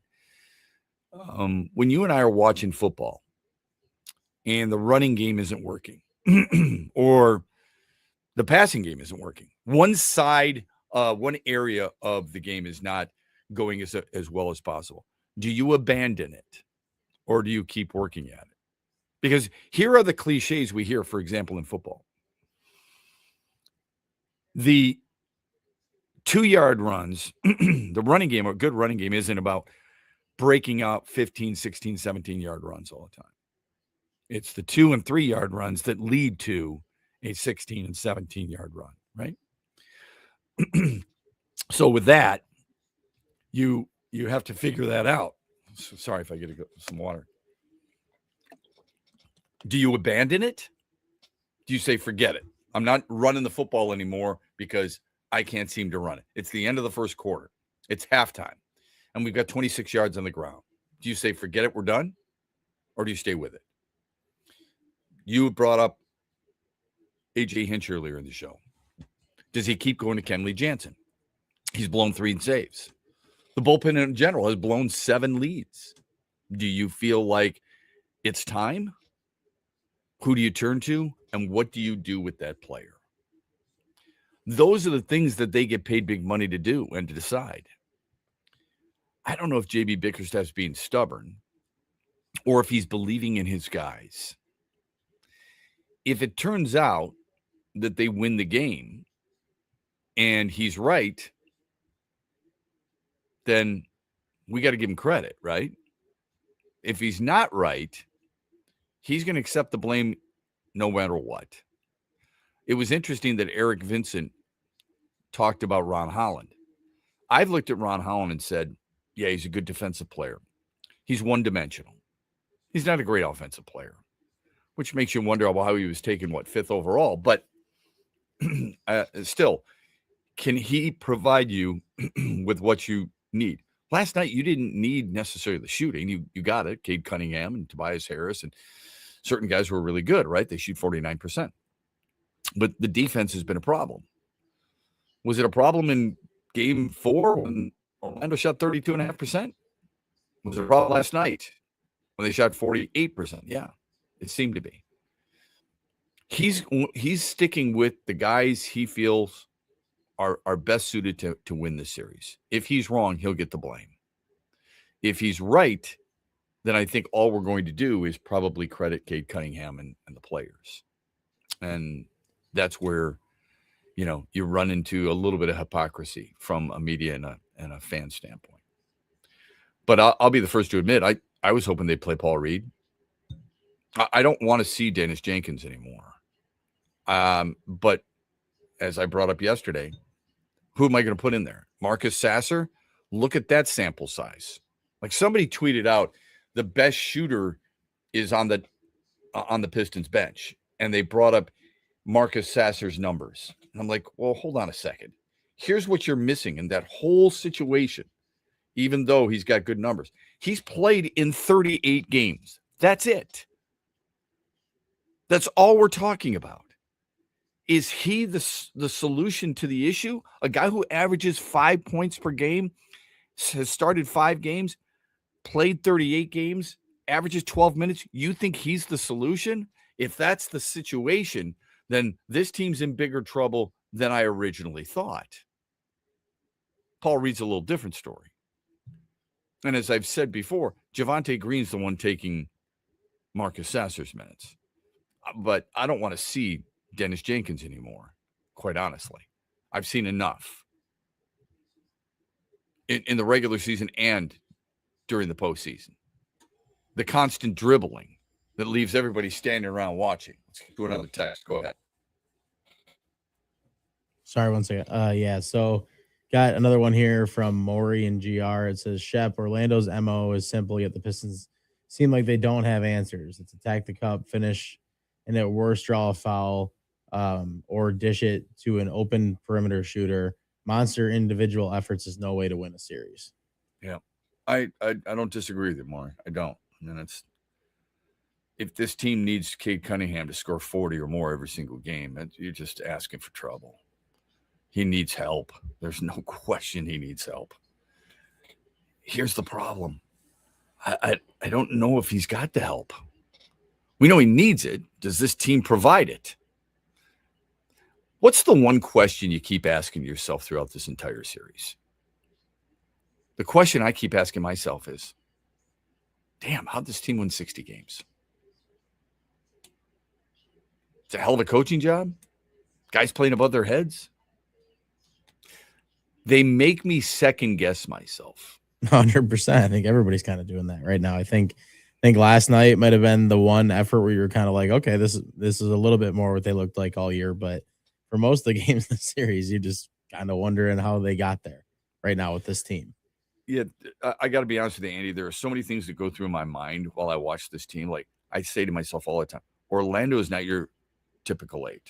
Speaker 4: when you and I are watching football and the running game isn't working or the passing game isn't working, one area of the game is not going as well as possible, do you abandon it or do you keep working at it? Because here are the cliches we hear, for example, in football. The 2-yard runs, the running game, or good running game, isn't about breaking out 15, 16, 17-yard runs all the time. It's the 2 and 3 yard runs that lead to a 16 and 17-yard run, right? So with that, you have to figure that out. So sorry if I get some water. Do you abandon it? Do you say, forget it? I'm not running the football anymore because I can't seem to run it. It's the end of the first quarter. It's halftime. And we've got 26 yards on the ground. Do you say, forget it, we're done? Or do you stay with it? You brought up A.J. Hinch earlier in the show. Does he keep going to Kenley Jansen? He's blown 3 saves. The bullpen in general has blown 7 leads. Do you feel like it's time? Who do you turn to? And what do you do with that player? Those are the things that they get paid big money to do and to decide. I don't know if JB Bickerstaff's being stubborn or if he's believing in his guys. If it turns out that they win the game and he's right, then we got to give him credit, right? If he's not right, he's going to accept the blame no matter what. It was interesting that Eric Vincent talked about Ron Holland. I've looked at Ron Holland and said, yeah, he's a good defensive player. He's one-dimensional. He's not a great offensive player, which makes you wonder about how he was taken, 5th overall. But still, can he provide you with what you need? Last night, you didn't need necessarily the shooting. You got it. Cade Cunningham and Tobias Harris and certain guys were really good, right? They shoot 49%. But the defense has been a problem. Was it a problem in Game 4 when Orlando shot 32.5%? Was it a problem last night when they shot 48%? Yeah, it seemed to be. He's sticking with the guys he feels are best suited to win this series. If he's wrong, he'll get the blame. If he's right, then I think all we're going to do is probably credit Cade Cunningham and the players. And that's where, you run into a little bit of hypocrisy from a media and a fan standpoint. But I'll be the first to admit, I was hoping they'd play Paul Reed. I don't want to see Dennis Jenkins anymore. But as I brought up yesterday, who am I going to put in there? Marcus Sasser? Look at that sample size. Like somebody tweeted out, the best shooter is on the Pistons bench, and they brought up Marcus Sasser's numbers. And I'm like, well, hold on a second. Here's what you're missing in that whole situation, even though he's got good numbers. He's played in 38 games. That's it. That's all we're talking about. Is he the solution to the issue? A guy who averages 5 points per game, has started 5 games, played 38 games, averages 12 minutes. You think he's the solution? If that's the situation, then this team's in bigger trouble than I originally thought. Paul Reed's a little different story. And as I've said before, Javonte Green's the one taking Marcus Sasser's minutes. But I don't want to see Dennis Jenkins anymore, quite honestly. I've seen enough in the regular season and during the postseason. The constant dribbling that leaves everybody standing around watching. Let's do another text. Go ahead.
Speaker 5: Sorry, one second. Yeah, so got another one here from Maury and GR. It says, Shep, Orlando's MO is simply at the Pistons seem like they don't have answers. It's attack the cup, finish, and at worst draw a foul, or dish it to an open perimeter shooter. Monster individual efforts is no way to win a series.
Speaker 4: Yeah, I don't disagree with you, Maury. I don't. I mean, if this team needs Cade Cunningham to score 40 or more every single game, you're just asking for trouble. He needs help. There's no question he needs help. Here's the problem. I don't know if he's got the help. We know he needs it. Does this team provide it? What's the one question you keep asking yourself throughout this entire series? The question I keep asking myself is, damn, how'd this team win 60 games? It's a hell of a coaching job. Guys playing above their heads. They make me second guess myself.
Speaker 5: 100%. I think everybody's kind of doing that right now. I think last night might have been the one effort where you were kind of like, okay, this is a little bit more what they looked like all year. But for most of the games in the series, you're just kind of wondering how they got there right now with this team.
Speaker 4: Yeah, I got to be honest with you, Andy. There are so many things that go through my mind while I watch this team. Like I say to myself all the time, Orlando is not your typical 8.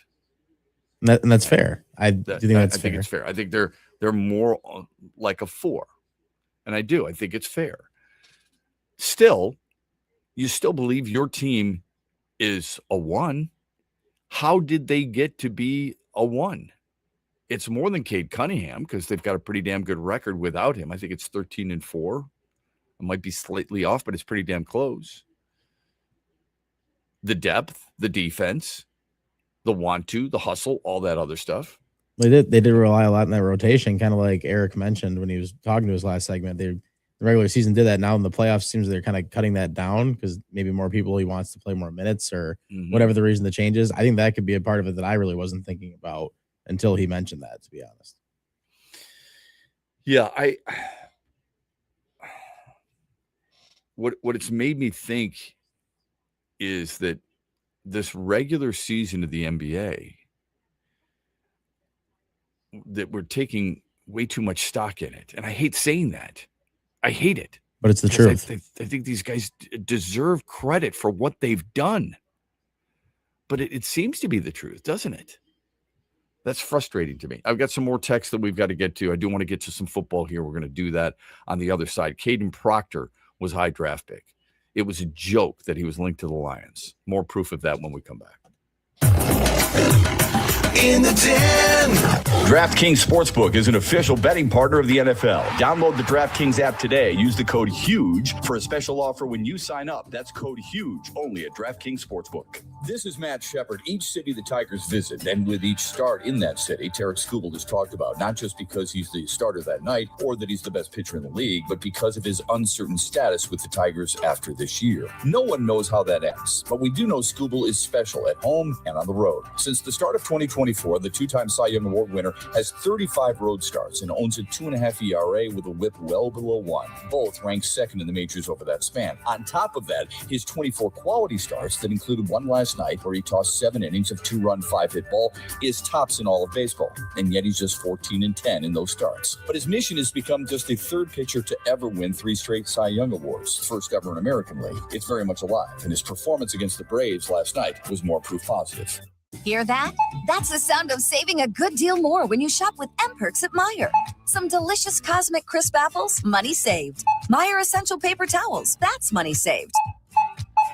Speaker 5: And that's fair. I think
Speaker 4: it's fair. I think they're more like a 4. And I do. I think it's fair. Still, you still believe your team is a 1. How did they get to be a 1? It's more than Cade Cunningham because they've got a pretty damn good record without him. I think it's 13-4. It might be slightly off, but it's pretty damn close. The depth, the defense, the want to, the hustle, all that other stuff.
Speaker 5: They did rely a lot in that rotation, kind of like Eric mentioned when he was talking to his last segment. The regular season did that. Now in the playoffs, seems they're kind of cutting that down because maybe more people, he wants to play more minutes or whatever the reason the change is. I think that could be a part of it that I really wasn't thinking about until he mentioned that, to be honest.
Speaker 4: Yeah, what it's made me think is that this regular season of the NBA, that we're taking way too much stock in it. And I hate saying that. I hate it.
Speaker 5: But it's the truth.
Speaker 4: I think these guys deserve credit for what they've done. But it seems to be the truth, doesn't it? That's frustrating to me. I've got some more texts that we've got to get to. I do want to get to some football here. We're going to do that on the other side. Caden Proctor was high draft pick. It was a joke that he was linked to the Lions. More proof of that when we come back.
Speaker 20: in the Den.
Speaker 4: DraftKings Sportsbook is an official betting partner of the NFL. Download the DraftKings app today. Use the code HUGE for a special offer when you sign up. That's code HUGE only at DraftKings Sportsbook. This is Matt Shepard. Each city the Tigers visit, and with each start in that city, Tarek Skubal is talked about, not just because he's the starter that night or that he's the best pitcher in the league, but because of his uncertain status with the Tigers after this year. No one knows how that ends, but we do know Skubal is special at home and on the road. Since the start of 2024, the two-time Cy Young Award winner has 35 road starts and owns a 2.5 ERA with a whip well below 1. Both ranked second in the majors over that span. On top of that, his 24 quality starts that included one last night where he tossed 7 innings of 2-run, 5-hit ball is tops in all of baseball. And yet he's just 14-10 in those starts. But his mission has become just the third pitcher to ever win 3 straight Cy Young Awards, first ever in American League. It's very much alive, and his performance against the Braves last night was more proof positive.
Speaker 11: Hear that? That's the sound of saving a good deal more when you shop with M-Perks at Meijer. Some delicious Cosmic Crisp apples, money saved. Meijer Essential Paper Towels, that's money saved.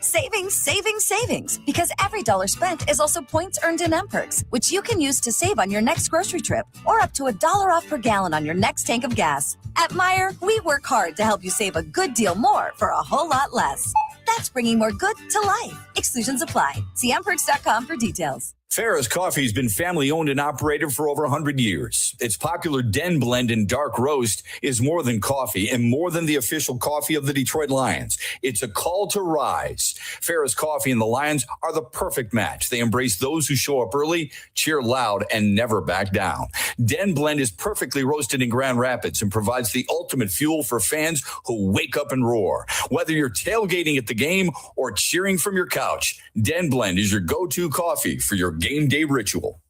Speaker 11: Savings, savings, savings. Because every dollar spent is also points earned in M-Perks, which you can use to save on your next grocery trip or up to $1 off per gallon on your next tank of gas. At Meijer, we work hard to help you save a good deal more for a whole lot less. That's bringing more good to life. Exclusions apply. See mperks.com for details.
Speaker 7: Farrah's Coffee has been family-owned and operated for over 100 years. Its popular Den Blend and Dark Roast is more than coffee and more than the official coffee of the Detroit Lions. It's a call to rise. Farrah's Coffee and the Lions are the perfect match. They embrace those who show up early, cheer loud, and never back down. Den Blend is perfectly roasted in Grand Rapids and provides the ultimate fuel for fans who wake up and roar. Whether you're tailgating at the game or cheering from your couch, Den Blend is your go-to coffee for your game day ritual.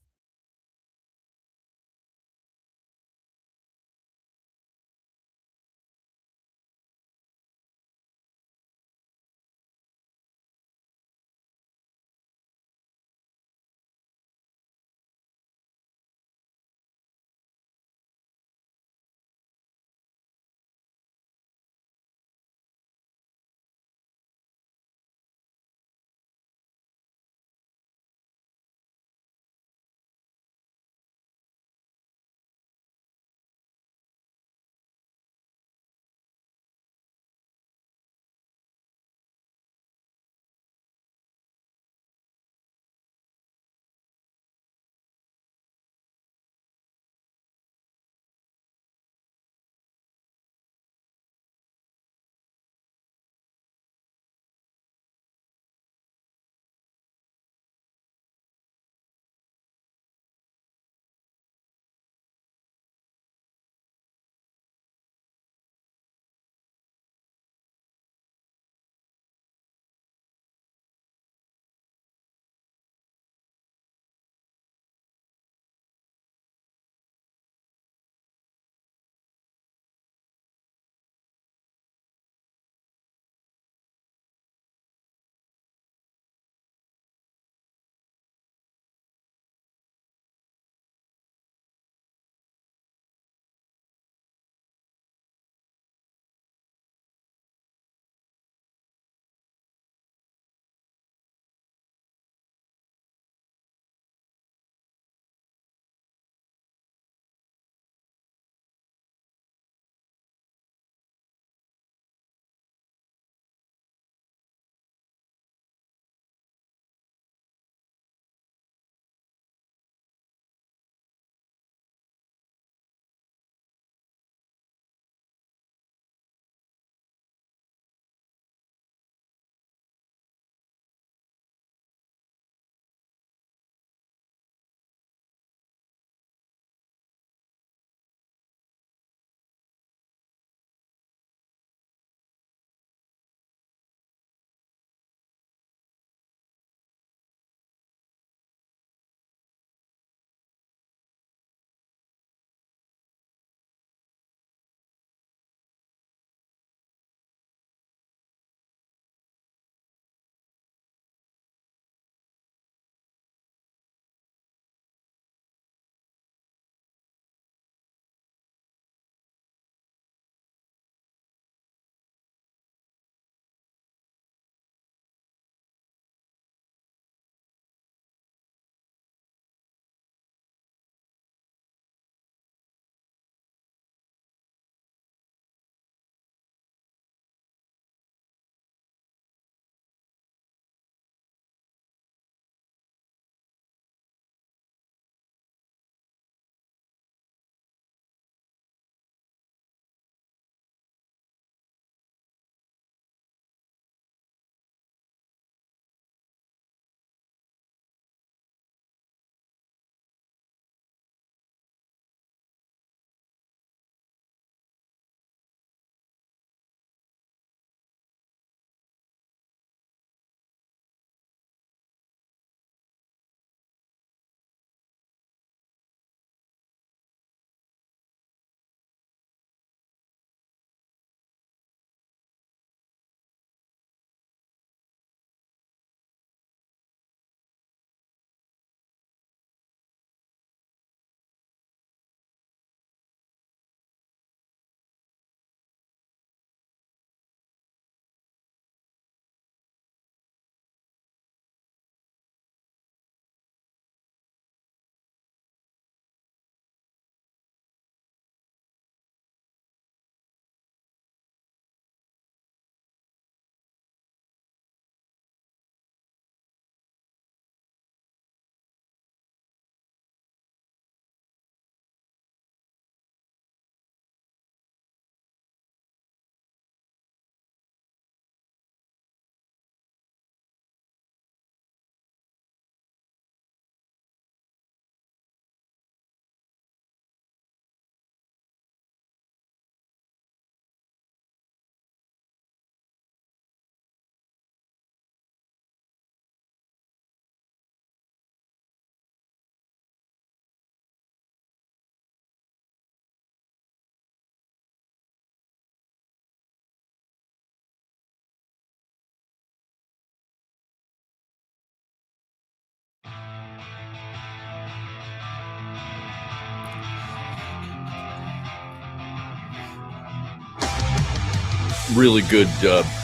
Speaker 4: Really good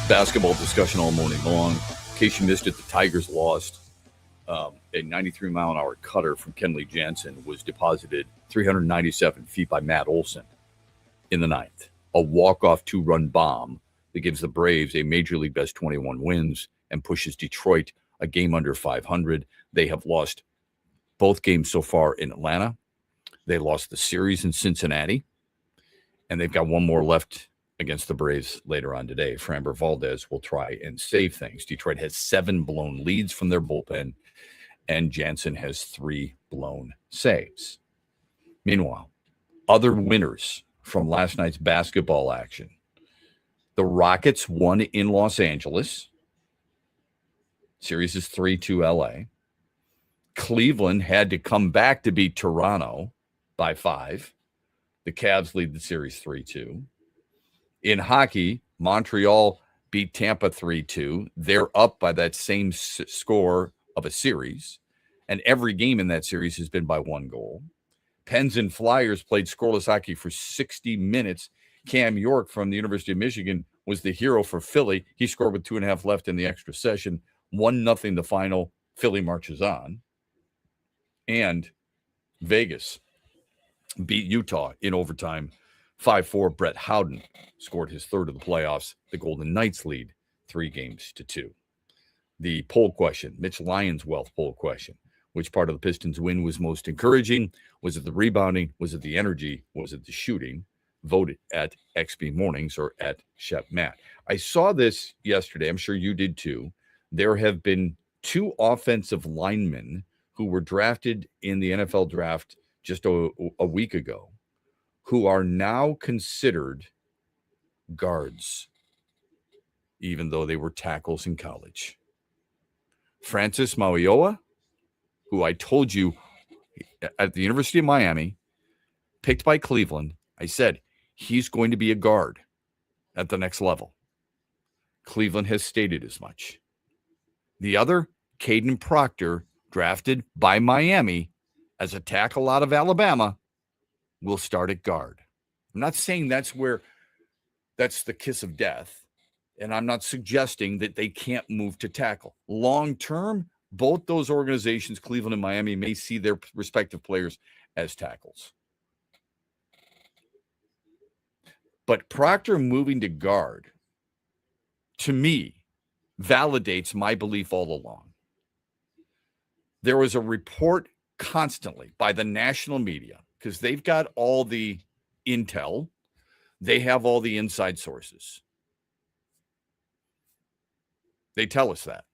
Speaker 4: basketball discussion all morning long. In case you missed it, the Tigers lost. A 93-mile-an-hour cutter from Kenley Jansen was deposited 397 feet by Matt Olson in the ninth. A walk-off two-run bomb that gives the Braves a Major League best 21 wins and pushes Detroit a game under 500. They have lost both games so far in Atlanta. They lost the series in Cincinnati, and they've got one more left against the Braves later on today. Framber Valdez will try and save things. Detroit has 7 blown leads from their bullpen, and Jansen has 3 blown saves. Meanwhile, other winners from last night's basketball action. The Rockets won in Los Angeles. Series is 3-2 LA. Cleveland had to come back to beat Toronto by 5. The Cavs lead the series 3-2. In hockey, Montreal beat Tampa 3-2. They're up by that same score of a series, and every game in that series has been by 1 goal. Pens and Flyers played scoreless hockey for 60 minutes. Cam York from the University of Michigan was the hero for Philly. He scored with 2.5 left in the extra session. 1-0 the final. Philly marches on. And Vegas beat Utah in overtime 5-4. Brett Howden scored his 3rd of the playoffs. The Golden Knights lead 3-2. The poll question, Mitch Lyons' wealth poll question. Which part of the Pistons' win was most encouraging? Was it the rebounding? Was it the energy? Was it the shooting? Vote at XB Mornings or at Shep Matt. I saw this yesterday. I'm sure you did too. There have been 2 offensive linemen who were drafted in the NFL draft just a week ago who are now considered guards, even though they were tackles in college. Francis Mauigoa, who I told you at the University of Miami, picked by Cleveland, I said, he's going to be a guard at the next level. Cleveland has stated as much. The other, Caden Proctor, drafted by Miami as a tackle out of Alabama, will start at guard. I'm not saying that's the kiss of death, and I'm not suggesting that they can't move to tackle. Long term, both those organizations, Cleveland and Miami, may see their respective players as tackles. But Proctor moving to guard, to me, validates my belief all along. There was a report constantly by the national media, because they've got all the intel, they have all the inside sources. They tell us that.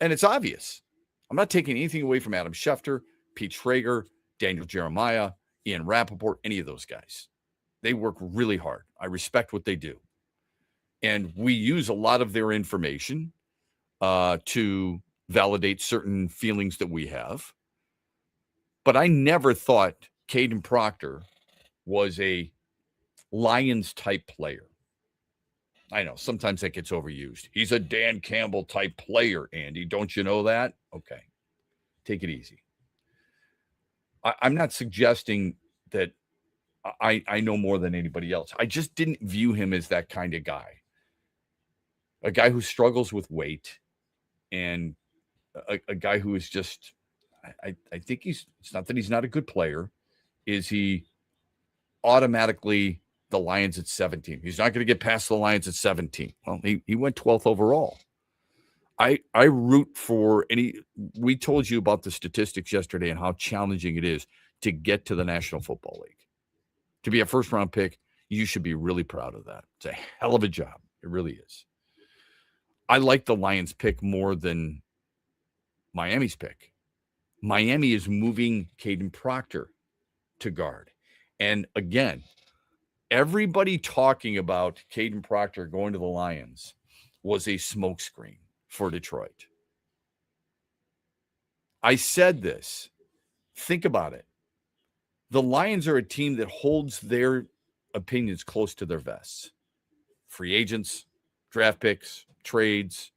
Speaker 4: And it's obvious. I'm not taking anything away from Adam Schefter, Pete Schrager, Daniel Jeremiah, Ian Rappaport, any of those guys. They work really hard. I respect what they do. And we use a lot of their information to validate certain feelings that we have. But I never thought Caden Proctor was a Lions-type player. I know, sometimes that gets overused. He's a Dan Campbell-type player, Andy. Don't you know that? Okay. Take it easy. I'm not suggesting that I know more than anybody else. I just didn't view him as that kind of guy. A guy who struggles with weight and a guy who is just, I think it's not that he's not a good player. Is he automatically the Lions at 17? He's not going to get past the Lions at 17. Well, he went 12th overall. I root for we told you about the statistics yesterday and how challenging it is to get to the National Football League. To be a first-round pick, you should be really proud of that. It's a hell of a job. It really is. I like the Lions pick more than Miami's pick. Miami is moving Caden Proctor to guard. And again, everybody talking about Caden Proctor going to the Lions was a smokescreen for Detroit. I said this. Think about it. The Lions are a team that holds their opinions close to their vests. Free agents, draft picks, trades,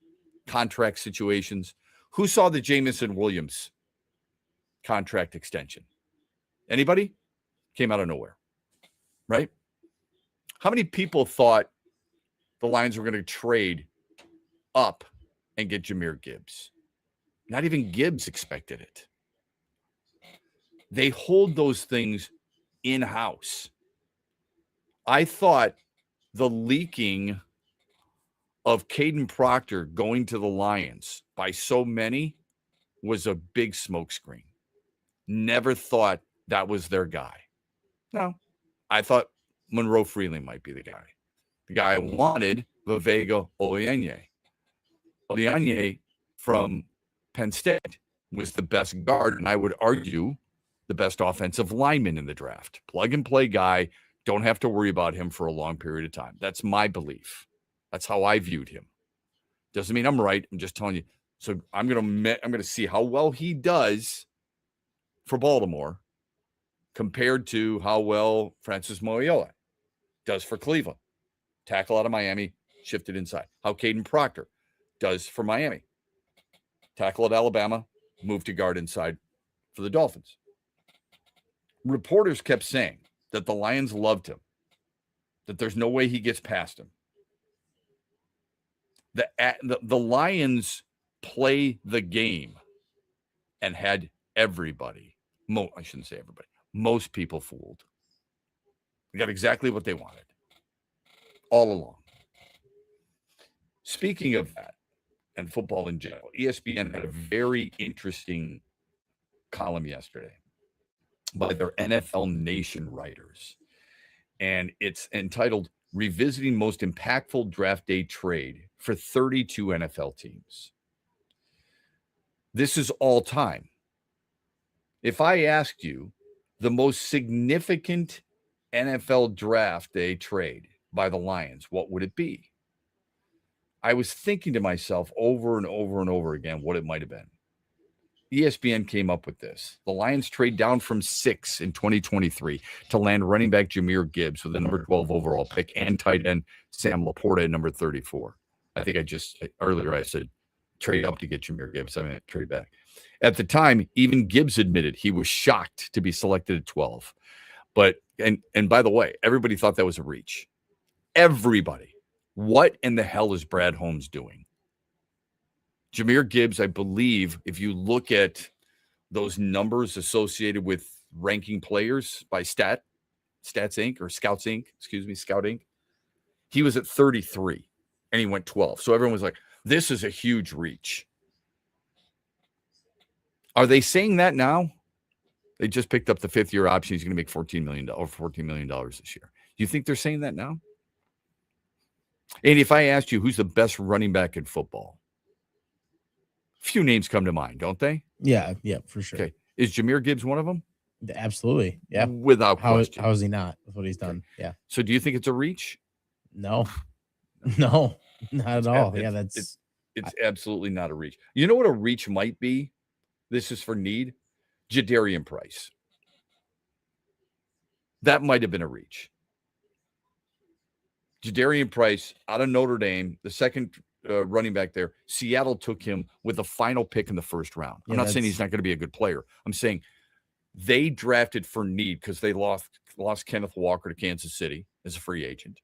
Speaker 4: contract situations. Who saw the Jamison Williams contract extension? Anybody? Came out of nowhere, right? How many people thought the Lions were going to trade up and get Jahmyr Gibbs. Not even Gibbs expected it. They hold those things in-house. I thought the leaking of Caden Proctor going to the Lions by so many was a big smokescreen. Never thought that was their guy. No, I thought Monroe Freeling might be the guy. The guy I wanted, Viveka Oyenye. Oyenye from Penn State was the best guard, and I would argue the best offensive lineman in the draft. Plug-and-play guy, don't have to worry about him for a long period of time. That's my belief. That's how I viewed him. Doesn't mean I'm right. I'm just telling you. So I'm gonna see how well he does for Baltimore compared to how well Francis Moyola does for Cleveland. Tackle out of Miami, shifted inside. How Caden Proctor does for Miami. Tackle at Alabama, move to guard inside for the Dolphins. Reporters kept saying that the Lions loved him, that there's no way he gets past him. The Lions play the game and had everybody, I shouldn't say everybody, most people fooled. They got exactly what they wanted all along. Speaking of that, and football in general, ESPN had a very interesting column yesterday by their NFL Nation writers. And it's entitled Revisiting Most Impactful Draft Day Trade for 32 NFL Teams. This is all time. If I asked you the most significant NFL Draft Day trade by the Lions, what would it be? I was thinking to myself over and over and over again what it might have been. ESPN came up with this. The Lions trade down from 6 in 2023 to land running back Jahmyr Gibbs with a number 12 overall pick and tight end Sam Laporta at number 34. I think earlier I said trade up to get Jahmyr Gibbs. I mean, trade back. At the time, even Gibbs admitted he was shocked to be selected at 12. But, and by the way, everybody thought that was a reach. Everybody. What in the hell is Brad Holmes doing? Jahmyr Gibbs, I believe, if you look at those numbers associated with ranking players by Stats Inc. or Scouts Inc., Scout Inc., he was at 33 and he went 12. So everyone was like, this is a huge reach. Are they saying that now? They just picked up the 5th-year option. He's going to make $14 million this year. Do you think they're saying that now? And if I asked you who's the best running back in football, few names come to mind, don't they?
Speaker 5: Yeah, for sure.
Speaker 4: Okay. Is Jahmyr Gibbs one of them?
Speaker 5: Absolutely. Yeah.
Speaker 4: Without question.
Speaker 5: How is he not with what he's done? Okay. Yeah.
Speaker 4: So do you think it's a reach?
Speaker 5: No, not at all. It's
Speaker 4: absolutely not a reach. You know what a reach might be? This is for need. Jadarian Price. That might have been a reach. Jadarian Price out of Notre Dame, the second running back there. Seattle took him with the final pick in the first round. I'm not saying he's not going to be a good player. I'm saying they drafted for need because they lost Kenneth Walker to Kansas City as a free agent.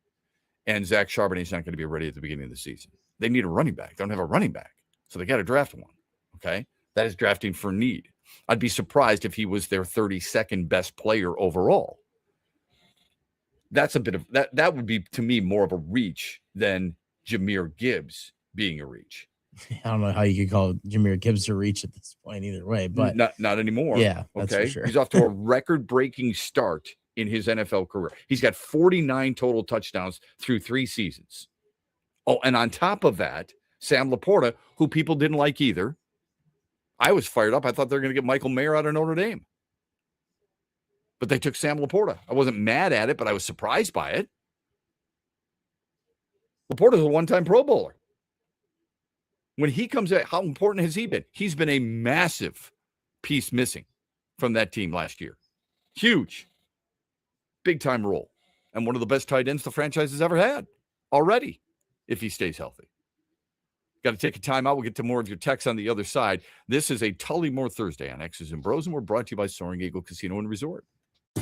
Speaker 4: And Zach Charbonnet's not going to be ready at the beginning of the season. They need a running back. They don't have a running back. So they got to draft one. Okay. That is drafting for need. I'd be surprised if he was their 32nd best player overall. That's a bit of that would be to me more of a reach than Jahmyr Gibbs being a reach.
Speaker 5: I don't know how you could call Jahmyr Gibbs a reach at this point either way, but
Speaker 4: not anymore.
Speaker 5: Yeah, that's
Speaker 4: okay.
Speaker 5: For sure.
Speaker 4: He's off to a record-breaking start in his NFL career. He's got 49 total touchdowns through 3 seasons. Oh, and on top of that, Sam Laporta, who people didn't like either. I was fired up. I thought they were going to get Michael Mayer out of Notre Dame. But they took Sam Laporta. I wasn't mad at it, but I was surprised by it. Laporta's a one-time Pro Bowler. When he comes out, how important has he been? He's been a massive piece missing from that team last year. Huge. Big-time role. And one of the best tight ends the franchise has ever had already, if he stays healthy. Got to take a time out. We'll get to more of your texts on the other side. This is a Tullymore Thursday on X's and Bros, and we're brought to you by Soaring Eagle Casino and Resort.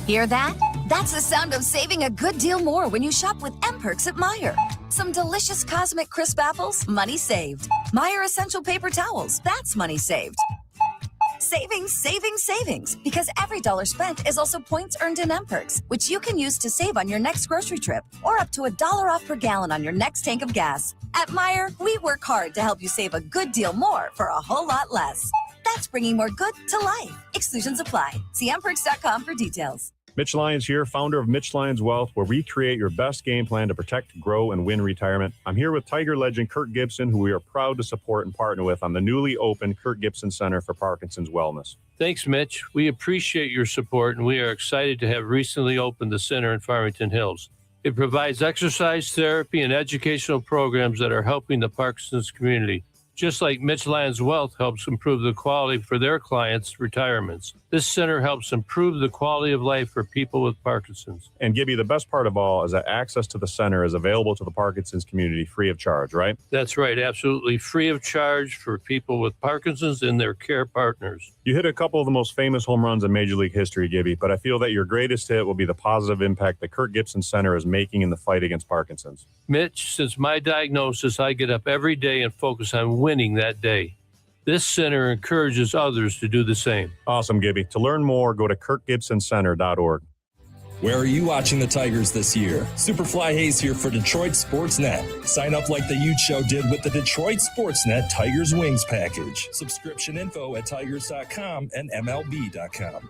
Speaker 11: Hear that? That's the sound of saving a good deal more when you shop with M-Perks at Meijer. Some delicious Cosmic Crisp apples, money saved. Meijer Essential Paper Towels, that's money saved. Savings, savings, savings. Because every dollar spent is also points earned in M-Perks, which you can use to save on your next grocery trip or up to $1 off per gallon on your next tank of gas. At Meijer, we work hard to help you save a good deal more for a whole lot less. That's bringing more good to life. Exclusions apply. See mperks.com for details.
Speaker 16: Mitch Lyons here, founder of Mitch Lyons Wealth, where we create your best game plan to protect, grow, and win retirement. I'm here with Tiger legend Kirk Gibson, who we are proud to support and partner with on the newly opened Kirk Gibson Center for Parkinson's Wellness.
Speaker 17: Thanks, Mitch. We appreciate your support, and we are excited to have recently opened the center in Farmington Hills. It provides exercise therapy and educational programs that are helping the Parkinson's community. Just like Mitch Lyons Wealth helps improve the quality for their clients' retirements, this center helps improve the quality of life for people with Parkinson's.
Speaker 16: And Gibby, the best part of all is that access to the center is available to the Parkinson's community free of charge, right?
Speaker 17: That's right, absolutely free of charge for people with Parkinson's and their care partners.
Speaker 16: You hit a couple of the most famous home runs in Major League history, Gibby, but I feel that your greatest hit will be the positive impact that Kirk Gibson Center is making in the fight against Parkinson's.
Speaker 17: Mitch, since my diagnosis, I get up every day and focus on winning that day. This center encourages others to do the same.
Speaker 16: Awesome, Gibby. To learn more, go to kirkgibsoncenter.org.
Speaker 9: Where are you watching the Tigers this year? Superfly Hayes here for Detroit Sports Net. Sign up like the Ute Show did with the Detroit Sports Net Tigers Wings package. Subscription info at tigers.com and MLB.com.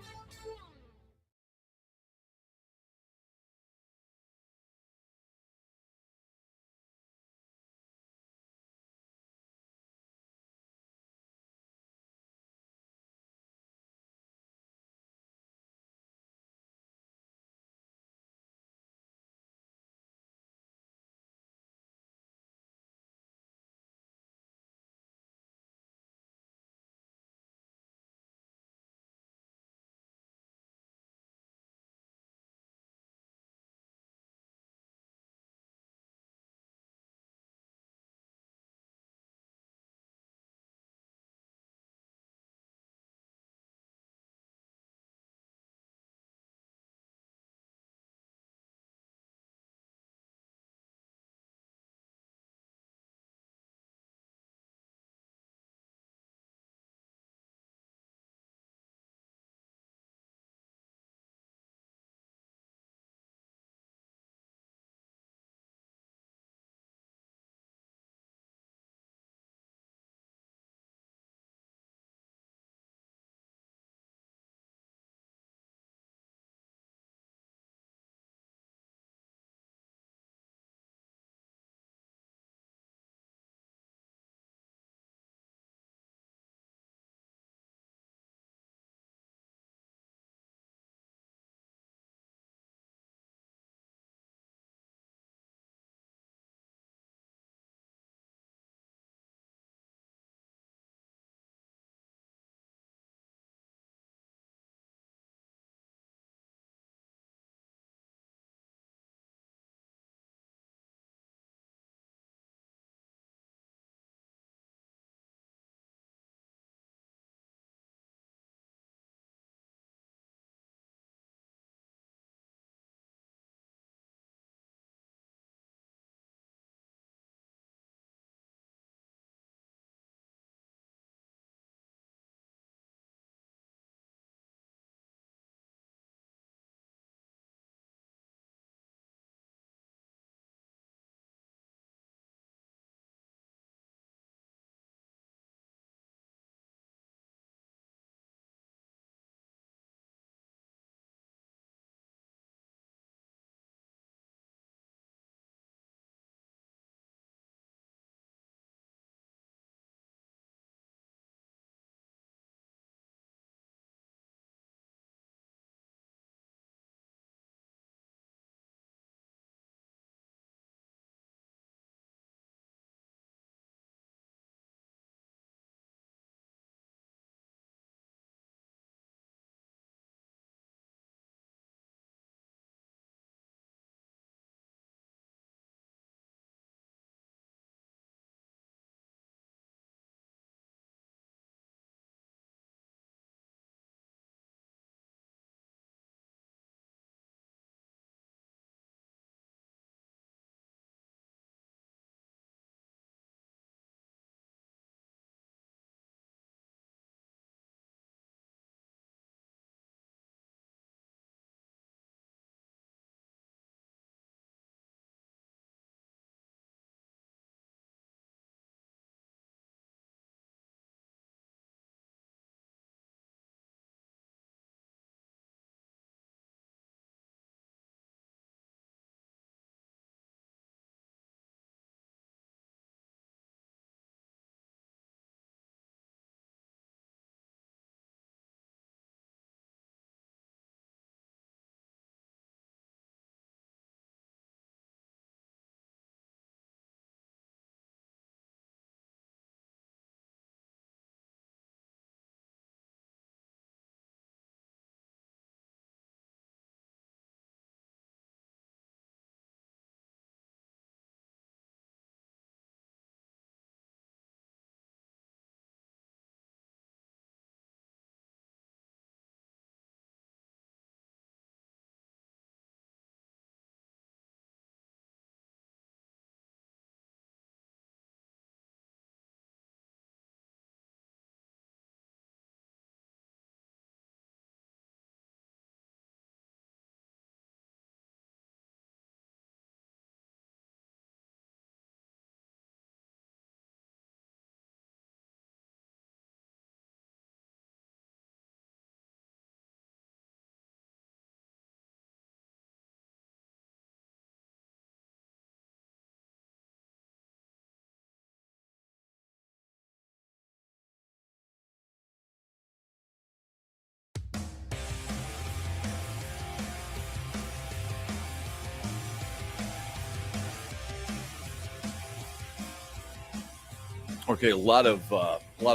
Speaker 4: Okay, a lot of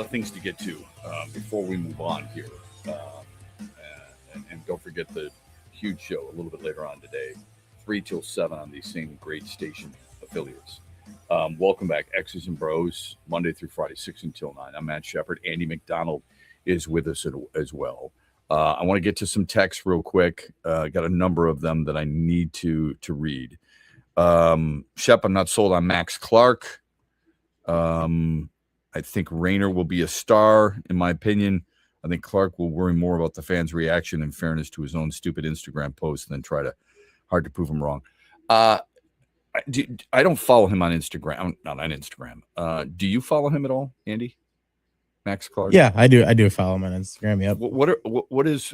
Speaker 4: things to get to before we move on here, and don't forget the huge show a little bit later on today, 3 till 7 on these same great station affiliates. Welcome back, X's and Bros, Monday through Friday, 6 until 9. I'm Matt Shepard. Andy McDonald is with us as well. I want to get to some texts real quick. Got a number of them that I need to read. Shep, I'm not sold on Max Clark. I think Rayner will be a star, in my opinion. I think Clark will worry more about the fans' reaction in fairness to his own stupid Instagram post than hard to prove him wrong. I don't follow him on Instagram. Not on Instagram. Do you follow him at all, Andy? Max Clark?
Speaker 5: Yeah, I do. I do follow him on Instagram. Yep.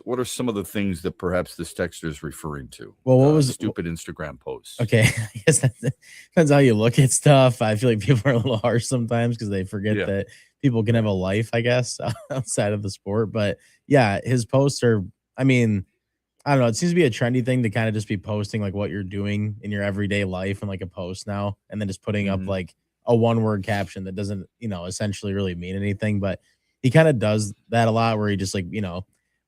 Speaker 4: What are some of the things that perhaps this texter is referring to?
Speaker 5: Well, what was
Speaker 4: stupid Instagram posts?
Speaker 5: Okay, I guess that depends how you look at stuff. I feel like people are a little harsh sometimes because they forget that people can have a life, I guess, outside of the sport. But yeah, his posts are. I mean, I don't know. It seems to be a trendy thing to kind of just be posting like what you're doing in your everyday life and like a post now, and then just putting up like a one-word caption that doesn't, essentially really mean anything. But he kind of does that a lot where he just like,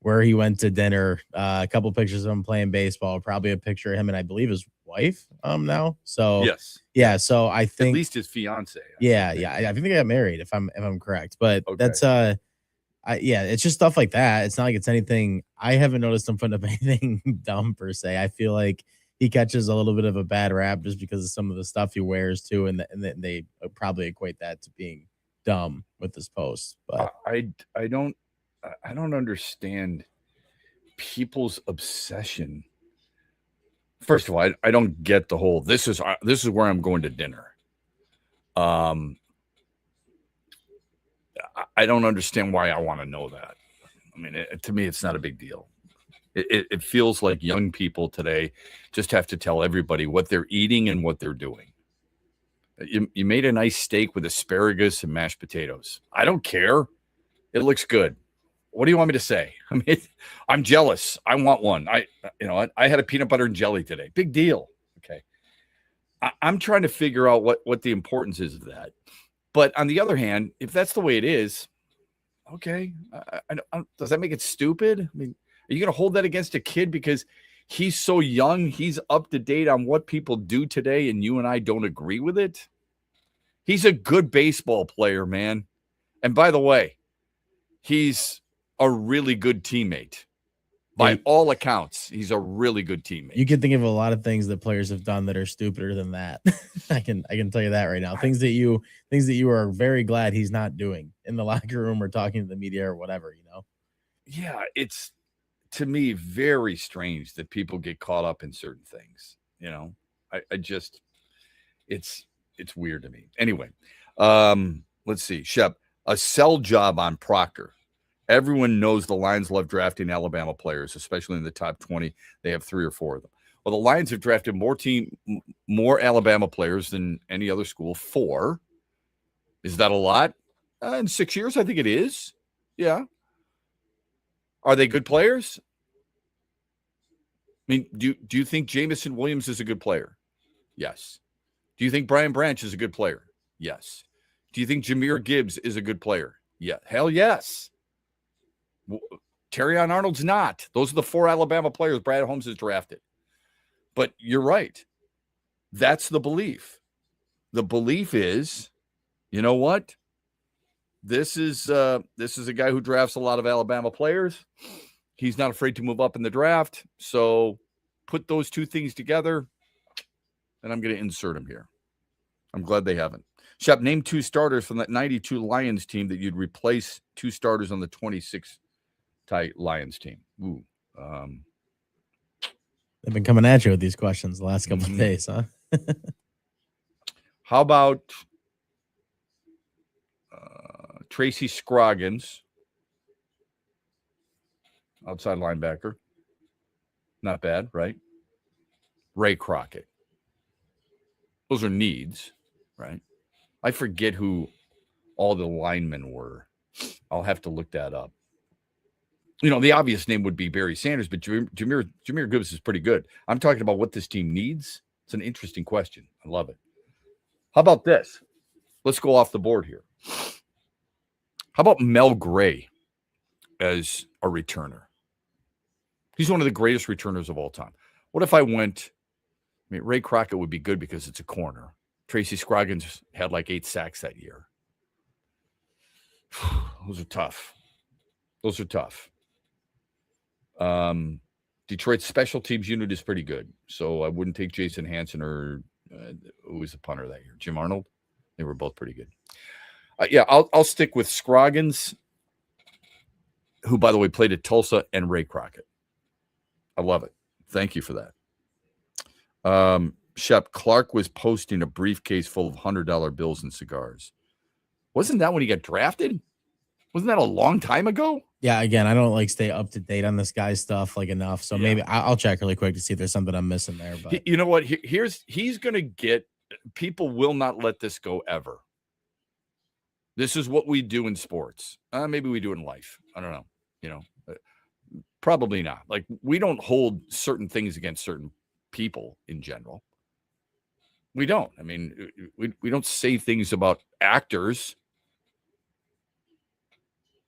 Speaker 5: where he went to dinner, a couple pictures of him playing baseball, probably a picture of him and I believe his wife now. So
Speaker 4: yes.
Speaker 5: Yeah. So I think
Speaker 4: at least his fiance.
Speaker 5: I think they got married if I'm correct. But that's it's just stuff like that. It's not like it's anything. I haven't noticed him putting up anything dumb per se. I feel like he catches a little bit of a bad rap just because of some of the stuff he wears too, and they probably equate that to being dumb with this post. But
Speaker 4: I don't understand people's obsession. First of all, I don't get the whole this is where I'm going to dinner. I don't understand why I want to know that. I mean, to me, it's not a big deal. It feels like young people today just have to tell everybody what they're eating and what they're doing. You made a nice steak with asparagus and mashed potatoes. I don't care. It looks good. What do you want me to say? I mean, I'm jealous. I want one. I had a peanut butter and jelly today. Big deal. Okay. I'm trying to figure out what the importance is of that. But on the other hand, if that's the way it is, okay. Does that make it stupid? I mean, are you going to hold that against a kid because he's so young, he's up to date on what people do today, and you and I don't agree with it? He's a good baseball player, man. And by the way, he's a really good teammate. By all accounts, he's a really good teammate.
Speaker 5: You can think of a lot of things that players have done that are stupider than that. I can tell you that right now. Things that you are very glad he's not doing in the locker room or talking to the media or whatever,
Speaker 4: Yeah, it's to me very strange that people get caught up in certain things. I just it's weird to me. Anyway, let's see. Shep, a sell job on Proctor. Everyone knows the Lions love drafting Alabama players, especially in the top 20. They have 3 or 4 of them. Well, the Lions have drafted more Alabama players than any other school. 4. Is that a lot? In 6 years, I think it is. Yeah. Are they good players? I mean, do you think Jamison Williams is a good player? Yes. Do you think Brian Branch is a good player? Yes. Do you think Jahmyr Gibbs is a good player? Yeah. Hell yes. Terrion Arnold's not. Those are the 4 Alabama players Brad Holmes has drafted. But you're right. That's the belief. The belief is, you know what? This is a guy who drafts a lot of Alabama players. He's not afraid to move up in the draft. So put those 2 things together, and I'm going to insert him here. I'm glad they haven't. Shep, name 2 starters from that 92 Lions team that you'd replace 2 starters on the 26 Lions team. Ooh.
Speaker 5: They've been coming at you with these questions the last couple of days, huh?
Speaker 4: How about Tracy Scroggins, outside linebacker? Not bad, right? Ray Crockett. Those are needs, right? I forget who all the linemen were. I'll have to look that up. The obvious name would be Barry Sanders, but Jahmyr Gibbs is pretty good. I'm talking about what this team needs. It's an interesting question. I love it. How about this? Let's go off the board here. How about Mel Gray as a returner? He's one of the greatest returners of all time. What if I went, Ray Crockett would be good because it's a corner. Tracy Scroggins had like 8 sacks that year. Those are tough. Detroit's special teams unit is pretty good. So I wouldn't take Jason Hansen or who was the punter that year? Jim Arnold. They were both pretty good. I'll stick with Scroggins, who, by the way, played at Tulsa, and Ray Crockett. I love it. Thank you for that. Shep, Clark was posting a briefcase full of $100 bills and cigars. Wasn't that when he got drafted? Wasn't that a long time ago?
Speaker 5: Yeah, again, I don't like stay up to date on this guy's stuff like enough. So maybe I'll check really quick to see if there's something I'm missing there. But
Speaker 4: you know what? He's going to get, people will not let this go ever. This is what we do in sports. Maybe we do it in life. I don't know. Probably not. Like, we don't hold certain things against certain people in general. We don't. I mean, we don't say things about actors.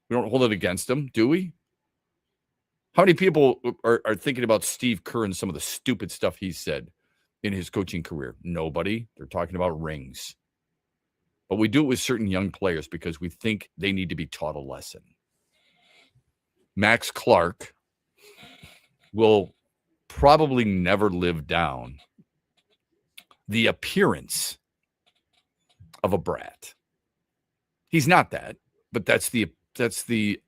Speaker 4: We don't hold it against them, do we? How many people are thinking about Steve Kerr and some of the stupid stuff he said in his coaching career? Nobody. They're talking about rings. But we do it with certain young players because we think they need to be taught a lesson. Max Clark will probably never live down the appearance of a brat. He's not that, but that's the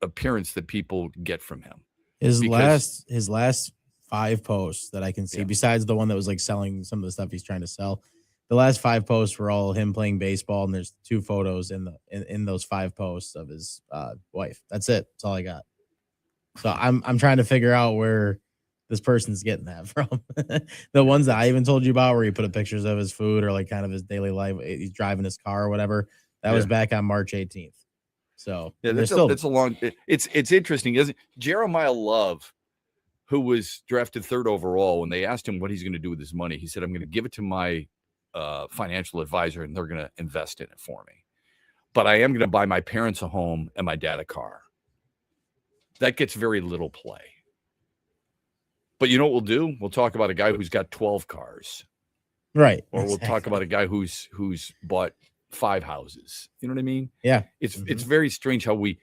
Speaker 4: appearance that people get from him.
Speaker 5: His last 5 posts that I can see, besides the one that was like selling some of the stuff he's trying to sell, the last 5 posts were all him playing baseball, and there's 2 photos in those 5 posts of his wife. That's it. That's all I got. So I'm trying to figure out where this person's getting that from. The ones that I even told you about, where he put up pictures of his food or like kind of his daily life, he's driving his car or whatever. That was back on March 18th. So
Speaker 4: that's a long. It's interesting, isn't it? Jeremiah Love, who was drafted 3rd overall, when they asked him what he's going to do with his money, he said, "I'm going to give it to my financial advisor, and they're going to invest in it for me. But I am going to buy my parents a home and my dad a car." That gets very little play. But you know what we'll do? We'll talk about a guy who's got 12 cars.
Speaker 5: Right.
Speaker 4: Or we'll talk about a guy who's bought 5 houses. You know what I mean?
Speaker 5: Yeah.
Speaker 4: It's very strange how we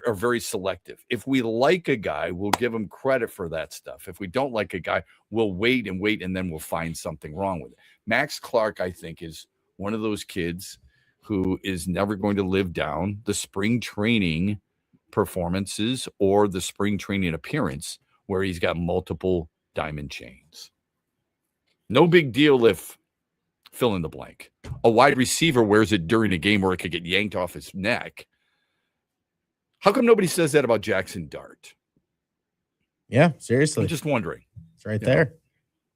Speaker 4: are very selective. If we like a guy, we'll give him credit for that stuff. If we don't like a guy, we'll wait, and then we'll find something wrong with it. Max Clark, I think, is one of those kids who is never going to live down the spring training performances or the spring training appearance where he's got multiple diamond chains. No big deal if fill in the blank. A wide receiver wears it during a game where it could get yanked off his neck. How come nobody says that about Jackson Dart?
Speaker 5: Yeah, seriously.
Speaker 4: I'm just wondering.
Speaker 5: It's right there.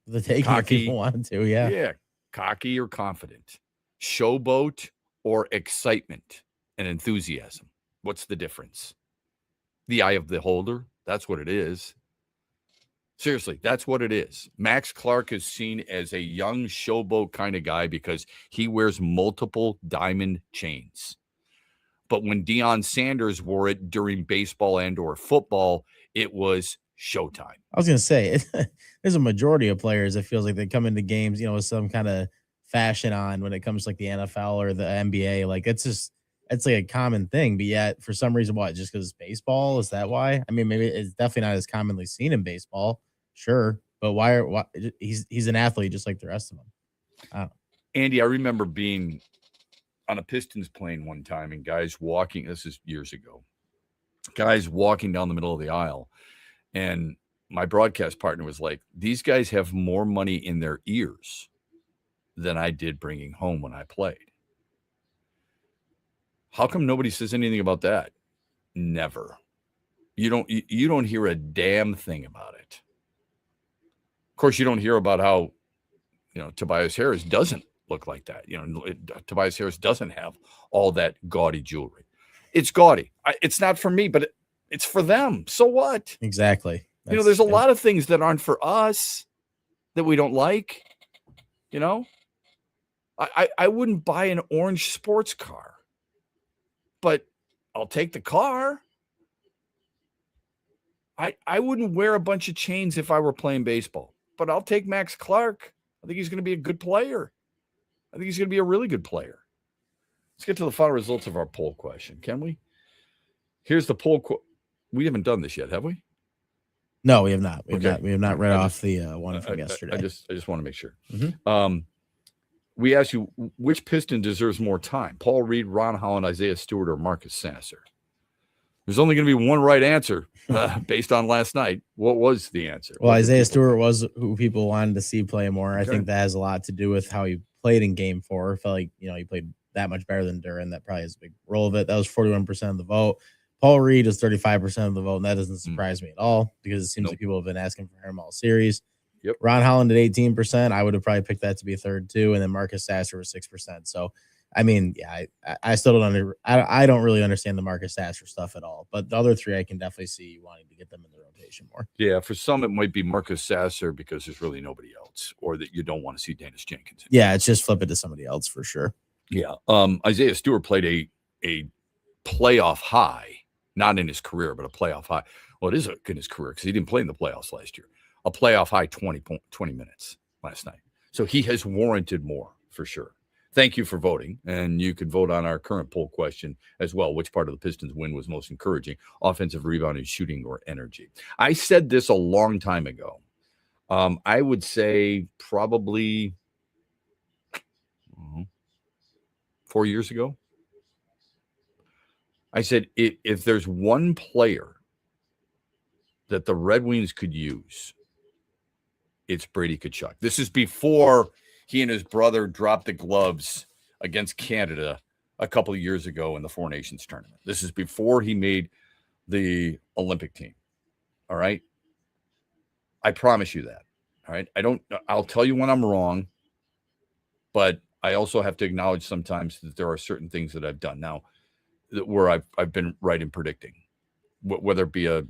Speaker 5: The take if people want to, yeah.
Speaker 4: Yeah, cocky or confident. Showboat or excitement and enthusiasm. What's the difference? The eye of the beholder. That's what it is. Seriously, that's what it is. Max Clark is seen as a young showboat kind of guy because he wears multiple diamond chains. But when Deion Sanders wore it during baseball and or football, it was showtime.
Speaker 5: I was going to say, there's a majority of players that feels like they come into games, with some kind of fashion on when it comes to like the NFL or the NBA. Like it's like a common thing, but yet for some reason, what, just because it's baseball? Is that why? I mean, maybe it's definitely not as commonly seen in baseball. Sure. But why he's an athlete just like the rest of them.
Speaker 4: Andy, I remember being on a Pistons plane one time and guys walking, this is years ago, guys walking down the middle of the aisle. And my broadcast partner was like, these guys have more money in their ears than I did bringing home when I played. How come nobody says anything about that? Never. You don't hear a damn thing about it. Of course, you don't hear about how, Tobias Harris doesn't look like that. Tobias Harris doesn't have all that gaudy jewelry. It's gaudy. It's not for me, but it's for them. So what?
Speaker 5: Exactly.
Speaker 4: There's a lot of things that aren't for us that we don't like. I wouldn't buy an orange sports car, but I'll take the car. I wouldn't wear a bunch of chains if I were playing baseball, but I'll take Max Clark. I think he's going to be a good player. I think he's going to be a really good player. Let's get to the final results of our poll question, can we? Here's the poll. We haven't done this yet, have we?
Speaker 5: No, we have not. We
Speaker 4: Okay.
Speaker 5: have not read off the one from yesterday.
Speaker 4: I just want to make sure.
Speaker 5: Mm-hmm.
Speaker 4: We asked you, which Piston deserves more time? Paul Reed, Ron Holland, Isaiah Stewart, or Marcus Sasser? There's only going to be one right answer based on last night. What was the answer?
Speaker 5: Well, Isaiah Stewart was who people wanted to see play more. I
Speaker 4: Okay.
Speaker 5: think that has a lot to do with how he played in Game 4. I felt like, he played that much better than Duran. That probably has a big role of it. That was 41% of the vote. Paul Reed is 35% of the vote, and that doesn't surprise me at all because it seems like people have been asking for him all series.
Speaker 4: Yep.
Speaker 5: Ron Holland at 18%. I would have probably picked that to be third too, and then Marcus Sasser was 6%. So, I mean, yeah, I still don't I don't really understand the Marcus Sasser stuff at all. But the other three, I can definitely see wanting to get them in the rotation more.
Speaker 4: Yeah, for some it might be Marcus Sasser because there's really nobody else, or that you don't want to see Dennis Jenkins.
Speaker 5: Yeah, it's just flip it to somebody else for sure.
Speaker 4: Yeah. Isaiah Stewart played a playoff high, not in his career, but a playoff high. Well, it is in his career because he didn't play in the playoffs last year. A playoff high 20 minutes last night. So he has warranted more for sure. Thank you for voting. And you could vote on our current poll question as well. Which part of the Pistons win was most encouraging? Offensive rebounding, shooting, or energy? I said this a long time ago. I would say probably 4 years ago. I said, if there's one player that the Red Wings could use, it's Brady Tkachuk. This is before he and his brother dropped the gloves against Canada a couple of years ago in the Four Nations tournament. This is before he made the Olympic team. All right. I promise you that. All right. I'll tell you when I'm wrong, but I also have to acknowledge sometimes that there are certain things that I've done now where I've been right in predicting, whether it be a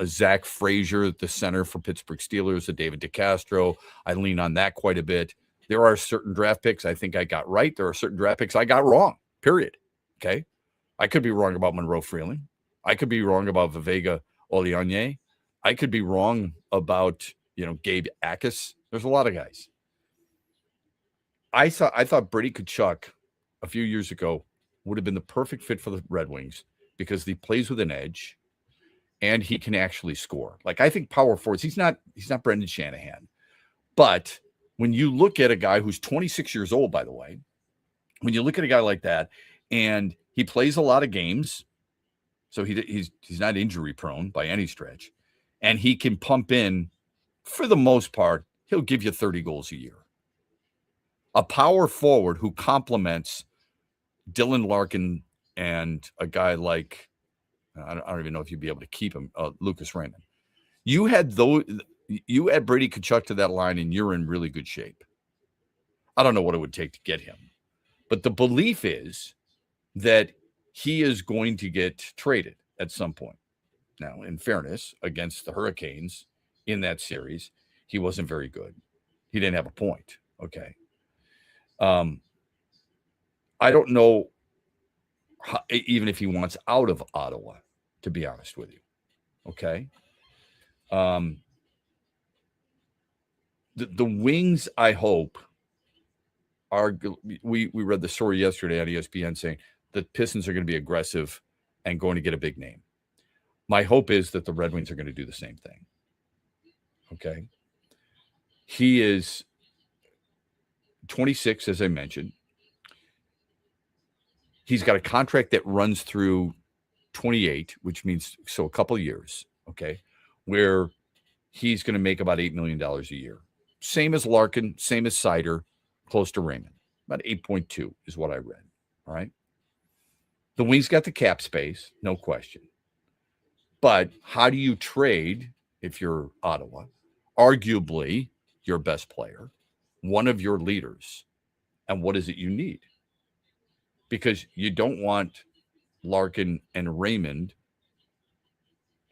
Speaker 4: Zach Frazier at the center for Pittsburgh Steelers, a David DeCastro. I lean on that quite a bit. There are certain draft picks I think I got right. There are certain draft picks I got wrong, period. Okay. I could be wrong about Monroe Freeling. I could be wrong about Viveka Olianye. I could be wrong about, Gabe Akis. There's a lot of guys. I thought Brady Tkachuk a few years ago would have been the perfect fit for the Red Wings because he plays with an edge and he can actually score. Like, I think power forwards, he's not Brendan Shanahan. But when you look at a guy who's 26 years old, by the way, when you look at a guy like that and he plays a lot of games, so he's not injury prone by any stretch, and he can pump in, for the most part, he'll give you 30 goals a year. A power forward who complements Dylan Larkin and a guy like, I don't even know if you'd be able to keep him, Lucas Raymond. You add Brady Tkachuk to that line and you're in really good shape. I don't know what it would take to get him, but the belief is that he is going to get traded at some point. Now, in fairness, against the Hurricanes in that series, he wasn't very good. He didn't have a point. Okay. I don't know even if he wants out of Ottawa, to be honest with you. Okay. The Wings, I hope, are. We read the story yesterday on ESPN saying the Pistons are going to be aggressive and going to get a big name. My hope is that the Red Wings are going to do the same thing. Okay. He is 26, as I mentioned. He's got a contract that runs through 28, which means a couple of years, okay, where he's going to make about $8 million a year. Same as Larkin, same as Sider, close to Raymond. About 8.2 is what I read, all right? The Wings got the cap space, no question. But how do you trade, if you're Ottawa, arguably your best player, one of your leaders, and what is it you need? Because you don't want Larkin and Raymond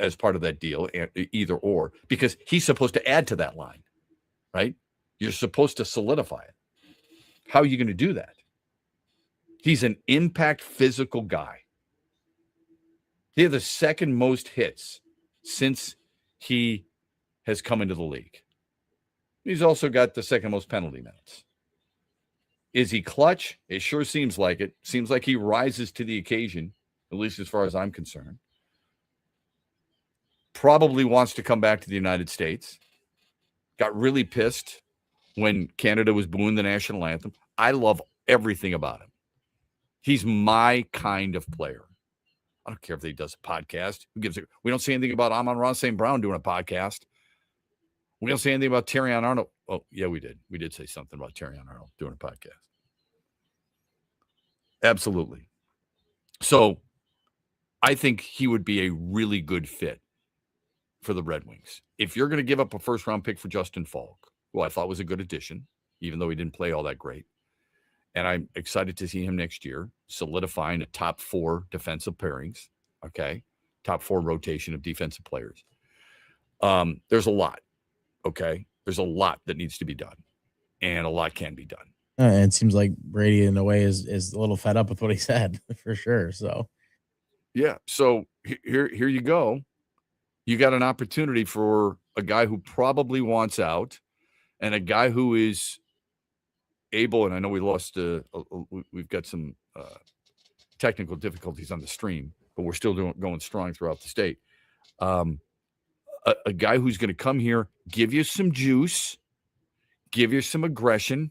Speaker 4: as part of that deal, either or, because he's supposed to add to that line, right? You're supposed to solidify it. How are you going to do that? He's an impact physical guy. He had the second most hits since he has come into the league. He's also got the second most penalty minutes. Is he clutch? It sure seems like it. Seems like he rises to the occasion, at least as far as I'm concerned. Probably wants to come back to the United States. Got really pissed when Canada was booing the national anthem. I love everything about him. He's my kind of player. I don't care if he does a podcast. Who gives it? We don't say anything about Amon-Ra St. Brown doing a podcast. We don't say anything about Terrion Arnold. Oh, yeah, we did. We did say something about Terrion Arnold doing a podcast. Absolutely. So I think he would be a really good fit for the Red Wings. If you're going to give up a first-round pick for Justin Falk, who I thought was a good addition, even though he didn't play all that great, and I'm excited to see him next year solidifying a top 4 defensive pairings, okay? Top 4 rotation of defensive players. There's a lot, okay? There's a lot that needs to be done, and a lot can be done.
Speaker 5: And it seems like Brady, in a way, is a little fed up with what he said, for sure. So,
Speaker 4: yeah. So here you go. You got an opportunity for a guy who probably wants out, and a guy who is able. And I know we lost. We've got some technical difficulties on the stream, but we're still going strong throughout the state. A guy who's going to come here, give you some juice, give you some aggression,